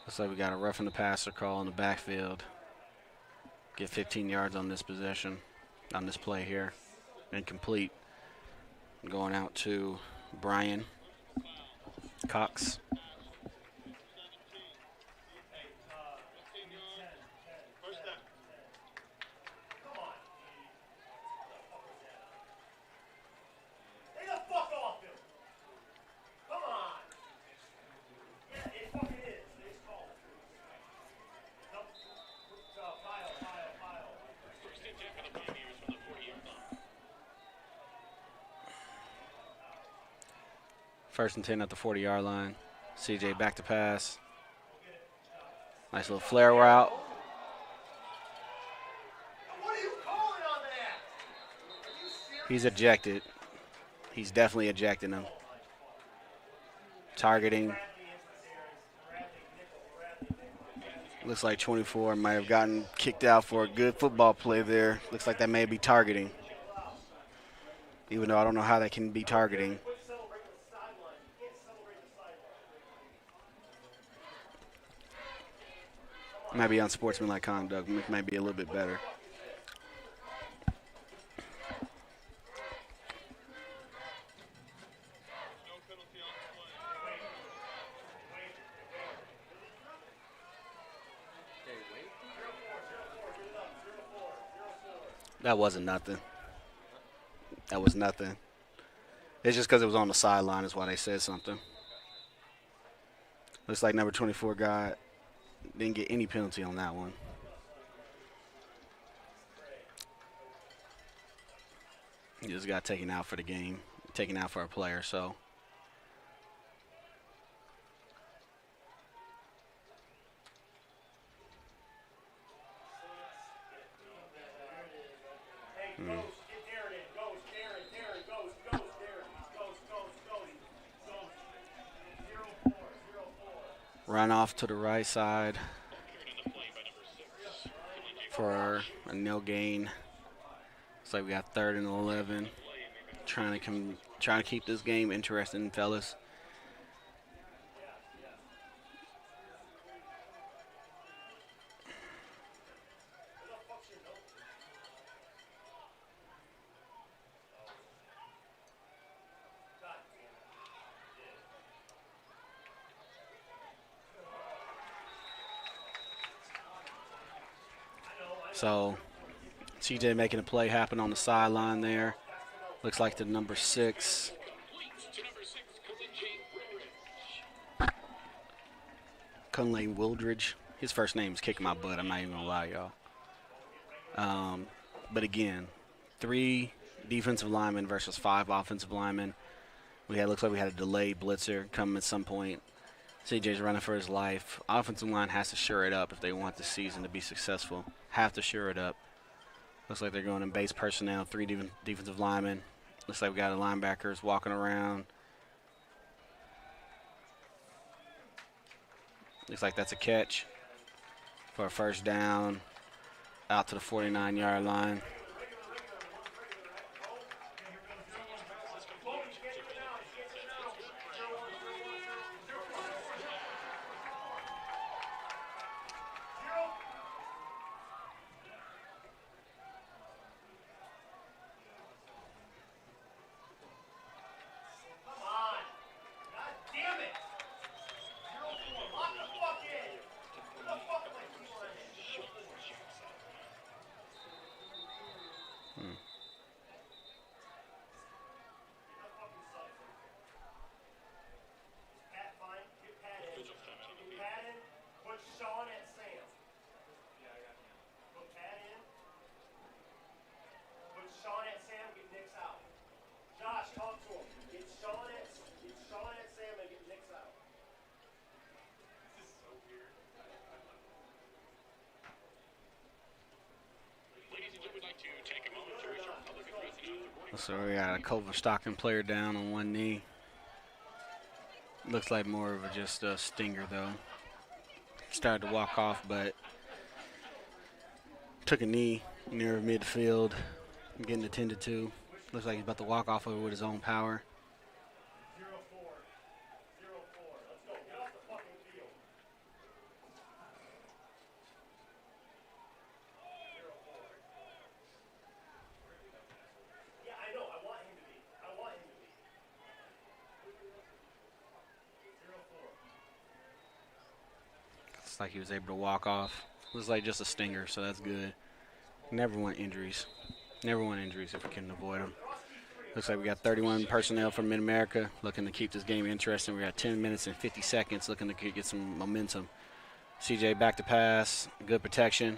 Looks like we got a roughing the passer call in the backfield. Get 15 yards on this possession, on this play here. Incomplete. Going out to Brian Cox. First down. Stay the fuck off him! Come on! Yeah, it fucking is. It's called. Nope. File. First and 10 for the Pioneers from the 40-yard line. First and 10 at the 40-yard line. CJ back to pass. Nice little flare route. What are you calling on that? Are you serious? He's ejected. He's definitely ejecting him. Targeting. Looks like 24 might have gotten kicked out for a good football play there. Looks like that may be targeting. Even though I don't know how that can be targeting. Quit celebrating the sideline. You can't celebrate the sideline. Might be unsportsmanlike conduct. Might be a little bit better. No penalty on the play. That wasn't nothing. That was nothing. It's just because it was on the sideline is why they said something. Looks like number 24 guy didn't get any penalty on that one. He just got taken out for the game, taken out for a player, so. Hey, Ghost, get Darren in. Ghost, Darren, Ghost, Darren. Ghost. 0-4. Run off to the right side for a no gain. Looks like we got 3rd and 11. Trying to keep this game interesting, fellas. So CJ making a play happen on the sideline there. Looks like the number 6. To number 6, Cullen J. Woodridge. Cunlay Wildridge. His first name is kicking my butt. I'm not even gonna lie, y'all. But again, 3 defensive linemen versus 5 offensive linemen. Looks like we had a delayed blitzer come at some point. CJ's running for his life. Offensive line has to shore it up if they want this season to be successful. Have to shore it up. Looks like they're going in base personnel, 3 defensive linemen. Looks like we got the linebackers walking around. Looks like that's a catch for a first down out to the 49-yard line. So we got a Culver-Stockton player down on one knee. Looks like more of just a stinger, though. Started to walk off, but Took a knee near midfield, getting attended to. Looks like he's about to walk off of it with his own power. 0-4. 0-4. Let's go. Get off the fucking field. 0-4. Yeah, I know. I want him to be. 0-4. Looks like he was able to walk off. Looks like just a stinger, so that's good. Never want injuries. Never want injuries if we can avoid them. Looks like we got 31 personnel from Mid-America looking to keep this game interesting. We got 10 minutes and 50 seconds looking to get some momentum. CJ back to pass. Good protection.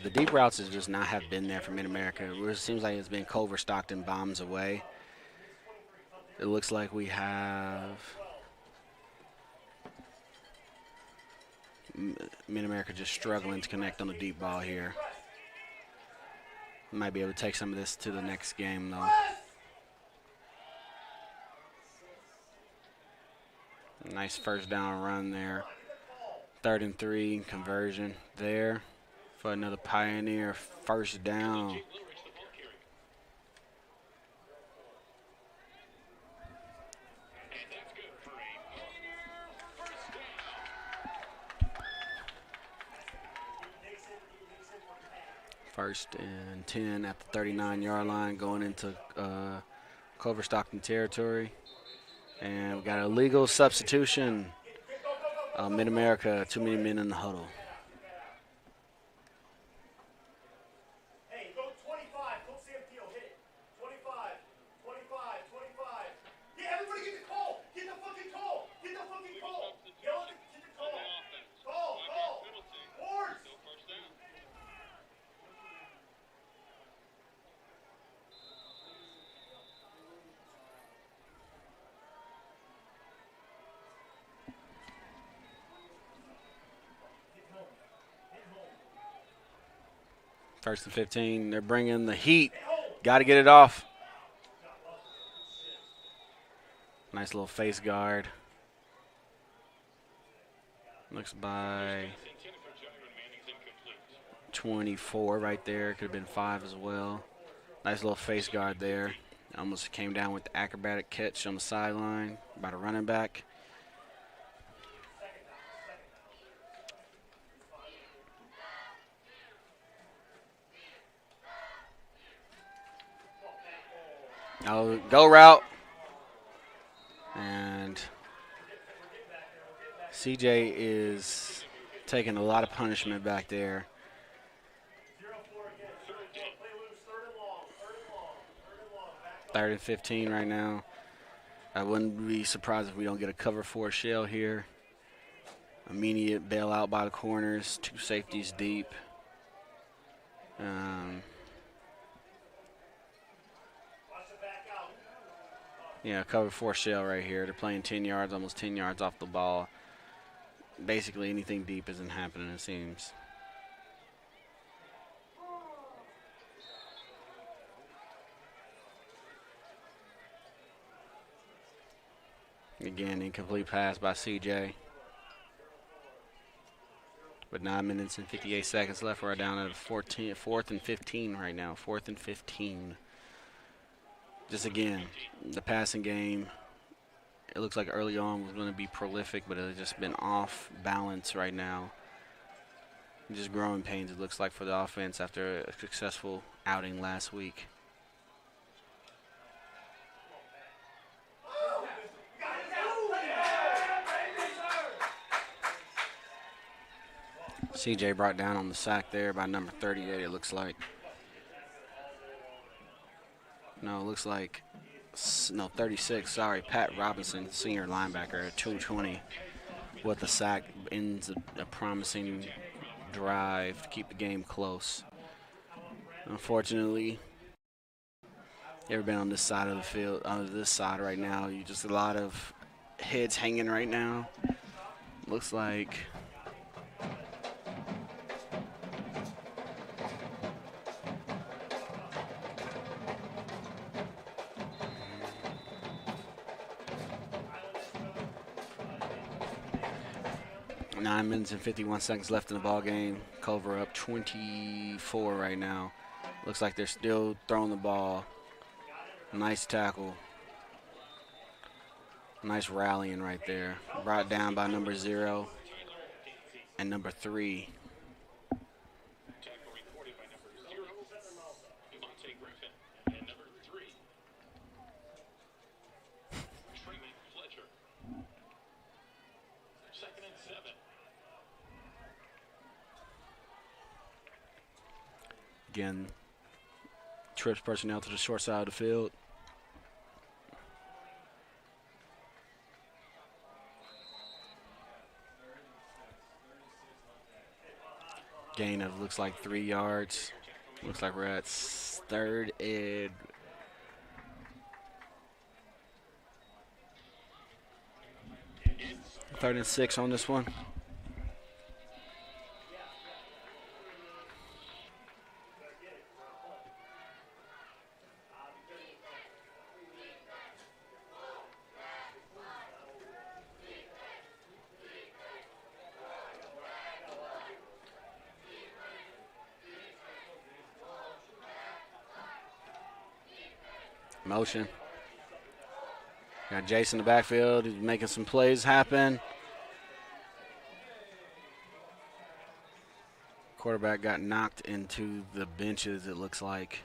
The deep routes has just not have been there for Mid-America. It seems like it's been Culver-Stockton bombs away. It looks like we have Mid-America just struggling to connect on the deep ball here. Might be able to take some of this to the next game, though. Nice first down run there. 3rd and 3, conversion there for another Pioneer first down. First and 10 at the 39-yard line going into Culver-Stockton territory. And we got a legal substitution. Mid-America, too many men in the huddle. Hey, go 25. Don't say a deal. Hit it. 25. 25. 25. Yeah, everybody get the call. Get the fucking call. Get the fucking call. Yell at get the call. Call. Boards. First and 15. They're bringing the heat. Got to get it off. Nice little face guard. Looks by 24 right there. Could have been 5 as well. Nice little face guard there. Almost came down with the acrobatic catch on the sideline by the running back. Oh, go route. And CJ is taking a lot of punishment back there. 0-4 again. Play loose. 3rd and long. 3rd and 15 right now. I wouldn't be surprised if we don't get a cover 4 shell here. Immediate bailout by the corners. 2 safeties deep. Yeah, cover 4 shell right here. They're playing 10 yards, almost 10 yards off the ball. Basically anything deep isn't happening, it seems. Again, incomplete pass by CJ. With 9 minutes and 58 seconds left, we're down at 4th and 15 right now. 4th and 15. Just again, the passing game, it looks like early on was going to be prolific, but it's just been off balance right now. Just growing pains, it looks like, for the offense after a successful outing last week. CJ brought down on the sack there by number 38, it looks like. No, it looks like, no, 36, sorry. Pat Robinson, senior linebacker at 220 with the sack, ends a promising drive to keep the game close. Unfortunately, ever been on this side of the field, on this side right now, you just a lot of heads hanging right now. Looks like 9 minutes and 51 seconds left in the ball game. Culver up 24 right now. Looks like they're still throwing the ball. Nice tackle. Nice rallying right there. Brought down by number 0 and number 3. Tackle recorded by number 0, Devontae Griffin, and number 3, Truman Fletcher. 2nd and 7. Again, trips personnel to the short side of the field. Gain of looks like 3 yards. Looks like we're at 3rd and 6 on this one. Motion. Got Jason in the backfield. He's making some plays happen. Quarterback got knocked into the benches, it looks like.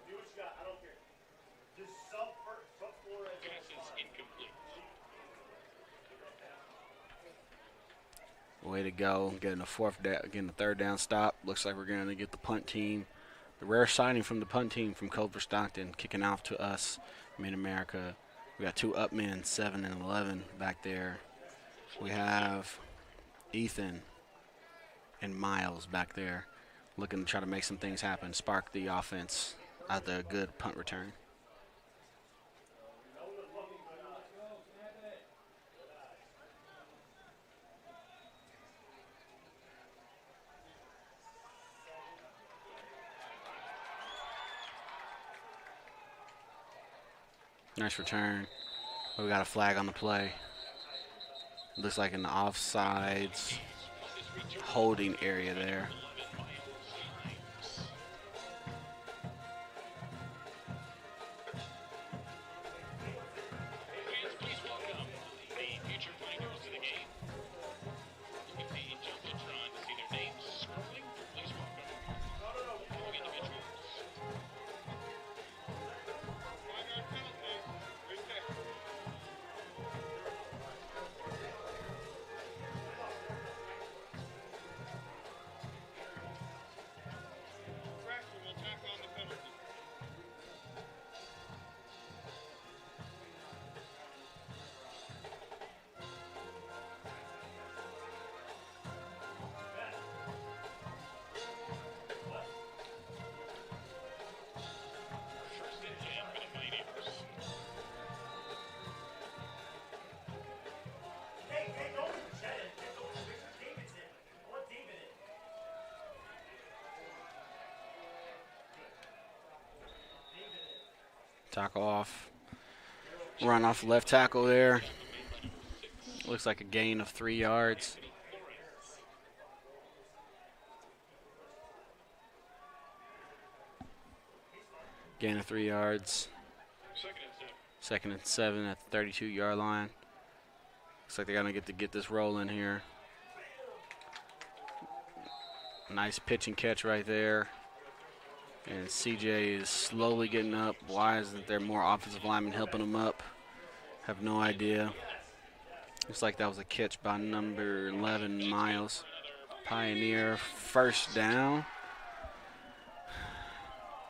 Do what you got. I don't care. Just sub front floor and Pass is incomplete. Way to go. Getting a 3rd down stop. Looks like we're going to get the punt team. The rare signing from the punt team from Culver-Stockton kicking off to us, Mid-America. We got 2 up men, 7 and 11 back there. We have Ethan and Miles back there looking to try to make some things happen, spark the offense after a good punt return. Nice return. We got a flag on the play. Looks like in the offsides holding area there. Fans, please welcome the future finders to the game. Look at the Jumbotron to see their names scrolling. Please welcome all individuals. Infraction will tack on the penalty. First and 10 for the Pioneers. hey, don't jet it. Don't Richard Davidson. I want David in. Tackle off. Run off left tackle there. Looks like a gain of 3 yards. Gain of 3 yards. 2nd and 7 at the 32-yard line. Looks like they're going to get this rolling here. Nice pitch and catch right there. And CJ is slowly getting up. Why isn't there more offensive linemen helping him up? Have no idea. Looks like that was a catch by number 11, Miles. Pioneer, 1st down.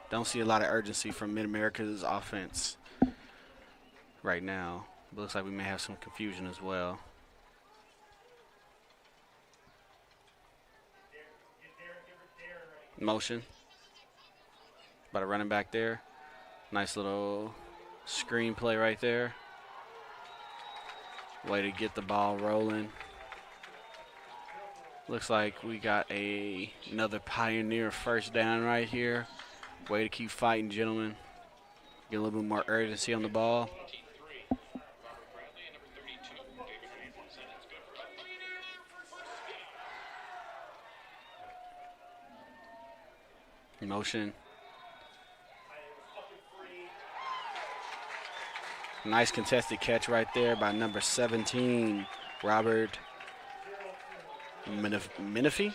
Don't see a lot of urgency from Mid-America's offense right now. But looks like we may have some confusion as well. Motion. About a running back there. Nice little screen play right there. Way to get the ball rolling. Looks like we got another Pioneer 1st down right here. Way to keep fighting, gentlemen. Get a little bit more urgency on the ball. Robert Bradley and number 32, David Ramos. And it's good for a Pioneer first Motion. Nice contested catch right there by number 17, Robert Menifee.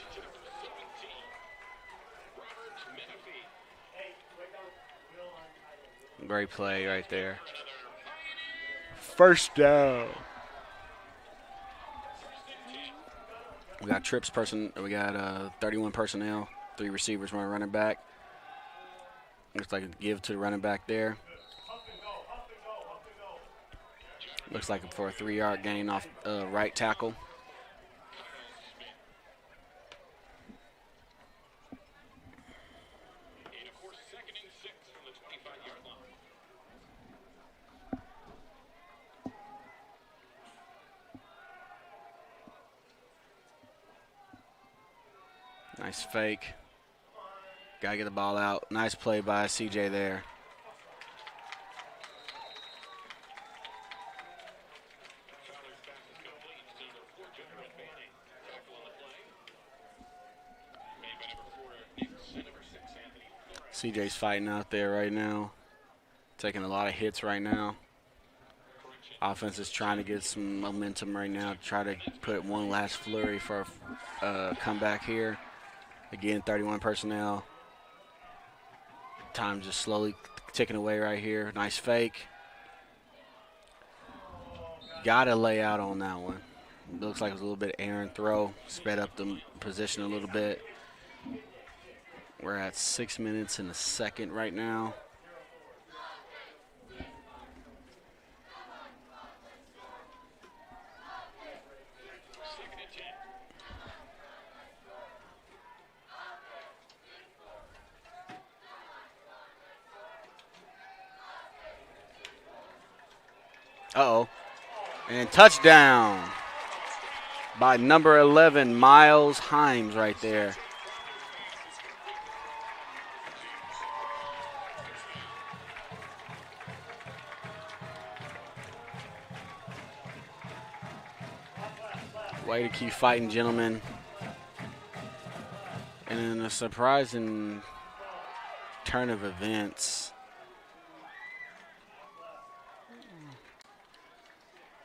Great play right there. First down. We got We got 31 personnel, 3 receivers, 1 running back. Looks like a give to the running back there. Looks like for a 3-yard gain off right tackle. Nice fake. Gotta get the ball out. Nice play by CJ there. CJ's fighting out there right now. Taking a lot of hits right now. Offense is trying to get some momentum right now. Try to put one last flurry for a comeback here. Again, 31 personnel. Time just slowly ticking away right here. Nice fake. Got to lay out on that one. Looks like it was a little bit errant throw. Sped up the position a little bit. We're at 6 minutes and a second right now. Uh-oh. And touchdown by number 11, Miles Himes right there. Way to keep fighting, gentlemen. And in a surprising turn of events,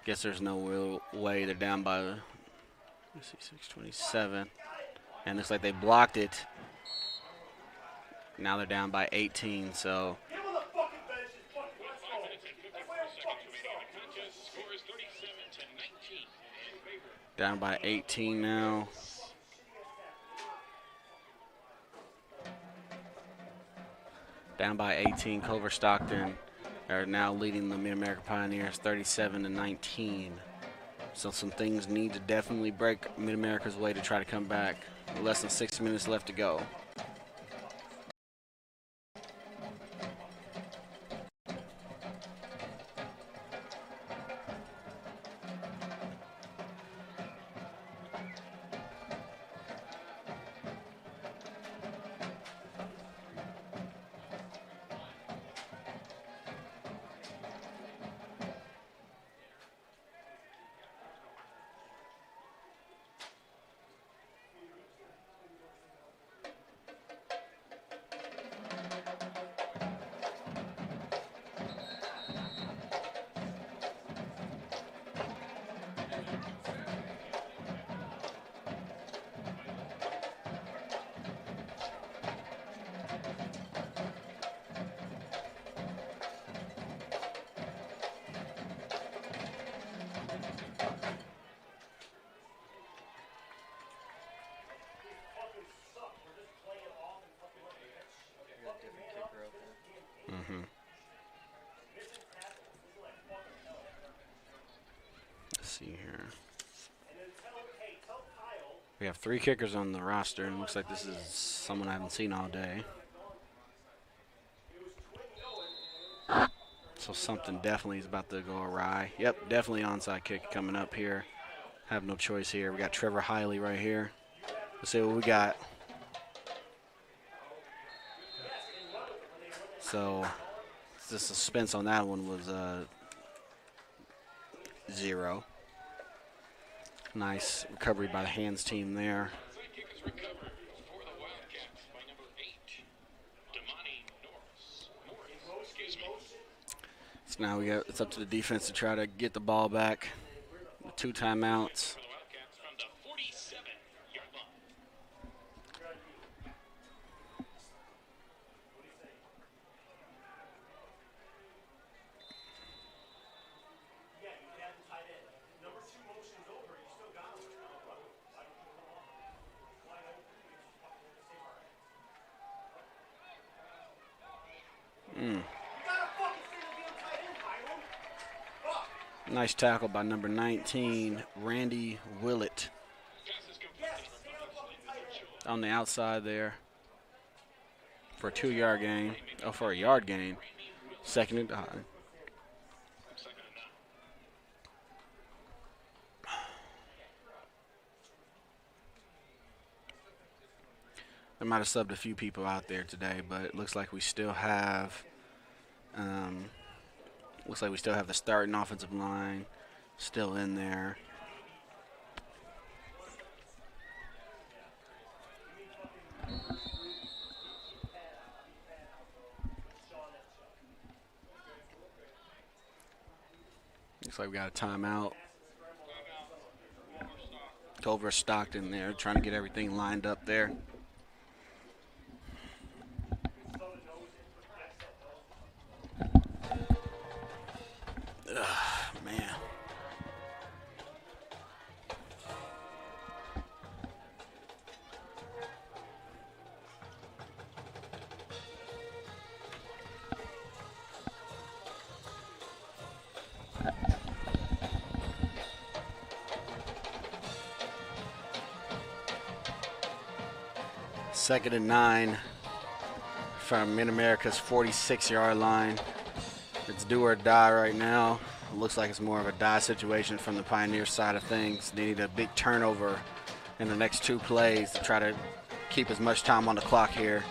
guess there's no real way. They're down by, let's see, 6:27. And looks like they blocked it. Now they're down by 18, so. Down by 18 now. Down by 18, Culver-Stockton are now leading the Mid-America Pioneers 37-19. So some things need to definitely break Mid-America's way to try to come back. Less than 6 minutes left to go. Let's see here. We have 3 kickers on the roster, and it looks like this is someone I haven't seen all day. So something definitely is about to go awry. Yep, definitely onside kick coming up here. Have no choice here. We got Trevor Hiley right here. Let's see what we got. So the suspense on that one was 0. Nice recovery by the hands team there. Now it's up to the defense to try to get the ball back. 2 timeouts. For the Wildcats from the 47-yard line. Yeah, you can have the tight end. Number 2 motion's over. You still got him. Why don't you come on? Why don't you just fucking save our ass? You gotta fucking stay the damn tight end, Hiram. Fuck. Nice tackle by number 19, Randy Willett, Pass is complete. Yes, stay on the fucking tight end. on the outside there for a 2-yard gain. Oh, for a yard gain. 2nd and 9. Second and 9. They might have subbed a few people out there today, but it looks like we still have the starting offensive line still in there. Looks like we got a timeout. Culver-Stockton there, trying to get everything lined up there. Man. Second and 9 from Mid-America's 46-yard line. It's do or die right now. It looks like it's more of a die situation from the Pioneer side of things. They need a big turnover in the next 2 plays to try to keep as much time on the clock here.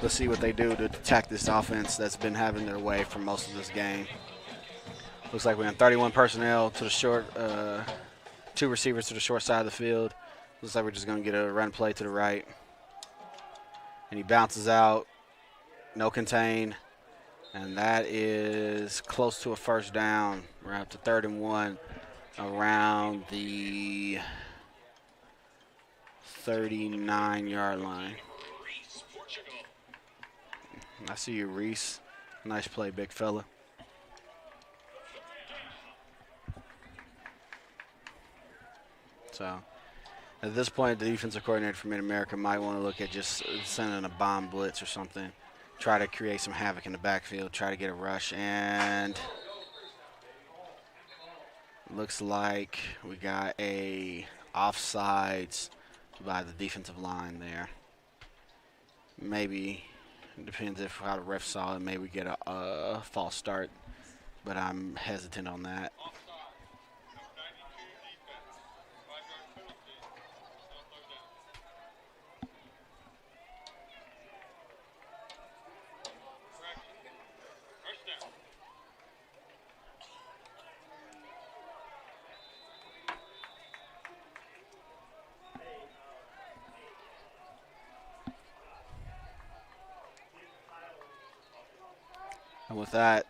Let's see what they do to attack this offense that's been having their way for most of this game. Looks like we're in 31 personnel to the short, 2 receivers to the short side of the field. Looks like we're just going to get a run play to the right. And he bounces out, no contain, and that is close to a first down. We're up to 3rd and 1 around the 39-yard line. Reese, Portugal. I see you, Reese. Nice play, big fella. So at this point, the defensive coordinator for Mid-America might want to look at just sending a bomb blitz or something. Try to create some havoc in the backfield, try to get a rush, and looks like we got a offsides by the defensive line there. Maybe, it depends if how the ref saw it, maybe we get a false start, but I'm hesitant on that. And with that,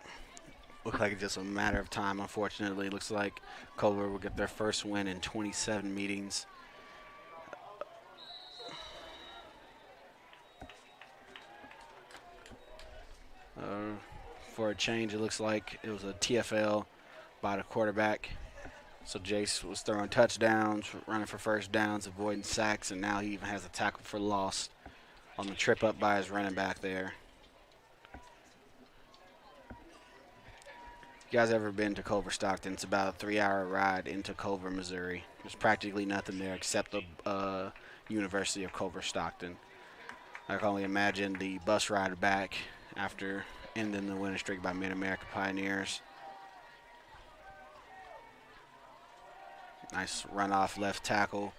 looks like it's just a matter of time, unfortunately. Looks like Culver will get their first win in 27 meetings. For a change, it looks like it was a TFL by the quarterback. So Jace was throwing touchdowns, running for first downs, avoiding sacks, and now he even has a tackle for loss on the trip up by his running back there. If you guys ever been to Culver-Stockton, it's about a 3-hour ride into Culver, Missouri. There's practically nothing there except the University of Culver-Stockton. I can only imagine the bus ride back after ending the winning streak by Mid-America Pioneers. Nice run off left tackle.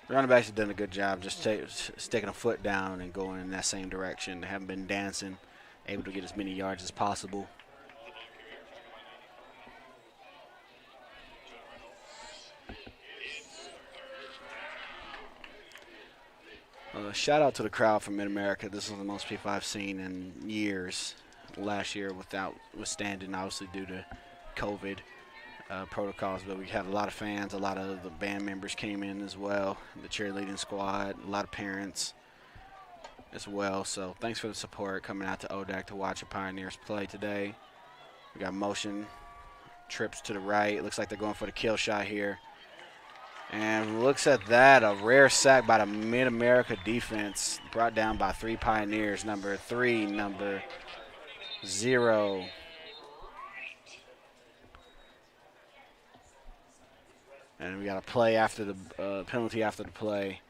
The running backs have done a good job just sticking a foot down and going in that same direction. They haven't been dancing, able to get as many yards as possible. Shout out to the crowd from Mid-America. This is the most people I've seen in years. last year without withstanding, obviously due to COVID protocols. But we had a lot of fans, a lot of the band members came in as well, the cheerleading squad, a lot of parents as well. So thanks for the support coming out to ODAC to watch the Pioneers play today. We got motion trips to the right. It looks like they're going for the kill shot here. And looks at that, a rare sack by the Mid-America defense, brought down by 3 Pioneers, number 3, number 0. And we got a play after the penalty after the play.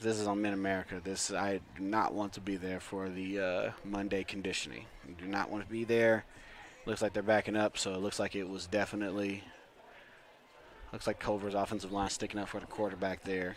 This is on Mid-America. I do not want to be there for the Monday conditioning. I do not want to be there. Looks like they're backing up, so it looks like it was definitely. Looks like Culver's offensive line sticking up for the quarterback there.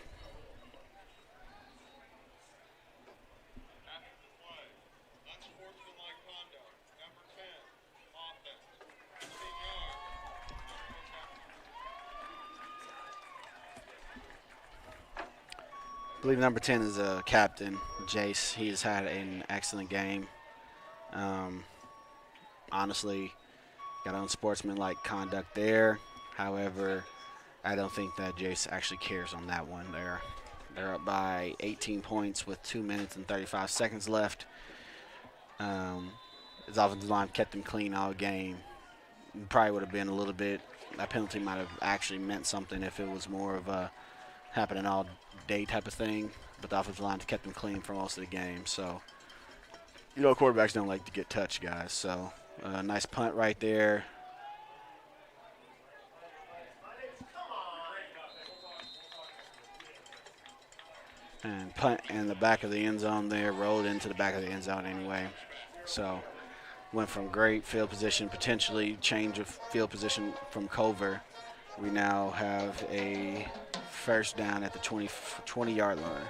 I believe number 10 is a captain, Jace. He has had an excellent game. Honestly, got unsportsmanlike conduct there. However, I don't think that Jace actually cares on that one. They're up by 18 points with 2 minutes and 35 seconds left. His offensive line kept him clean all game. Probably would have been a little bit. That penalty might have actually meant something if it was more of a happening all day type of thing. But the offensive line kept him clean for most of the game. So, quarterbacks don't like to get touched, guys. So, nice punt right there. And punt in the back of the end zone there, rolled into the back of the end zone anyway. So went from great field position, potentially change of field position from Culver. We now have a first down at the 20-yard line.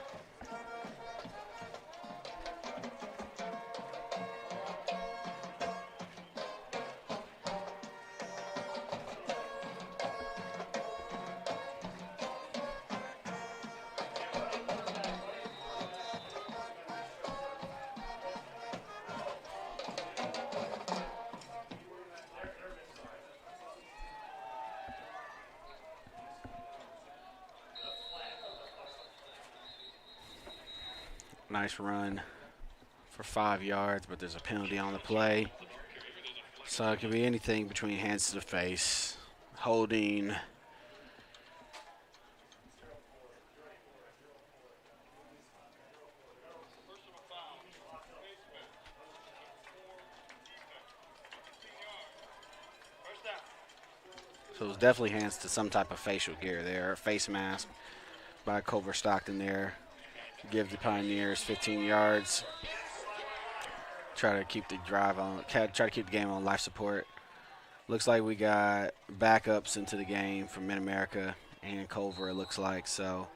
Nice run for 5 yards, but there's a penalty on the play. So it could be anything between hands to the face, holding. So it was definitely hands to some type of facial gear there, a face mask by Culver-Stockton there. Give the Pioneers 15 yards. Try to keep the drive on. Try to keep the game on life support. Looks like we got backups into the game from Mid-America and Culver. It looks like so.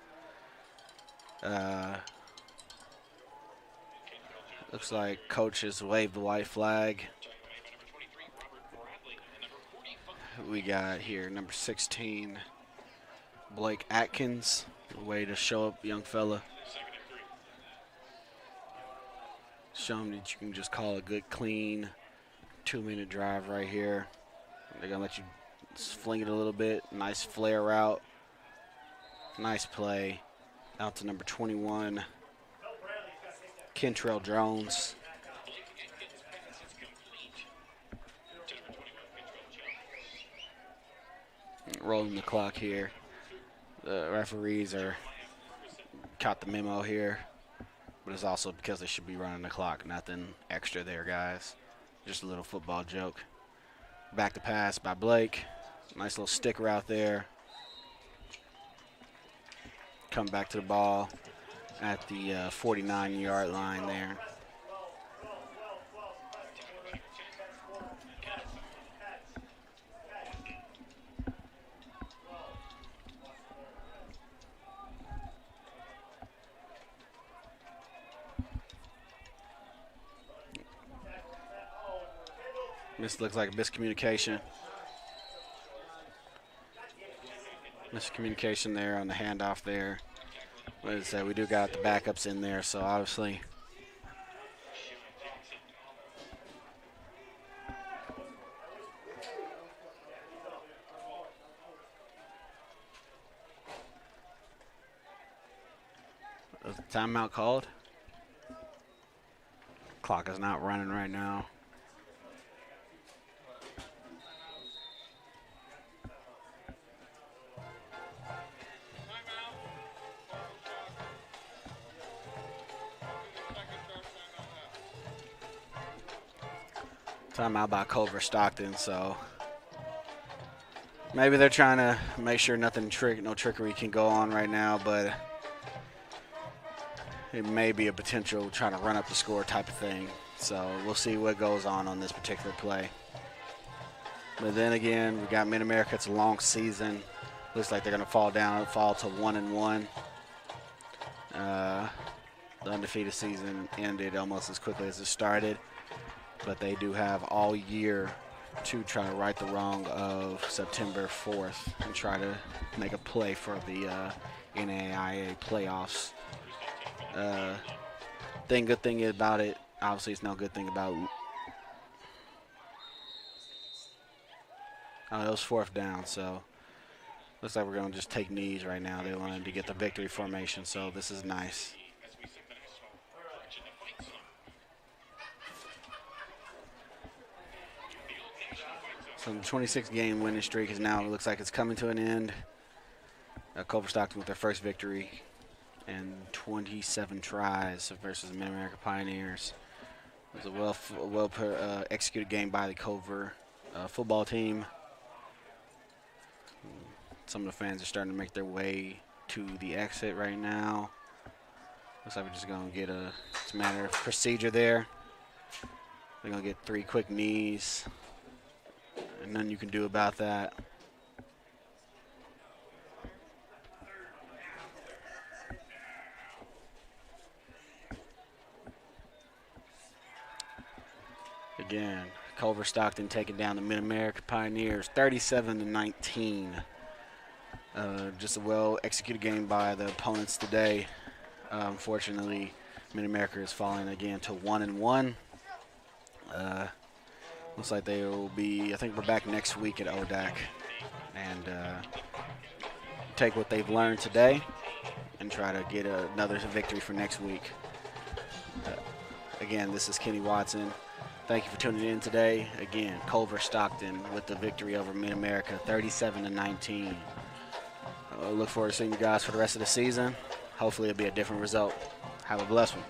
Looks like coach has waved the white flag. We got here number 16, Blake Atkins. Way to show up, young fella. Show them that you can just call a good, clean 2-minute drive right here. They're going to let you fling it a little bit. Nice flare route. Nice play. Out to number 21, Kentrell Jones. Rolling the clock here. The referees caught the memo here. But it's also because they should be running the clock. Nothing extra there, guys. Just a little football joke. Back to pass by Blake. Nice little sticker out there. Come back to the ball at the 49-yard line there. This looks like a miscommunication. Miscommunication there on the handoff there. Like I said, we do got the backups in there, so obviously Timeout called. Clock is not running right now. Timeout by Culver-Stockton, so maybe they're trying to make sure no trickery can go on right now, but it may be a potential trying to run up the score type of thing. So we'll see what goes on this particular play. But then again, we got Mid-America. It's a long season. Looks like they're going to fall to 1-1. The undefeated season ended almost as quickly as it started, but they do have all year to try to right the wrong of September 4th and try to make a play for the NAIA playoffs. Good thing about it, obviously it's no good thing about it was 4th down, so looks like we're going to just take knees right now. They wanted to get the victory formation, so this is nice. So the 26-game winning streak is now, looks like it's coming to an end. Culver-Stockton with their first victory and 27 tries versus the Mid-America Pioneers. It was a well executed game by the Culver football team. Some of the fans are starting to make their way to the exit right now. Looks like we're just going to get it's a matter of procedure there. We're going to get 3 quick knees. And nothing you can do about that. Again, Culver-Stockton taking down the Mid-America Pioneers 37-19. Just a well-executed game by the opponents today. Unfortunately, Mid-America is falling again to 1-1. Looks like they will be, I think we're back next week at ODAC and take what they've learned today and try to get another victory for next week. Again, this is Kenny Watson. Thank you for tuning in today. Again, Culver-Stockton with the victory over Mid-America, 37-19. Look forward to seeing you guys for the rest of the season. Hopefully it'll be a different result. Have a blessed one.